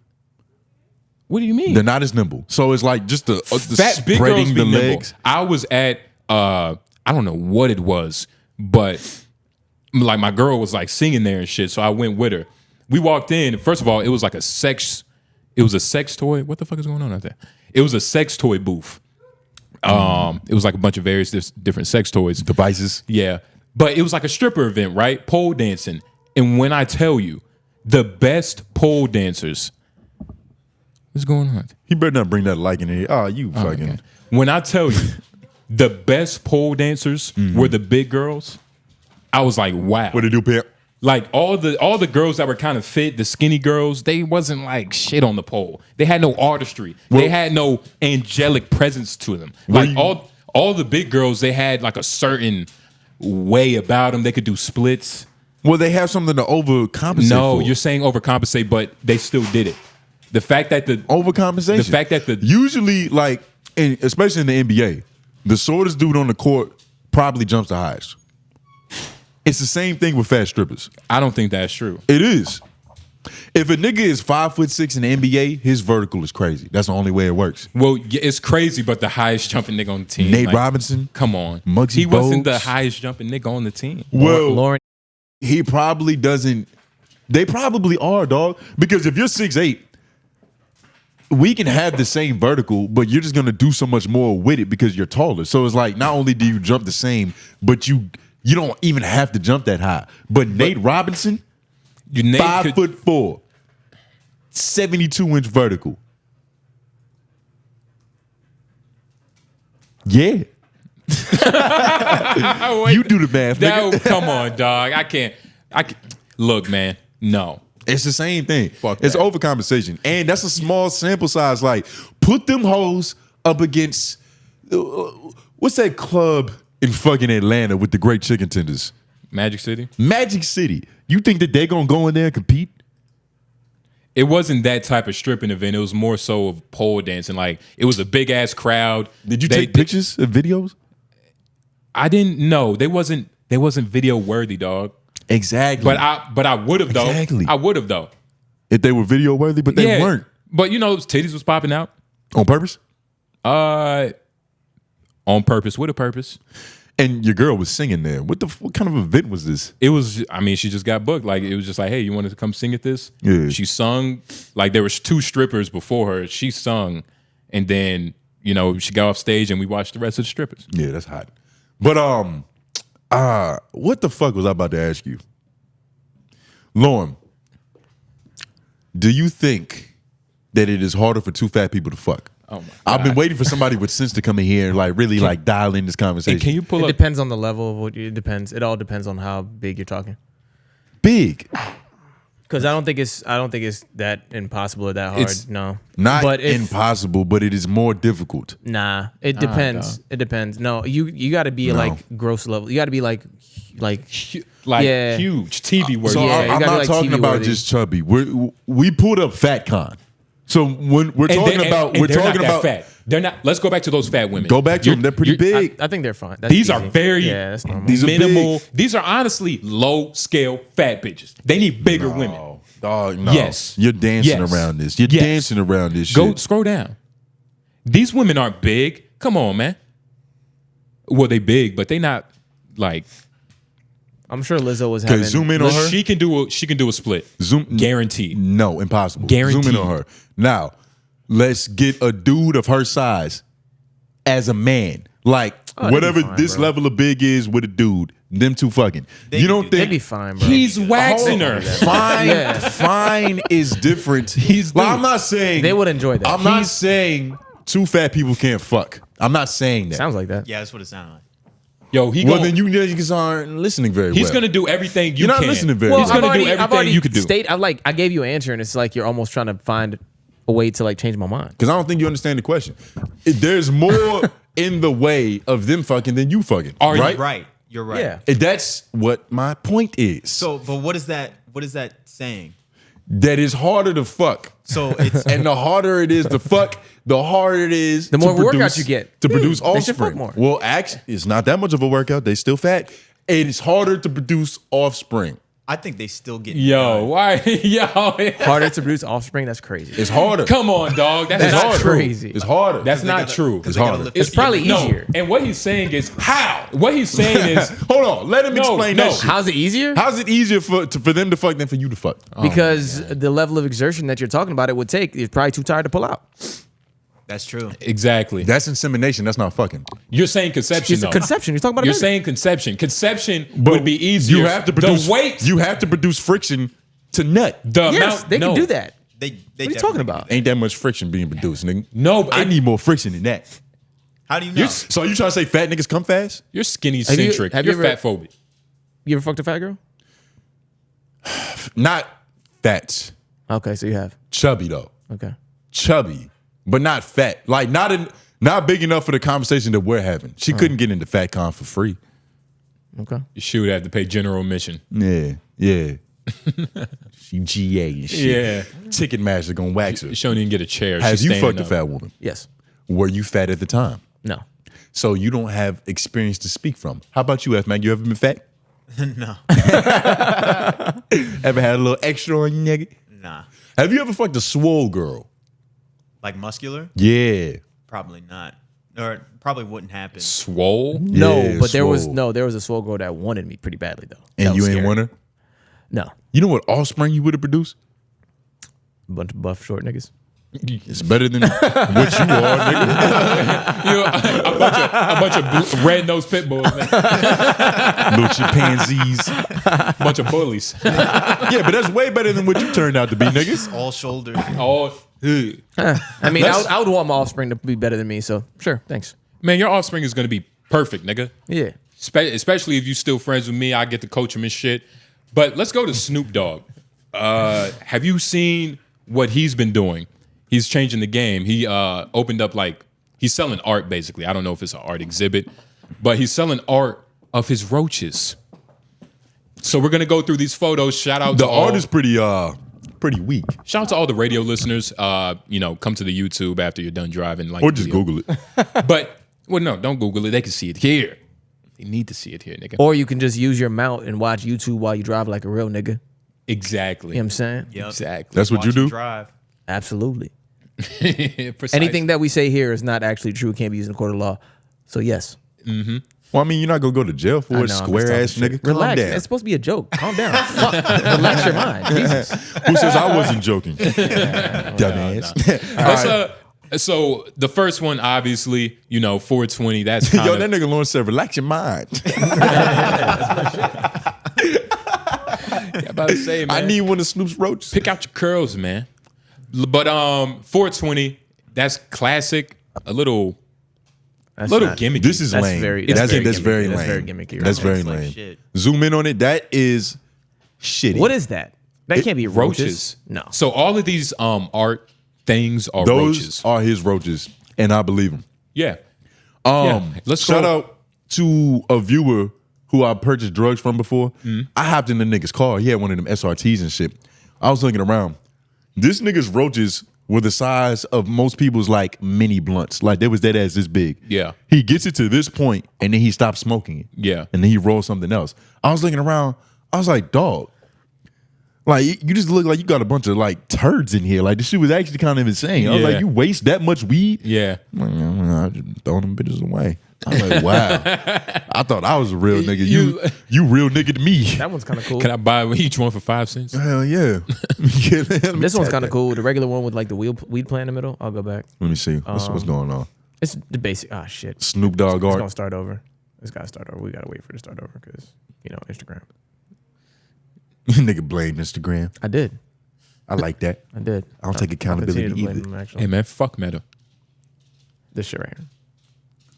What do you mean? They're not as nimble. So it's like just the fat big girls spreading be the nimble. legs. I was at I don't know what it was, but like my girl was like singing there and shit. So I went with her. We walked in. First of all, it was like a sex toy. What the fuck is going on out there? It was a sex toy booth. It was like a bunch of various different sex toys. Devices. Yeah. But it was like a stripper event, right? Pole dancing. And when I tell you, the best pole dancers. What's going on? He better not bring that like in here. Oh, you fucking. Okay. When I tell you, the best pole dancers were the big girls, I was like, wow. What they do, Pep? Like all the girls that were kind of fit, the skinny girls, they wasn't like shit on the pole. They had no artistry. They had no angelic presence to them. Like all the big girls, they had like a certain way about them. They could do splits. Well, they have something to overcompensate. No, for. you're saying overcompensate, but they still did it. The fact that overcompensation. The fact that usually like, especially in the NBA, the shortest dude on the court probably jumps the highest. It's the same thing with fat strippers. I don't think that's true. It is. If a nigga is 5'6" in the NBA, his vertical is crazy. That's the only way it works. Well, it's crazy, but the highest jumping nigga on the team, Nate Robinson. Come on, Muggsy he wasn't Bogues. the highest jumping nigga on the team. Well, Lauren, he probably doesn't. They probably are, dog. Because if you're 6'8", we can have the same vertical, but you're just gonna do so much more with it because you're taller. So it's like not only do you jump the same, but you don't even have to jump that high. But Nate Robinson, 5'4", 72-inch vertical. Yeah. You do the math, nigga. Come on, dog. I can't. Look, man. No. It's the same thing. Fuck it's that. overcompensation. And that's a small sample size. Like, put them hoes up against, what's that club in fucking Atlanta with the great chicken tenders? Magic City? Magic City. You think that they're going to go in there and compete? It wasn't that type of stripping event. It was more so of pole dancing. Like, it was a big-ass crowd. Did you take pictures and videos? I didn't know. They wasn't video-worthy, dog. Exactly. But I would have, though. Exactly. I would have, though. If they were video worthy, but they weren't. But, titties was popping out. On purpose? On purpose. With a purpose. And your girl was singing there. What kind of event was this? It was, she just got booked. Like, it was just like, hey, you wanted to come sing at this? Yeah. She sung. Like, there was 2 strippers before her. She sung. And then, she got off stage and we watched the rest of the strippers. Yeah, that's hot. But, what the fuck was I about to ask you? Lauren, do you think that it is harder for 2 fat people to fuck? Oh my God. I've been waiting for somebody with sense to come in here and like really like dial in this conversation. Can you pull it up? depends on the level of what it depends. It all depends on how big you're talking. Big. Because I don't think it's that impossible or that hard. It's no, Not but impossible, but it is more difficult. Nah, it depends. It depends. No, you got to be like gross level. You got to be like huge TV worthy. So Yeah, I'm not talking TV about worthy. just chubby. We pulled up FatCon. So when we're talking about fat. They're not. Let's go back to those fat women. Go back to them. They're pretty big. I think they're fine. That's These easy. are very that's normal. These are minimal. big. These are honestly low scale fat bitches. They need bigger women. Dog, no. Yes. You're dancing Yes. around this. You're Yes. dancing around this Go shit. scroll down. These women aren't big. Come on, man. Well, they big, but they not like. I'm sure Lizzo was having. Zoom in on her. She can do a split. Zoom. Guaranteed. No, impossible. Guaranteed. Zoom in on her. Now, let's get a dude of her size as a man. Like, whatever fine, this bro. level of big is with a dude, them two fucking. You don't They'd think be fine, bro. He's waxing her. fine? Yeah. Fine is different. I'm not saying They would enjoy that. I'm not saying two fat people can't fuck. I'm not saying that. Sounds like that. Yeah, that's what it sounded like. Yo, he Well, gonna, then you niggas aren't listening very well. he's gonna do everything you You're not can. listening very He's well. gonna do everything you could do. I gave you an answer, and it's like you're almost trying to find a way to like change my mind. Because I don't think you understand the question. There's more in the way of them fucking than you fucking. Are you right? Right. You're right. Yeah. That's what my point is. So, but what is that saying? That is harder to fuck. So it's And the harder it is to fuck, the harder it is The more to produce, workouts you get. to produce They should fuck offspring. more. Well, actually, it's not that much of a workout. They still fat. It is harder to produce offspring. I think they still get Yo, why? Yo, Harder to produce offspring. That's crazy. It's harder. come on, dog. That's It's not harder. true. crazy. It's harder. That's not true. It's harder. It's probably No, easier. and what he's saying is how. What he's saying is Hold on. Let him explain that shit. How's it easier? How's it easier for them to fuck than for you to fuck? Because the level of exertion that you're talking about it would take, you're probably too tired to pull out. That's true. exactly. That's insemination. That's not fucking. You're saying conception. It's a though. conception. You're talking about a You're baby. saying conception. Conception would be easier. You have to produce the weight. You have to produce friction to nut. The Yes, amount. they no. can do that. They What are you definitely talking can about? do that. Ain't that much friction being produced, nigga. No, but I need more friction than that. How do you know? So you trying to say fat niggas come fast? You're skinny Have you- centric. have you You're ever- fat phobic. You ever fucked a fat girl? Not fat. Okay, so you have. Chubby though. Okay. Chubby, but not fat. Like not big enough for the conversation that we're having. She couldn't get into FatCon for free. Okay. She would have to pay general admission. Yeah. She GA and shit. Yeah. Ticketmaster gonna wax her. She don't even get a chair. Have She's you standing fucked a up. fat woman? Yes. Were you fat at the time? No. So you don't have experience to speak from. How about you, F Mac? You ever been fat? No. Ever had a little extra on you, nigga? Nah. Have you ever fucked a swole girl? Like muscular? Yeah. Probably not. Or it probably wouldn't happen. Swole? No, Yeah, but there was swole. a swole girl that wanted me pretty badly though. And That you was ain't scary. want her? No. You know what offspring you would have produced? A bunch of buff short niggas. It's better than what you are, nigga. You know, a bunch of red-nosed pit bulls. Man. Little chimpanzees. Bunch of bullies. Yeah, but that's way better than what you turned out to be, niggas. All shoulders. Oh, I mean, I would want my offspring to be better than me, so sure, thanks. man, your offspring is going to be perfect, nigga. Yeah. Especially if you still friends with me. I get to coach him and shit. But let's go to Snoop Dogg. Have you seen what he's been doing? He's changing the game. He opened up he's selling art basically. I don't know if it's an art exhibit, but he's selling art of his roaches. So we're gonna go through these photos. Shout out The to all, art is pretty weak. shout out to all the radio listeners. Come to the YouTube after you're done driving. Or just Google it. But no, don't Google it. They can see it here. They need to see it here, nigga. Or you can just use your mount and watch YouTube while you drive like a real nigga. Exactly. You know what I'm saying? Yep. Exactly. That's what you Watch 'em do? drive. Absolutely. Precise. Anything that we say here is not actually true. Can't be used in a court of law. So yes. Well, I mean, you're not gonna go to jail for I it, know, I'm just square talking ass shit. nigga. Calm Relax. down. It's supposed to be a joke. Calm down. Fuck. Relax your mind. Jesus. Who says I wasn't joking? Dumbass. So the first one, obviously, 420. That's kind Yo, of that nigga Lawrence said, relax your mind. about to say, man. I need one of Snoop's roaches. Pick out your curls, man. But 420, that's classic. A little That's gimmicky. This is That's lame. very- that's that's very very lame. gimmicky. That's very gimmicky, right? That's very Like lame. shit. Zoom in on it. That is shitty. What is that? That can't be roaches. roaches. No. So all of these art things are Those roaches. are his roaches, and I believe him. Yeah. Yeah. Let's shout go. out to a viewer who I purchased drugs from before. Mm-hmm. I hopped in the nigga's car. He had one of them SRTs and shit. I was looking around. This nigga's roaches were the size of most people's mini blunts. Like they was dead ass this big. Yeah. He gets it to this point and then he stops smoking it. Yeah. And then he rolls something else. I was looking around. I was like, dog. Like you just look like you got a bunch of turds in here. Like this shit was actually kind of insane. I was Yeah. like, you waste that much weed? Yeah. All I'm just throwing them bitches away. I'm like, wow. I thought I was a real nigga. You real nigga to me. That one's kind of cool. Can I buy each one for 5 cents? Hell yeah. This one's kind of cool. The regular one with like the weed plant in the middle. I'll go back. Let me see. What's going on? It's the basic. Ah, shit. Snoop Dogg It's art. gonna start over. It's gotta start over. We gotta wait for it to start over because Instagram. Nigga blamed Instagram. I did. I like that. I did. I don't take accountability I'll continue to blame either. him, actually. Hey man, fuck Meta. This shit right here.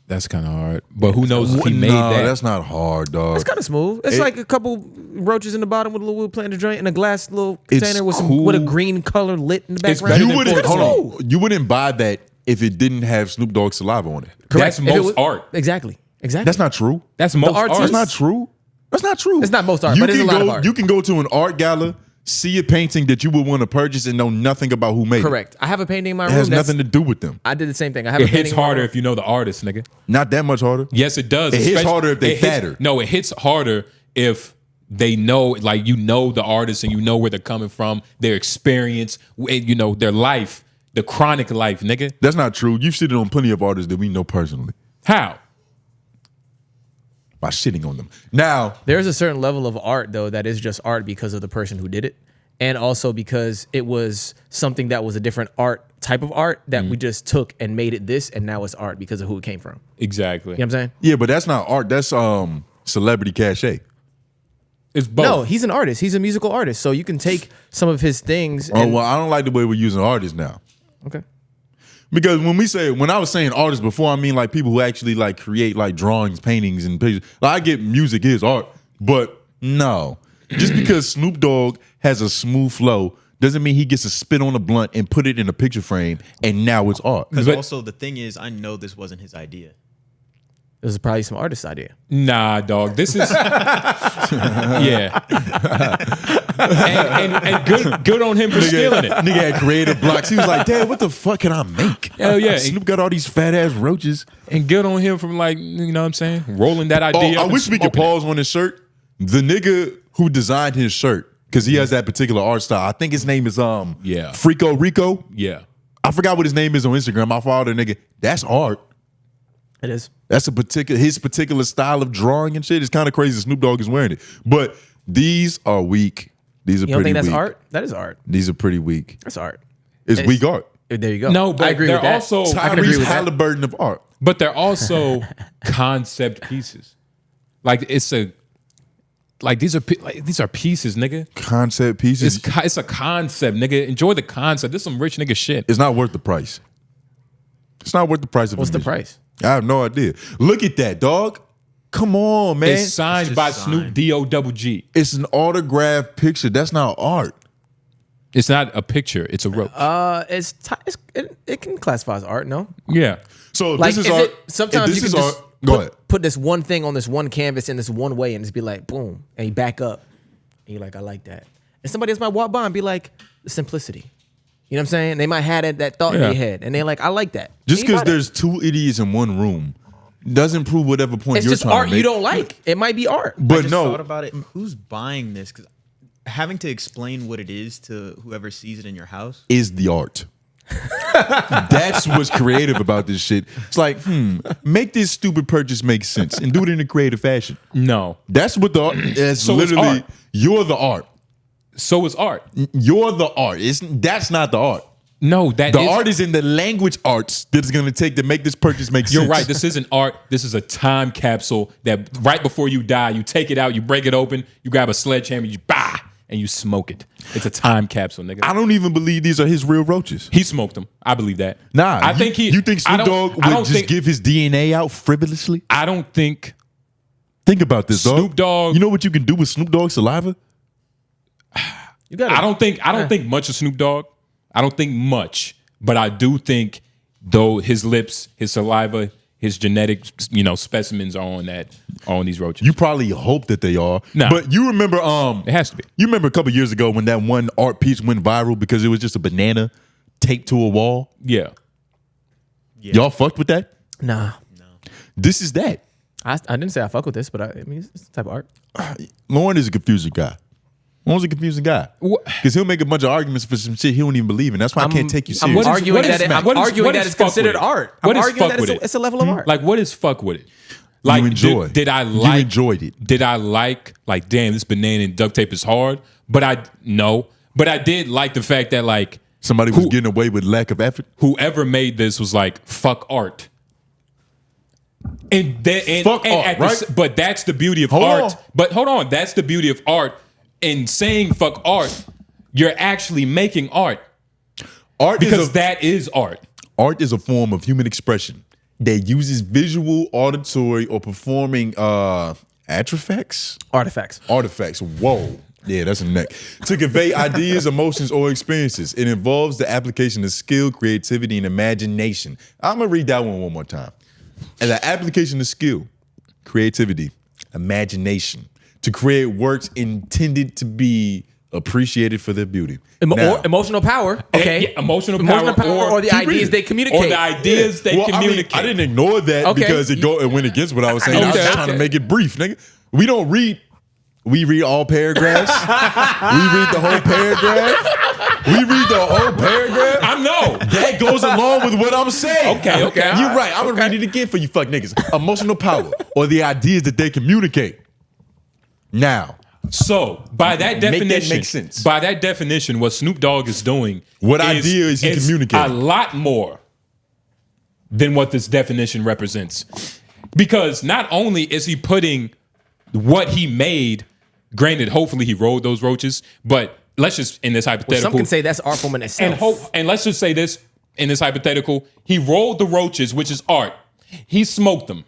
That's kind of hard. But who knows if he made that? That's not hard, dog. It's kind of smooth. It's like a couple roaches in the bottom with a little wood plant in the joint and a glass little container with a green color lit in the background. You wouldn't buy that if it didn't have Snoop Dogg saliva on it. Correct. That's most art. Exactly. That's not true. That's most art. That's not true. That's not true. It's not most art, but it's a lot of art. You can go to an art gala, see a painting that you would want to purchase and know nothing about who made it. Correct. I have a painting in my room. It has nothing to do with them. I did the same thing. I have It hits harder if you know the artist, nigga. Not that much harder. Yes, it does. It hits harder if they fatter. No, it hits harder if they know, like, you know the artist and you know where they're coming from, their experience, their life, the chronic life, nigga. That's not true. You've shitted on plenty of artists that we know personally. How? By shitting on them. Now, there's a certain level of art though that is just art because of the person who did it, and also because it was something that was a different type of art that we just took and made it this, and now it's art because of who it came from. Exactly. You know what I'm saying? Yeah, but that's not art. That's celebrity cachet. It's both. No, he's an artist. He's a musical artist, so you can take some of his things. I don't like the way we're using artists now. Okay. Because when I was saying artists before, I mean like people who actually like create like drawings, paintings, and pictures. Like, I get music is art, but no. Just because Snoop Dogg has a smooth flow doesn't mean he gets to spit on a blunt and put it in a picture frame and now it's art. Because also the thing is, I know this wasn't his idea. This is probably some artist's idea. Nah, dog. This is yeah. and good on him for stealing it. Nigga had creative blocks. He was like, "Dad, what the fuck can I make?" Hell yeah. Snoop got all these fat ass roaches. And good on him from, like, you know what I'm saying, rolling that idea. I wish we could pause on his shirt. The nigga who designed his shirt, because he has that particular art style. I think his name is Frico Rico. Yeah. I forgot what his name is on Instagram. I followed the nigga. That's art. It is. That's his particular style of drawing and shit. It's kind of crazy Snoop Dogg is wearing it. But these are weak. These are pretty weak. You don't think that's art? That is art. These are pretty weak. That's art. It's weak art. There you go. No, but I agree they're with that. also Tyrese Haliburton of art. But they're also concept pieces. Like these are pieces, nigga. Concept pieces. It's a concept, nigga. Enjoy the concept. This is some rich nigga shit. It's not worth the price. It's not worth the price of What's the admission. price? I have no idea. Look at that, dog. Come on, man. It's signed by Snoop Dogg. It's an autographed picture. That's not art. It's not a picture. It's a rope. It can classify as art. No. Yeah. So Like, this is art. Sometimes This you is can art. just Go ahead. put this one thing on this one canvas in this one way and just be like, boom, and you back up, and you're like, I like that. And somebody else might walk by and be like, the simplicity. You know what I'm saying? They might have that thought in their head, and they're like, I like that. Just because there's two idiots in one room doesn't prove whatever point it's you're just trying art to make. you don't like. It might be art. But I just no, thought about it. Who's buying this? Because having to explain what it is to whoever sees it in your house is the art. That's what's creative about this shit. It's like, make this stupid purchase make sense and do it in a creative fashion. No. That's what the art is. So it's Literally, art. you're the art. So is art. You're the art. That's not the art. No, art is in the language arts that is going to take to make this purchase make sense. You're right. This isn't art. This is a time capsule that right before you die, you take it out, you break it open, you grab a sledgehammer, you and you smoke it. It's a time capsule, nigga. I don't even believe these are his real roaches. He smoked them. I believe that. Nah, I think you think Snoop Dogg would just give his DNA out frivolously? I don't think. Think about this, dog. Snoop Dogg. You know what you can do with Snoop Dogg saliva? I don't think much of Snoop Dogg. I don't think much, but I do think though his lips, his saliva, his genetic, specimens are on these roaches. You probably hope that they are. No. But you remember it has to be. You remember a couple years ago when that one art piece went viral because it was just a banana taped to a wall? Yeah. Y'all fucked with that? Nah. No. This is that. I didn't say I fuck with this, but I mean it's the type of art. Lauren is a confuser guy. Juan's a confusing guy. Because he'll make a bunch of arguments for some shit he don't even believe in. That's why I can't take you serious. I'm arguing that it's considered art. I'm arguing that it's a level of art. Like, what is fuck with it? Like, you enjoy. Did I like? You enjoyed it. Did I like damn, this banana and duct tape is hard? But I did like the fact that like somebody was getting away with lack of effort. Whoever made this was like, fuck art. And right? But that's the beauty of art. But hold on, that's the beauty of art. In saying fuck art, you're actually making art. That is art. Art is a form of human expression that uses visual, auditory, or performing artifacts. Whoa. Yeah, that's a neck. To convey ideas, emotions, or experiences. It involves the application of skill, creativity, and imagination. I'm going to read that one more time. And the application of skill, creativity, imagination, to create works intended to be appreciated for their beauty. Or emotional power. Okay. Emotional power or the ideas they communicate. Or the ideas they communicate. I didn't ignore that because it went against what I was saying. I was just trying to make it brief, nigga. We don't read. We read all paragraphs. We read the whole paragraph. I know. That goes along with what I'm saying. Okay. You're right. I'm going to read it again for you fuck niggas. Emotional power or the ideas that they communicate. Now. So, by that definition, make that make sense. By that definition, what Snoop Dogg is doing idea is he communicating? A lot more than what this definition represents. Because not only is he putting what he made, granted, hopefully he rolled those roaches, but let's just, in this hypothetical. Some can say that's art form in itself. And let's just say this, in this hypothetical, he rolled the roaches, which is art. He smoked them.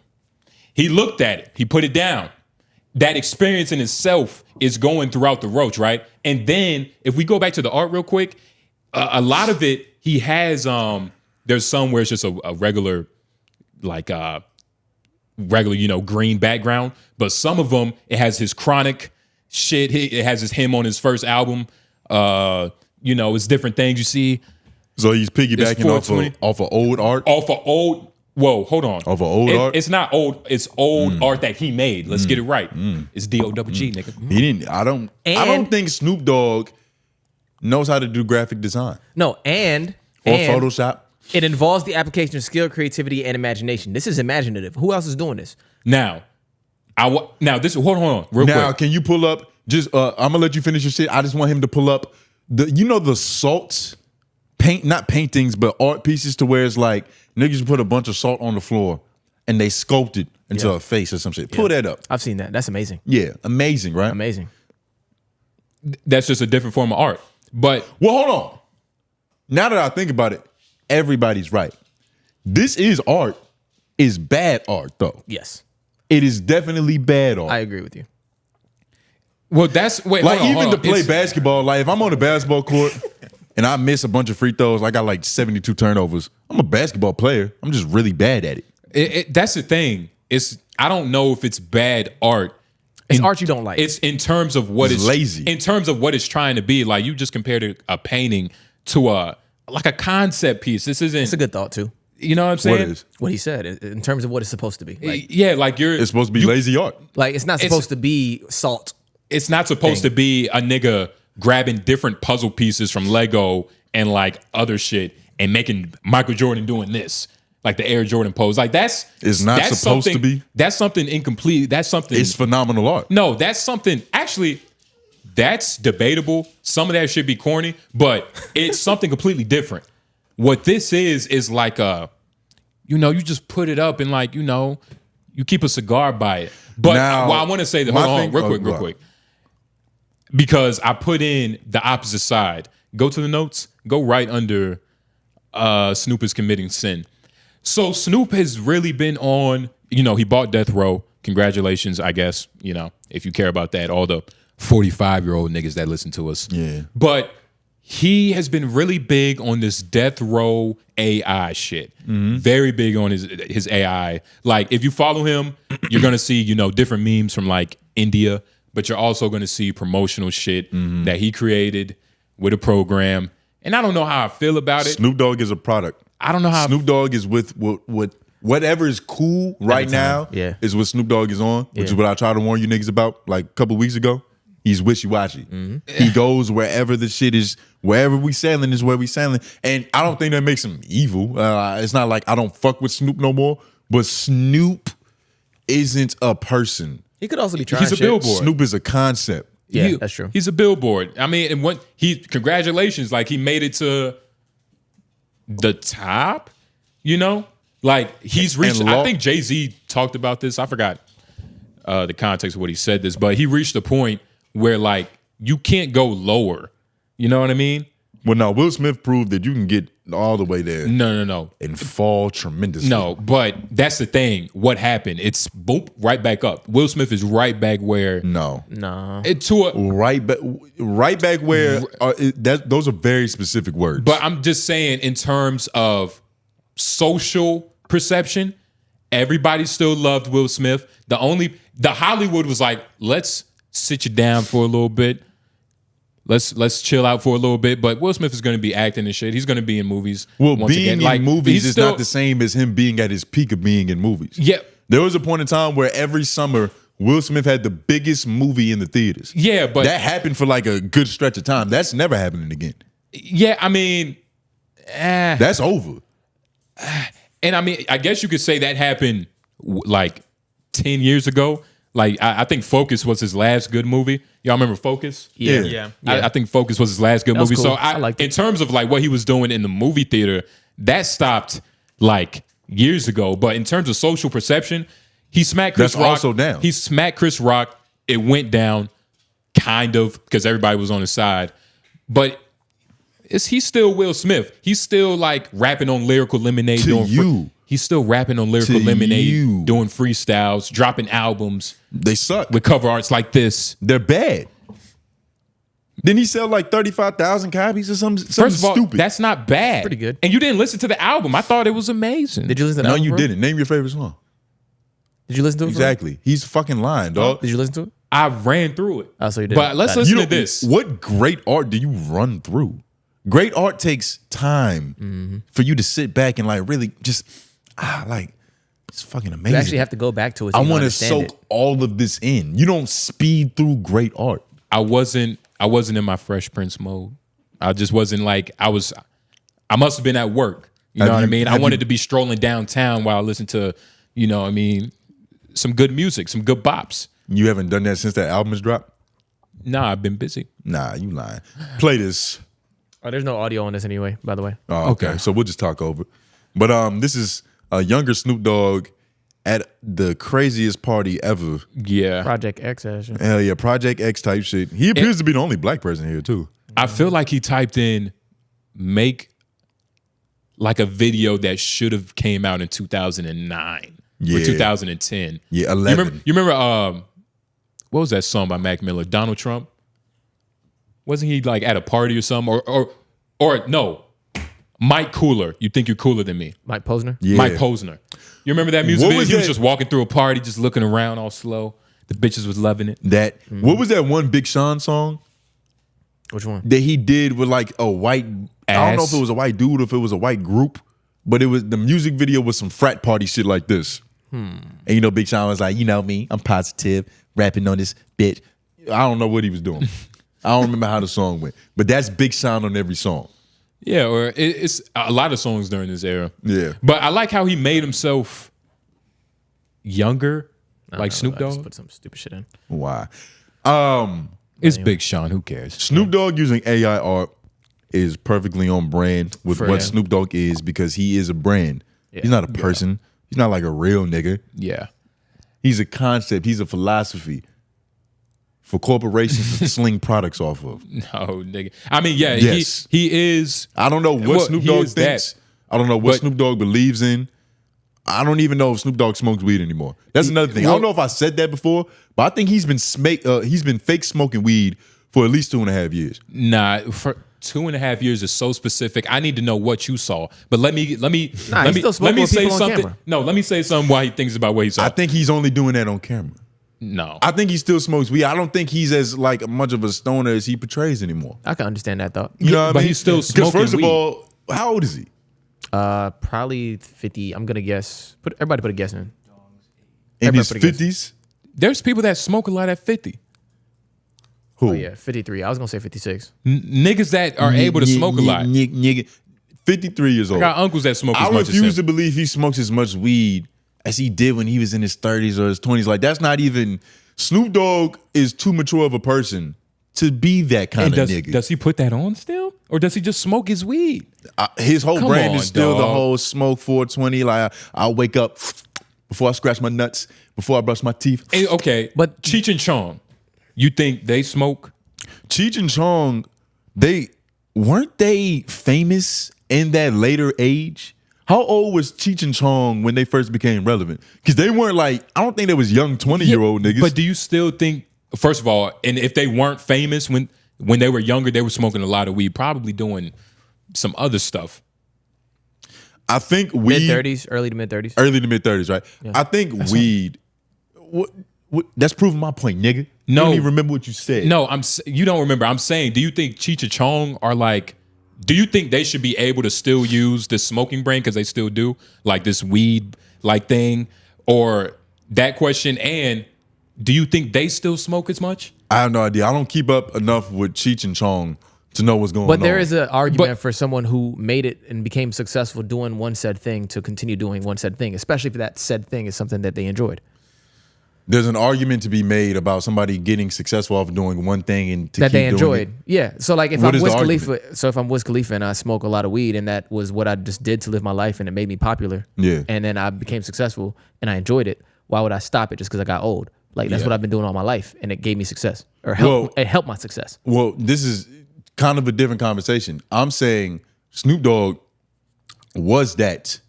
He looked at it. He put it down. That experience in itself is going throughout the roach, right? And then if we go back to the art real quick, a lot of it, he has, there's some where it's just a regular, like green background. But some of them, it has his chronic shit. It has him on his first album. It's different things you see. So he's piggybacking off of old art? Whoa, hold on. Of old art? It's not old. It's old art that he made. Let's get it right. It's 𝙿𝙾𝚃, nigga. He didn't. I don't think Snoop Dogg knows how to do graphic design. No, and Photoshop. It involves the application of skill, creativity, and imagination. This is imaginative. Who else is doing this? Now, hold on, real quick. Now, can you pull up? I'm gonna let you finish your shit. I just want him to pull up the salts, not paintings, but art pieces to where it's like. Niggas put a bunch of salt on the floor and they sculpt it into a face or some shit. Pull that up. I've seen that. That's amazing. Yeah, amazing, right? Amazing. That's just a different form of art. But hold on. Now that I think about it, everybody's right. This is art. Is bad art though. Yes. It is definitely bad art. I agree with you. Well, to play basketball, like if I'm on a basketball court and I miss a bunch of free throws, I got like 72 turnovers. I'm a basketball player. I'm just really bad at it. That's the thing. I don't know if it's bad art. It's art you don't like. It's in terms of what it's lazy. In terms of what it's trying to be. Like you just compared a painting to a concept piece. This isn't. It's a good thought too. You know what I'm saying? What is? What he said in terms of what it's supposed to be. It's supposed to be lazy art. Like it's not supposed to be salt. It's not supposed to be a nigga grabbing different puzzle pieces from Lego and like other shit and making Michael Jordan doing this, like the Air Jordan pose. Like that's supposed to be. That's something incomplete. That's something. It's phenomenal art. No, that's something. Actually, that's debatable. Some of that should be corny, but it's something completely different. What this is like you just put it up and like you keep a cigar by it. But I want to say that. Hold on, real quick. Because I put in the opposite side. Go to the notes. Go right under Snoop is committing sin. So Snoop has really been on, he bought Death Row. Congratulations, I guess, if you care about that, all the 45-year-old niggas that listen to us. Yeah. But he has been really big on this Death Row AI shit. Mm-hmm. Very big on his AI. Like, if you follow him, you're going to see, different memes from like India, but you're also going to see promotional shit that he created with a program. And I don't know how I feel about it. Snoop Dogg is a product. I don't know how. Snoop Dogg is with whatever is cool right now is what Snoop Dogg is on, which is what I tried to warn you niggas about like a couple weeks ago. He's wishy-washy. He goes wherever the shit is, wherever we sailing is where we sailing. And I don't think that makes him evil. It's not like I don't fuck with Snoop no more, but Snoop isn't a person. He could also be trying He's a shit. billboard. Snoop is a concept. Yeah, that's true. He's a billboard. I mean, and congratulations, like he made it to the top, you know? Like he's reached, I think Jay-Z talked about this. I forgot the context of what he said this, but he reached a point where like you can't go lower. You know what I mean? Well, no, Will Smith proved that you can get all the way there. No. And fall tremendously. No, but that's the thing. What happened? It's boop, right back up. Will Smith is right back where. No. Right back where. Those are very specific words. But I'm just saying, in terms of social perception, everybody still loved Will Smith. The Hollywood was like, let's sit you down for a little bit. Let's chill out for a little bit. But Will Smith is going to be acting and shit. He's going to be in movies. Well, once being again. in movies is not the same as him being at his peak of being in movies. Yeah. There was a point in time where every summer Will Smith had the biggest movie in the theaters. Yeah, but that happened for like a good stretch of time. That's never happening again. Yeah, I mean, that's over. And I mean, I guess you could say that happened like 10 years ago. Like, I think Focus was his last good movie. Y'all remember Focus? Yeah. I think Focus was his last good movie. Cool. So I liked it. in terms of like what he was doing in the movie theater, that stopped like years ago. But in terms of social perception, he smacked Chris Rock. also down. He smacked Chris Rock. It went down, kind of, because everybody was on his side. But he's still Will Smith. He's still like rapping on Lyrical Lemonade. He's still rapping on Lyrical Lemonade, doing freestyles, dropping albums. They suck. With cover arts like this. They're bad. Didn't he sell like 35,000 copies or something? First of all, stupid. that's not bad. Pretty good. And you didn't listen to the album. I thought it was amazing. Did you listen to the No, album? you bro? didn't. Name your favorite song. Did you listen to it? Exactly. He's fucking lying, dog. Did you listen to it? I ran through it. Oh, so you did. But let's listen to this. What great art do you run through? Great art takes time for you to sit back and like really just it's fucking amazing. You actually have to go back to it. So I want to soak all of this in. You don't speed through great art. I wasn't in my Fresh Prince mode. I just wasn't like I must have been at work. You know what I mean? I wanted to be strolling downtown while I listened to, you know what I mean, some good music, some good bops. You haven't done that since that album has dropped? Nah, I've been busy. Nah, you lying. Play this. Oh, there's no audio on this anyway, by the way. Oh, okay. So we'll just talk over it. But this is a younger Snoop Dogg at the craziest party ever. Yeah. Project X action. Hell yeah, Project X type shit. He appears to be the only black person here too. I feel like he typed in make like a video that should have came out in 2009 or 2010. Yeah, 11. You remember what was that song by Mac Miller? Donald Trump? Wasn't he like at a party or something? Or no, Mike Cooler. You think you're cooler than me? Mike Posner? Yeah. Mike Posner. You remember that music video? He was just walking through a party, just looking around all slow. The bitches was loving it. What was that one Big Sean song? Which one? That he did with like a white, I don't know if it was a white dude or if it was a white group, but it was the music video was some frat party shit like this. And you know, Big Sean was like, you know me, I'm positive, rapping on this bitch. I don't know what he was doing. I don't remember how the song went, but that's Big Sean on every song. Yeah, or it's a lot of songs during this era. Yeah. But I like how he made himself younger, like Snoop Dogg. Just put some stupid shit in. Why? It's Big Sean. Who cares? Snoop Dogg using AI art is perfectly on brand with For what him. Snoop Dogg is because he is a brand. Yeah. He's not a person. He's not like a real nigga. Yeah. He's a concept. He's a philosophy for corporations to sling products off of. No, nigga. I mean, yeah, Yes. he is. I don't know what Well, Snoop he Dogg is that. thinks. I don't know what Snoop Dogg believes in. I don't even know if Snoop Dogg smokes weed anymore. That's another thing. I don't know if I said that before, but I think he's been fake smoking weed for at least 2.5 years. Nah, for 2.5 years is so specific. I need to know what you saw. But let me he's still smoking let me with say people on something. camera. No, let me say something why he thinks about what he saw. I think he's only doing that on camera. No. I think he still smokes weed. I don't think he's as like much of a stoner as he portrays anymore. I can understand that though. You know what I but mean? he's still Because smoking first of weed. all, how old is he? Probably 50. I'm gonna guess. Everybody put a guess in. In his Everybody put a guess. 50s? There's people that smoke a lot at 50. Who? Oh yeah, 53. I was gonna say 56. Niggas that are able to smoke a lot. Nigga, 53 years old. I got uncles that smoke as I much as refuse to him. believe he smokes as much weed as he did when he was in his 30s or his 20s. Like, that's not even... Snoop Dogg is too mature of a person to be that kind of nigga. Does he put that on still? Or does he just smoke his weed? His whole Come brand on, is still the dog. whole smoke 420. Like, I'll wake up before I scratch my nuts, before I brush my teeth. Hey, okay, but Cheech and Chong, you think they smoke? Cheech and Chong, weren't they famous in that later age? How old was Cheech and Chong when they first became relevant? Because they weren't like, I don't think they was young 20-year-old niggas. But do you still think, first of all, and if they weren't famous when they were younger, they were smoking a lot of weed, probably doing some other stuff. I think weed... Mid-30s, early to mid-30s. Early to mid-30s, right? Yeah. I think weed... What, that's proving my point, nigga. No. You don't even remember what you said. No, you don't remember. I'm saying, do you think Cheech and Chong are like... Do you think they should be able to still use this smoking brain because they still do like this weed like thing, or that question? And do you think they still smoke as much? I have no idea. I don't keep up enough with Cheech and Chong to know what's going on. But there is an argument for someone who made it and became successful doing one said thing to continue doing one said thing, especially if that said thing is something that they enjoyed. There's an argument to be made about somebody getting successful off doing one thing and to that keep they doing enjoyed. it. Yeah. So like if What I'm is Wiz the Khalifa, argument? so if I'm Wiz Khalifa and I smoke a lot of weed and that was what I just did to live my life and it made me popular. Yeah. And then I became successful and I enjoyed it. Why would I stop it just because I got old? Like that's what I've been doing all my life and it gave me success or it helped my success. Well, this is kind of a different conversation. I'm saying Snoop Dogg was that,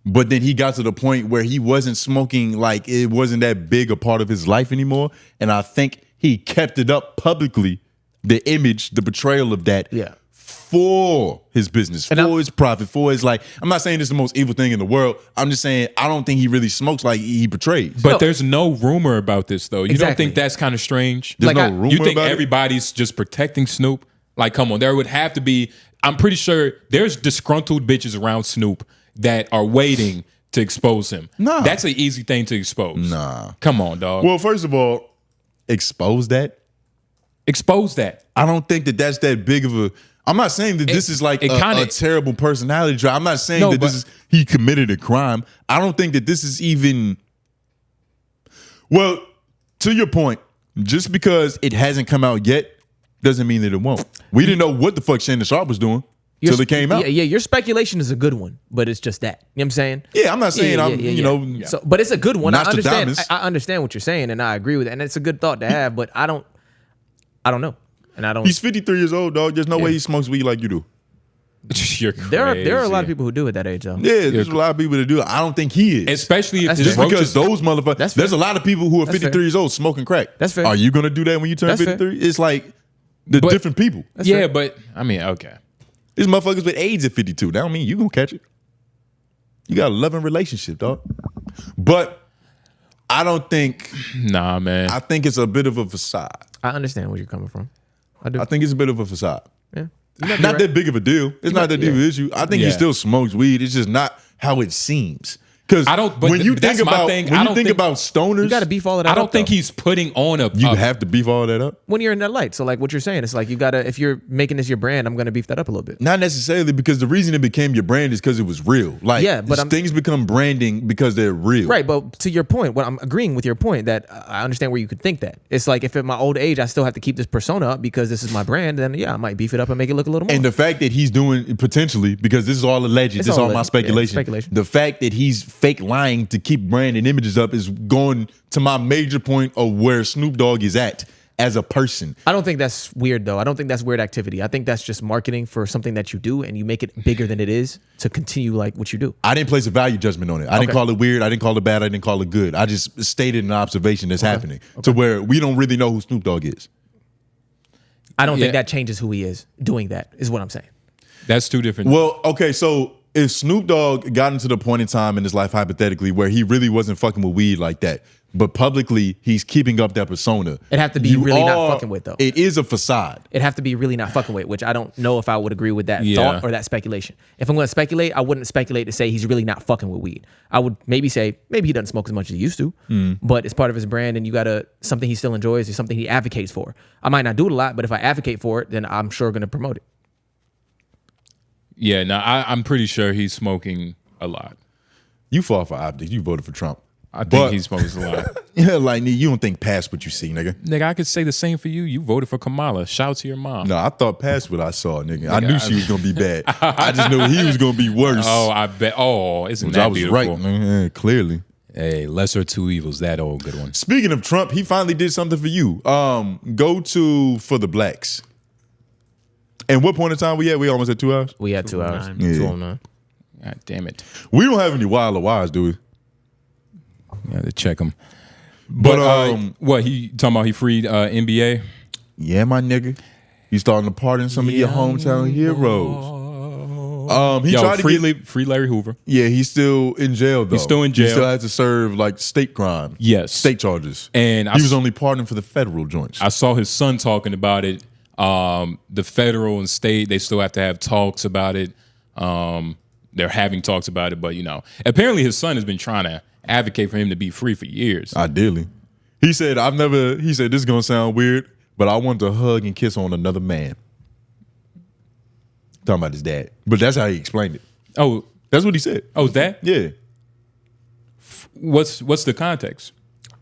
but then he got to the point where he wasn't smoking, like it wasn't that big a part of his life anymore. And I think he kept it up publicly, the image, the portrayal of that for his business, for his profit, for his like, I'm not saying this is the most evil thing in the world. I'm just saying I don't think he really smokes like he portrays. But there's no rumor about this though. You don't think that's kind of strange? There's no rumor You think about it? everybody's just protecting Snoop? Like, come on, there would have to be, I'm pretty sure there's disgruntled bitches around Snoop that are waiting to expose him. Nah. That's an easy thing to expose. Nah. Come on, dog. Well, first of all, expose that. Expose that. I don't think that that's that big of a... I'm not saying that this is like a terrible personality trait. I'm not saying that this is he committed a crime. I don't think that this is even... Well, to your point, just because it hasn't come out yet doesn't mean that it won't. We didn't know what the fuck Shannon Sharp was doing till it came out. Yeah, your speculation is a good one, but it's just that. You know what I'm saying? Yeah, I'm not saying you know... So, but it's a good one. I understand. Nostradamus. I understand what you're saying, and I agree with it. And it's a good thought to have, but I don't know. And I don't... He's 53 years old, dog. There's no way he smokes weed like you do. You're crazy. There are a lot of people who do at that age, though. Yeah, there's a lot of people that do it. I don't think he is. Especially if just because those motherfuckers... There's a lot of people who are 53 years old smoking crack. That's fair. Are you going to do that when you turn That's 53? It's like the different people. Yeah, but I mean, okay. There's motherfuckers with AIDS at 52. That don't mean you going to catch it. You got a loving relationship, dog. But I don't think... Nah, man. I think it's a bit of a facade. I understand where you're coming from. I do. I think it's a bit of a facade. Yeah. Not that big of a deal. It's not that big of an issue. I think he still smokes weed. It's just not how it seems. Because when you think about stoners, you got to beef all of that. I don't think he's putting on a. You have to beef all that up when you're in that light. So like what you're saying, it's like you got to. If you're making this your brand, I'm going to beef that up a little bit. Not necessarily, because the reason it became your brand is because it was real. Like, yeah, but things become branding because they're real. Right, but to your point, what I'm agreeing with your point that I understand where you could think that. It's like if at my old age I still have to keep this persona up because this is my brand, then yeah, I might beef it up and make it look a little more. And the fact that he's doing potentially, because this is all alleged, this is all my speculation. The fact that he's fake lying to keep brand and images up is going to my major point of where Snoop Dogg is at as a person. I don't think that's weird though. I don't think that's weird activity. I think that's just marketing for something that you do and you make it bigger than it is to continue like what you do. I didn't place a value judgment on it. I didn't call it weird. I didn't call it bad. I didn't call it good. I just stated an observation that's happening to where we don't really know who Snoop Dogg is. I don't think that changes who he is doing that, is what I'm saying. That's two different. Well, okay, so if Snoop Dogg got into the point in time in his life, hypothetically, where he really wasn't fucking with weed like that, but publicly he's keeping up that persona. It'd have to be really not fucking with, though. It is a facade. It'd have to be really not fucking with, which I don't know if I would agree with that thought or that speculation. If I'm going to speculate, I wouldn't speculate to say he's really not fucking with weed. I would maybe say maybe he doesn't smoke as much as he used to, but it's part of his brand, and you got something he still enjoys or something he advocates for. I might not do it a lot, but if I advocate for it, then I'm sure going to promote it. Yeah, no, I'm pretty sure he's smoking a lot. You fall for optics. You voted for Trump. I think he smokes a lot. Yeah, like, you don't think past what you see, nigga. Nigga, I could say the same for you. You voted for Kamala. Shout to your mom. No, I thought past what I saw, nigga. I knew she was going to be bad. I just knew he was going to be worse. Oh, I bet. Oh, isn't that beautiful? I was right, man. Clearly. Hey, lesser of two evils, that old good one. Speaking of Trump, he finally did something for you. Go to For the Blacks. And what point in time we at? We almost at 2 hours? We had 2 hours. Yeah. 2:09. God damn it. We don't have any wild LOIs, do we? Yeah, to check them. But what he talking about? He freed NBA. Yeah, my nigga. He's starting to pardon some of your hometown heroes. He tried to free Larry Hoover. Yeah, he's still in jail though. He's still in jail. He still has to serve like state crime. Yes, state charges. And he was only pardoned for the federal joints. I saw his son talking about it. The federal and state, they still have to have talks about it. They're having talks about it, but apparently his son has been trying to advocate for him to be free for years. Ideally. He said, this is going to sound weird, but I want to hug and kiss on another man. Talking about his dad. But that's how he explained it. Oh. That's what he said. Oh, is that? Yeah. What's the context?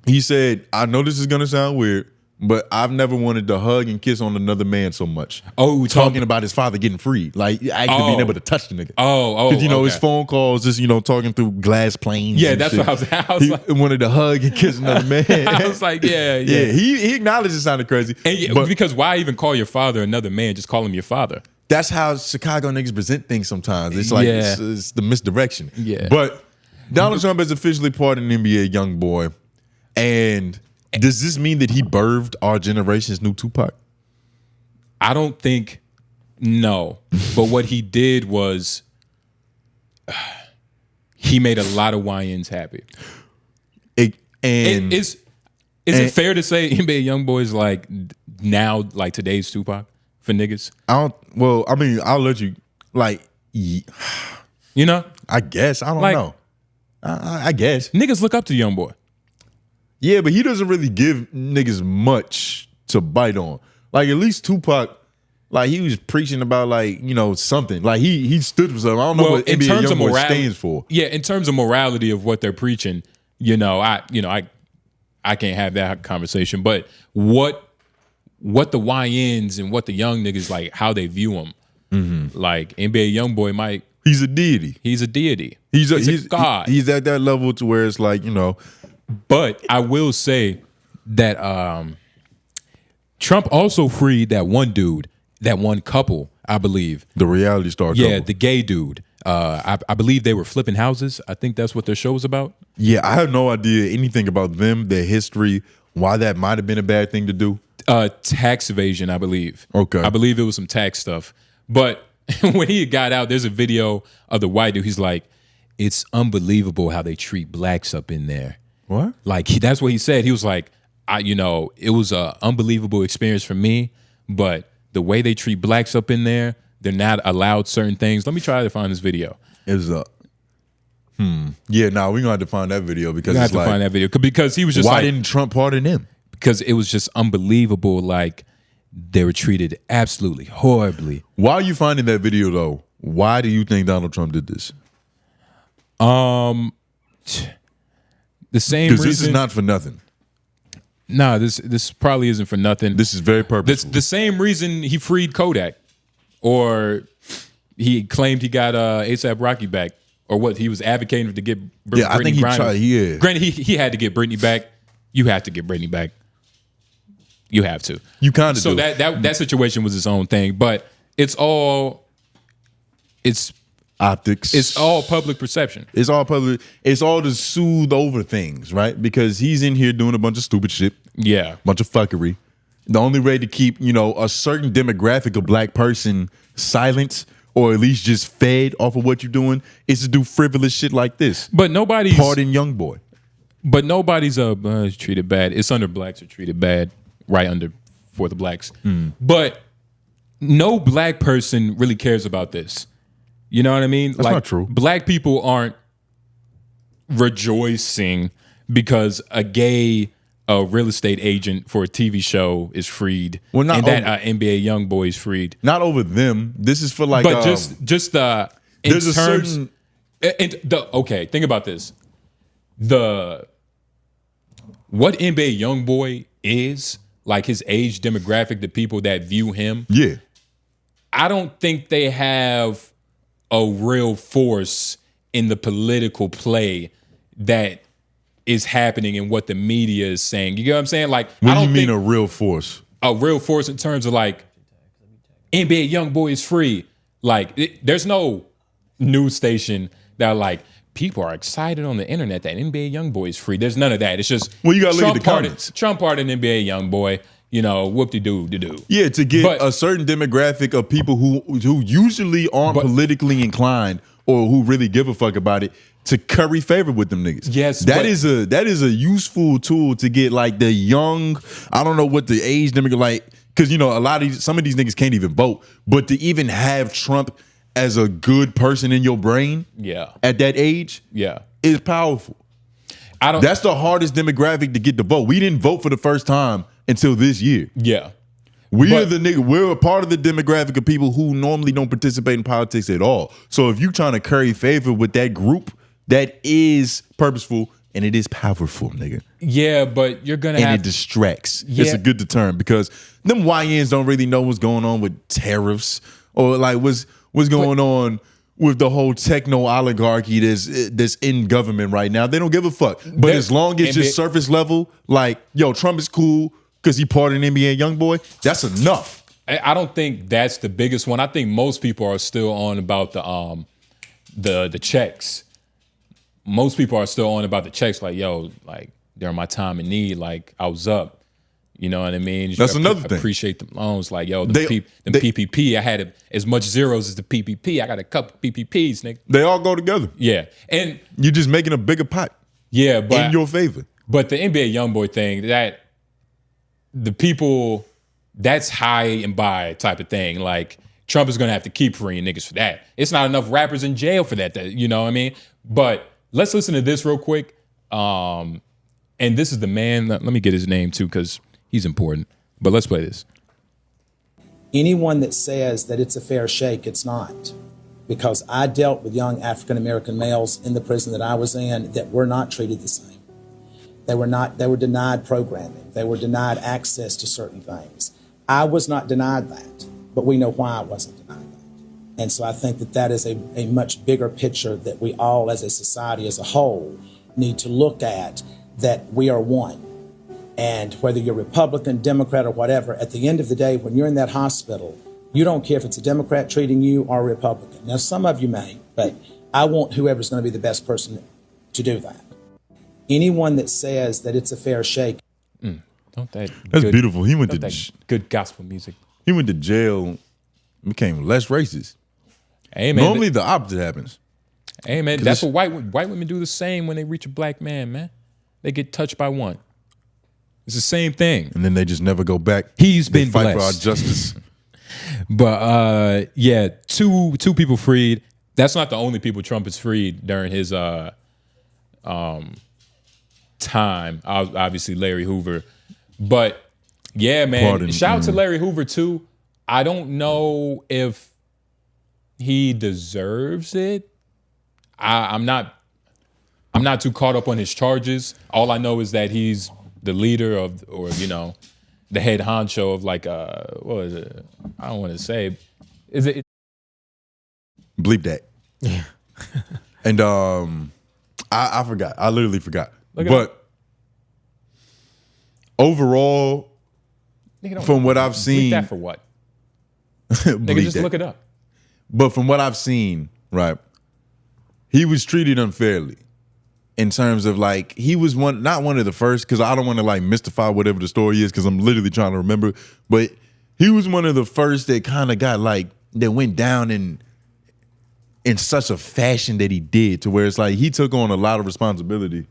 He said, I know this is going to sound weird, but I've never wanted to hug and kiss on another man so much. Oh, talking about his father getting free, like actually being able to touch the nigga. Because his phone calls, just talking through glass planes. Yeah, that's what I was he wanted to hug and kiss another man. I was like, yeah. He acknowledged it sounded crazy, but because why even call your father another man? Just call him your father. That's how Chicago niggas present things sometimes. It's like it's the misdirection. Yeah, but Donald Trump has officially pardoned NBA young boy, and. Does this mean that he birthed our generation's new Tupac? I don't think, no. But what he did was he made a lot of YNs happy. Is it fair to say NBA YoungBoy is like now like today's Tupac for niggas? I'll let you I guess. I don't know. I guess. Niggas look up to YoungBoy. Yeah, but he doesn't really give niggas much to bite on. Like, at least Tupac, like, he was preaching about, like, something. Like, he stood for something. I don't know what NBA YoungBoy stands for. Yeah, in terms of morality of what they're preaching, I can't have that conversation. But what the YNs and what the young niggas, like, how they view him. Like, NBA YoungBoy might... He's a deity. He's a deity. He's a god. He's at that level to where it's like, But I will say that Trump also freed that one dude, that one couple, I believe. The reality star couple. Yeah, the gay dude. I believe they were flipping houses. I think that's what their show was about. Yeah, I have no idea anything about them, their history, why that might have been a bad thing to do. Tax evasion, I believe. Okay. I believe it was some tax stuff. But when he got out, there's a video of the white dude. He's like, it's unbelievable how they treat blacks up in there. What? Like, that's what he said. He was like, it was an unbelievable experience for me, but the way they treat blacks up in there, they're not allowed certain things. Let me try to find this video. It's we're gonna have to find that video because find that video because he was just why didn't Trump pardon him? Because it was just unbelievable. Like, they were treated absolutely horribly. Why are you finding that video though? Why do you think Donald Trump did this? The same reason. This is not for nothing. Nah, this probably isn't for nothing. This is very purposeful. The same reason he freed Kodak, or he claimed he got ASAP Rocky back, or what he was advocating to get. Brittany I think he tried. Yeah. Granted, he had to get Brittany back. You have to get Brittany back. You have to. You kind of. So that situation was its own thing, but it's optics. It's all public perception. It's all public. It's all to soothe over things, right? Because he's in here doing a bunch of stupid shit. Yeah. Bunch of fuckery. The only way to keep, a certain demographic of black person silent or at least just fed off of what you're doing, is to do frivolous shit like this. But nobody's pardon young boy. But nobody's treated bad. It's under blacks are treated bad, right under for the blacks. But no black person really cares about this. You know what I mean? That's not true. Black people aren't rejoicing because a gay real estate agent for a TV show is freed, and that NBA young boy is freed. Not over them. This is for like, but just the there's a certain. Okay, think about this. What NBA young boy is, like his age demographic, the people that view him. Yeah. I don't think they have a real force in the political play that is happening and what the media is saying. You get what I'm saying? Like, What do you mean a real force? A real force in terms of like NBA young boy is free. Like, there's no news station that like people are excited on the internet that NBA young boy is free. There's none of that. It's just you gotta look at the comments. Trump pardoned NBA young boy. You know, whoop-de-doo. Yeah, to get a certain demographic of people who usually aren't politically inclined or who really give a fuck about it to curry favor with them niggas. Yes, that is a useful tool to get like the young. I don't know what the age demographic like, because you know some of these niggas can't even vote, but to even have Trump as a good person in your brain, at that age, is powerful. That's the hardest demographic to get to vote. We didn't vote for the first time until this year. Yeah. We're a part of the demographic of people who normally don't participate in politics at all. So if you're trying to curry favor with that group, that is purposeful and it is powerful, nigga. Yeah, but you're gonna it distracts. Yeah. It's a good deterrent because them YNs don't really know what's going on with tariffs or like what's going on with the whole techno oligarchy that's in government right now. They don't give a fuck. But as long as it's surface level, like, yo, Trump is cool because he pardoned NBA young boy, that's enough. I don't think that's the biggest one. I think most people are still on about the checks. Most people are still on about the checks, like, yo, like during my time in need, like I was up. You know what I mean? That's another thing. Appreciate the loans. Like, yo, the PPP, I had as much zeros as the PPP. I got a couple PPPs, nigga. They all go together. Yeah. And you're just making a bigger pot. Yeah, but in your favor. But the NBA YoungBoy thing, that the people, that's high and by type of thing. Like, Trump is gonna have to keep freeing niggas for that. It's not enough rappers in jail for that, you know what I mean? But let's listen to this real quick. And this is the man, let me get his name too, because he's important. But let's play this. Anyone that says that it's a fair shake, it's not. Because I dealt with young African-American males in the prison that I was in that were not treated the same. They were denied programming. They were denied access to certain things. I was not denied that, but we know why I wasn't denied that. And so I think that is a much bigger picture that we all as a society as a whole need to look at, that we are one. And whether you're Republican, Democrat, or whatever, at the end of the day, when you're in that hospital, you don't care if it's a Democrat treating you or a Republican. Now, some of you may, but I want whoever's going to be the best person to do that. Anyone that says that it's a fair shake. That's beautiful. He went to good gospel music. He went to jail, became less racist. Hey, man, normally the opposite happens. Hey, man, that's what white women do the same when they reach a black man. They get touched by one. It's the same thing. And then they just never go back. He's been fight blessed. for our justice. But yeah, two people freed. That's not the only people Trump has freed during his time. Obviously Larry Hoover. But yeah, man, shout out to Larry Hoover too. I don't know if he deserves it. I'm not too caught up on his charges. All I know is that he's the leader of, or you know, the head honcho of like what is it? I don't want to say. Is it? Bleep that. Yeah. And I forgot. I literally forgot. But overall, from what I've seen, bleep that for what? Nigga, just look it up. But from what I've seen, right, he was treated unfairly. In terms of like, he was not one of the first, because I don't want to like mystify whatever the story is, because I'm literally trying to remember, but he was one of the first that kind of got like, that went down in in such a fashion that he did, to where it's like he took on a lot of responsibility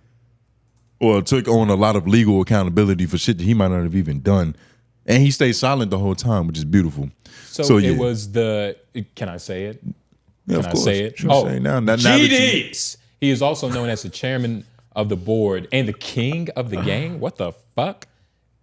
or took on a lot of legal accountability for shit that he might not have even done. And he stayed silent the whole time, which is beautiful. So it was can I say it? Yeah, can I say it? Sure, say it now. GDs! He is also known as the chairman of the board and the king of the gang. What the fuck?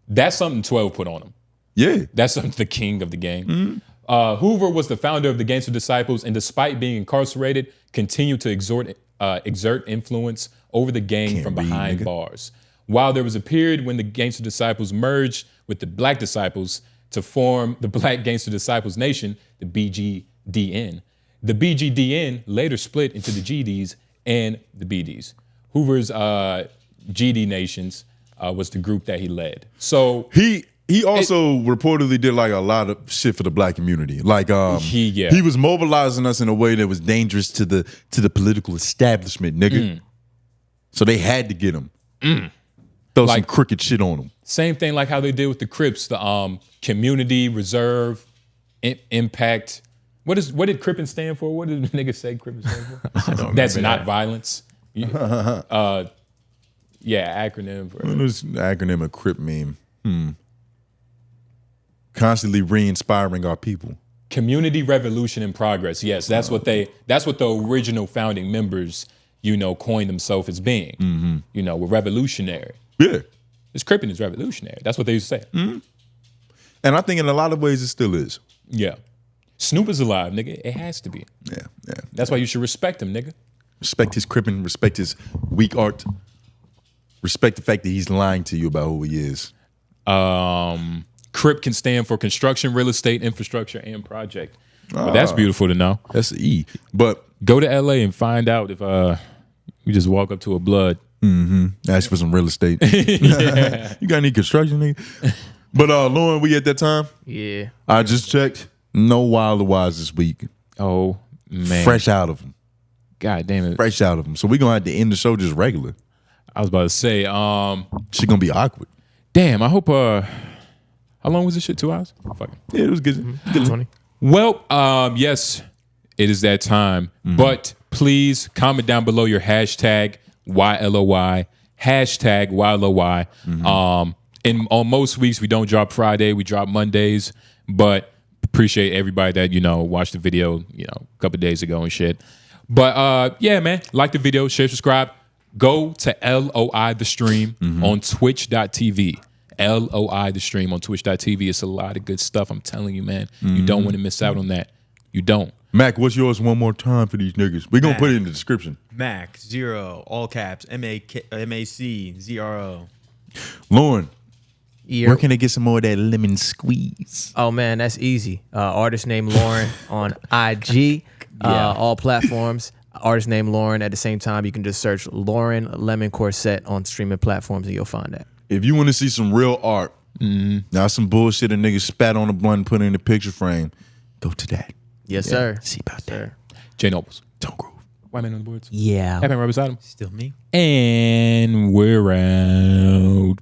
That's something 12 put on him. Yeah. That's something the king of the gang. Hoover was the founder of the Gangster Disciples, and despite being incarcerated, continued to exert influence over the gang from behind bars. While there was a period when the Gangster Disciples merged with the Black Disciples to form the Black Gangster Disciples Nation, the BGDN. The BGDN later split into the GDs and the BDs. Hoover's GD Nations was the group that he led. So he also reportedly did like a lot of shit for the Black community. Like he was mobilizing us in a way that was dangerous to the political establishment, nigga. So they had to get him. Throw some crooked shit on him. Same thing like how they did with the Crips, the community reserve impact. What did Crippin stand for? What did the nigga say Crippin stand for? That's not violence. Acronym for what was the acronym of Crip meme? Constantly re-inspiring our people. Community revolution in progress. Yes, that's what the original founding members, coined themselves as being. We're revolutionary. Yeah. This Crippin is revolutionary. That's what they used to say. And I think in a lot of ways it still is. Yeah. Snoop is alive, nigga. It has to be. Yeah. That's why you should respect him, nigga. Respect his Crippin, respect his weak art. Respect the fact that he's lying to you about who he is. CRIP can stand for construction, real estate, infrastructure, and project. But that's beautiful to know. That's the E. But go to LA and find out if you just walk up to a blood. Ask for some real estate. You got any construction, nigga? But Lauren, we at that time? Yeah. I just checked. No Wild Wides this week. Oh, man. Fresh out of them. God damn it. Fresh out of them. So we're going to have to end the show just regular. I was about to say, shit going to be awkward. Damn, I hope, how long was this shit? 2 hours? Fuck it. Yeah, it was good. Good 20. Well, yes, it is that time. But please comment down below your hashtag YLOI, hashtag YLOI. And on most weeks, we don't drop Friday. We drop Mondays. But appreciate everybody that, watched the video, a couple of days ago and shit. But yeah, man, like the video, share, subscribe. Go to LOI the stream on twitch.tv. LOI the stream on twitch.tv. It's a lot of good stuff. I'm telling you, man. You don't want to miss out on that. You don't. Mac, what's yours one more time for these niggas? We're going to put it in the description. Mac, 0, all caps, MAC0. Lauren, where can they get some more of that lemon squeeze? Oh, man, that's easy. Artist name Lauren on IG, all platforms. Artist name Lauren. At the same time, you can just search Lauren Lemon Corset on streaming platforms and you'll find that. If you want to see some real art, not some bullshit a nigga spat on a blunt and put it in a picture frame, go to that. Yes, sir. See about that. J Nobles. Don't groove. White man on the boards. Yeah. Happy right beside him. Still me. And we're out.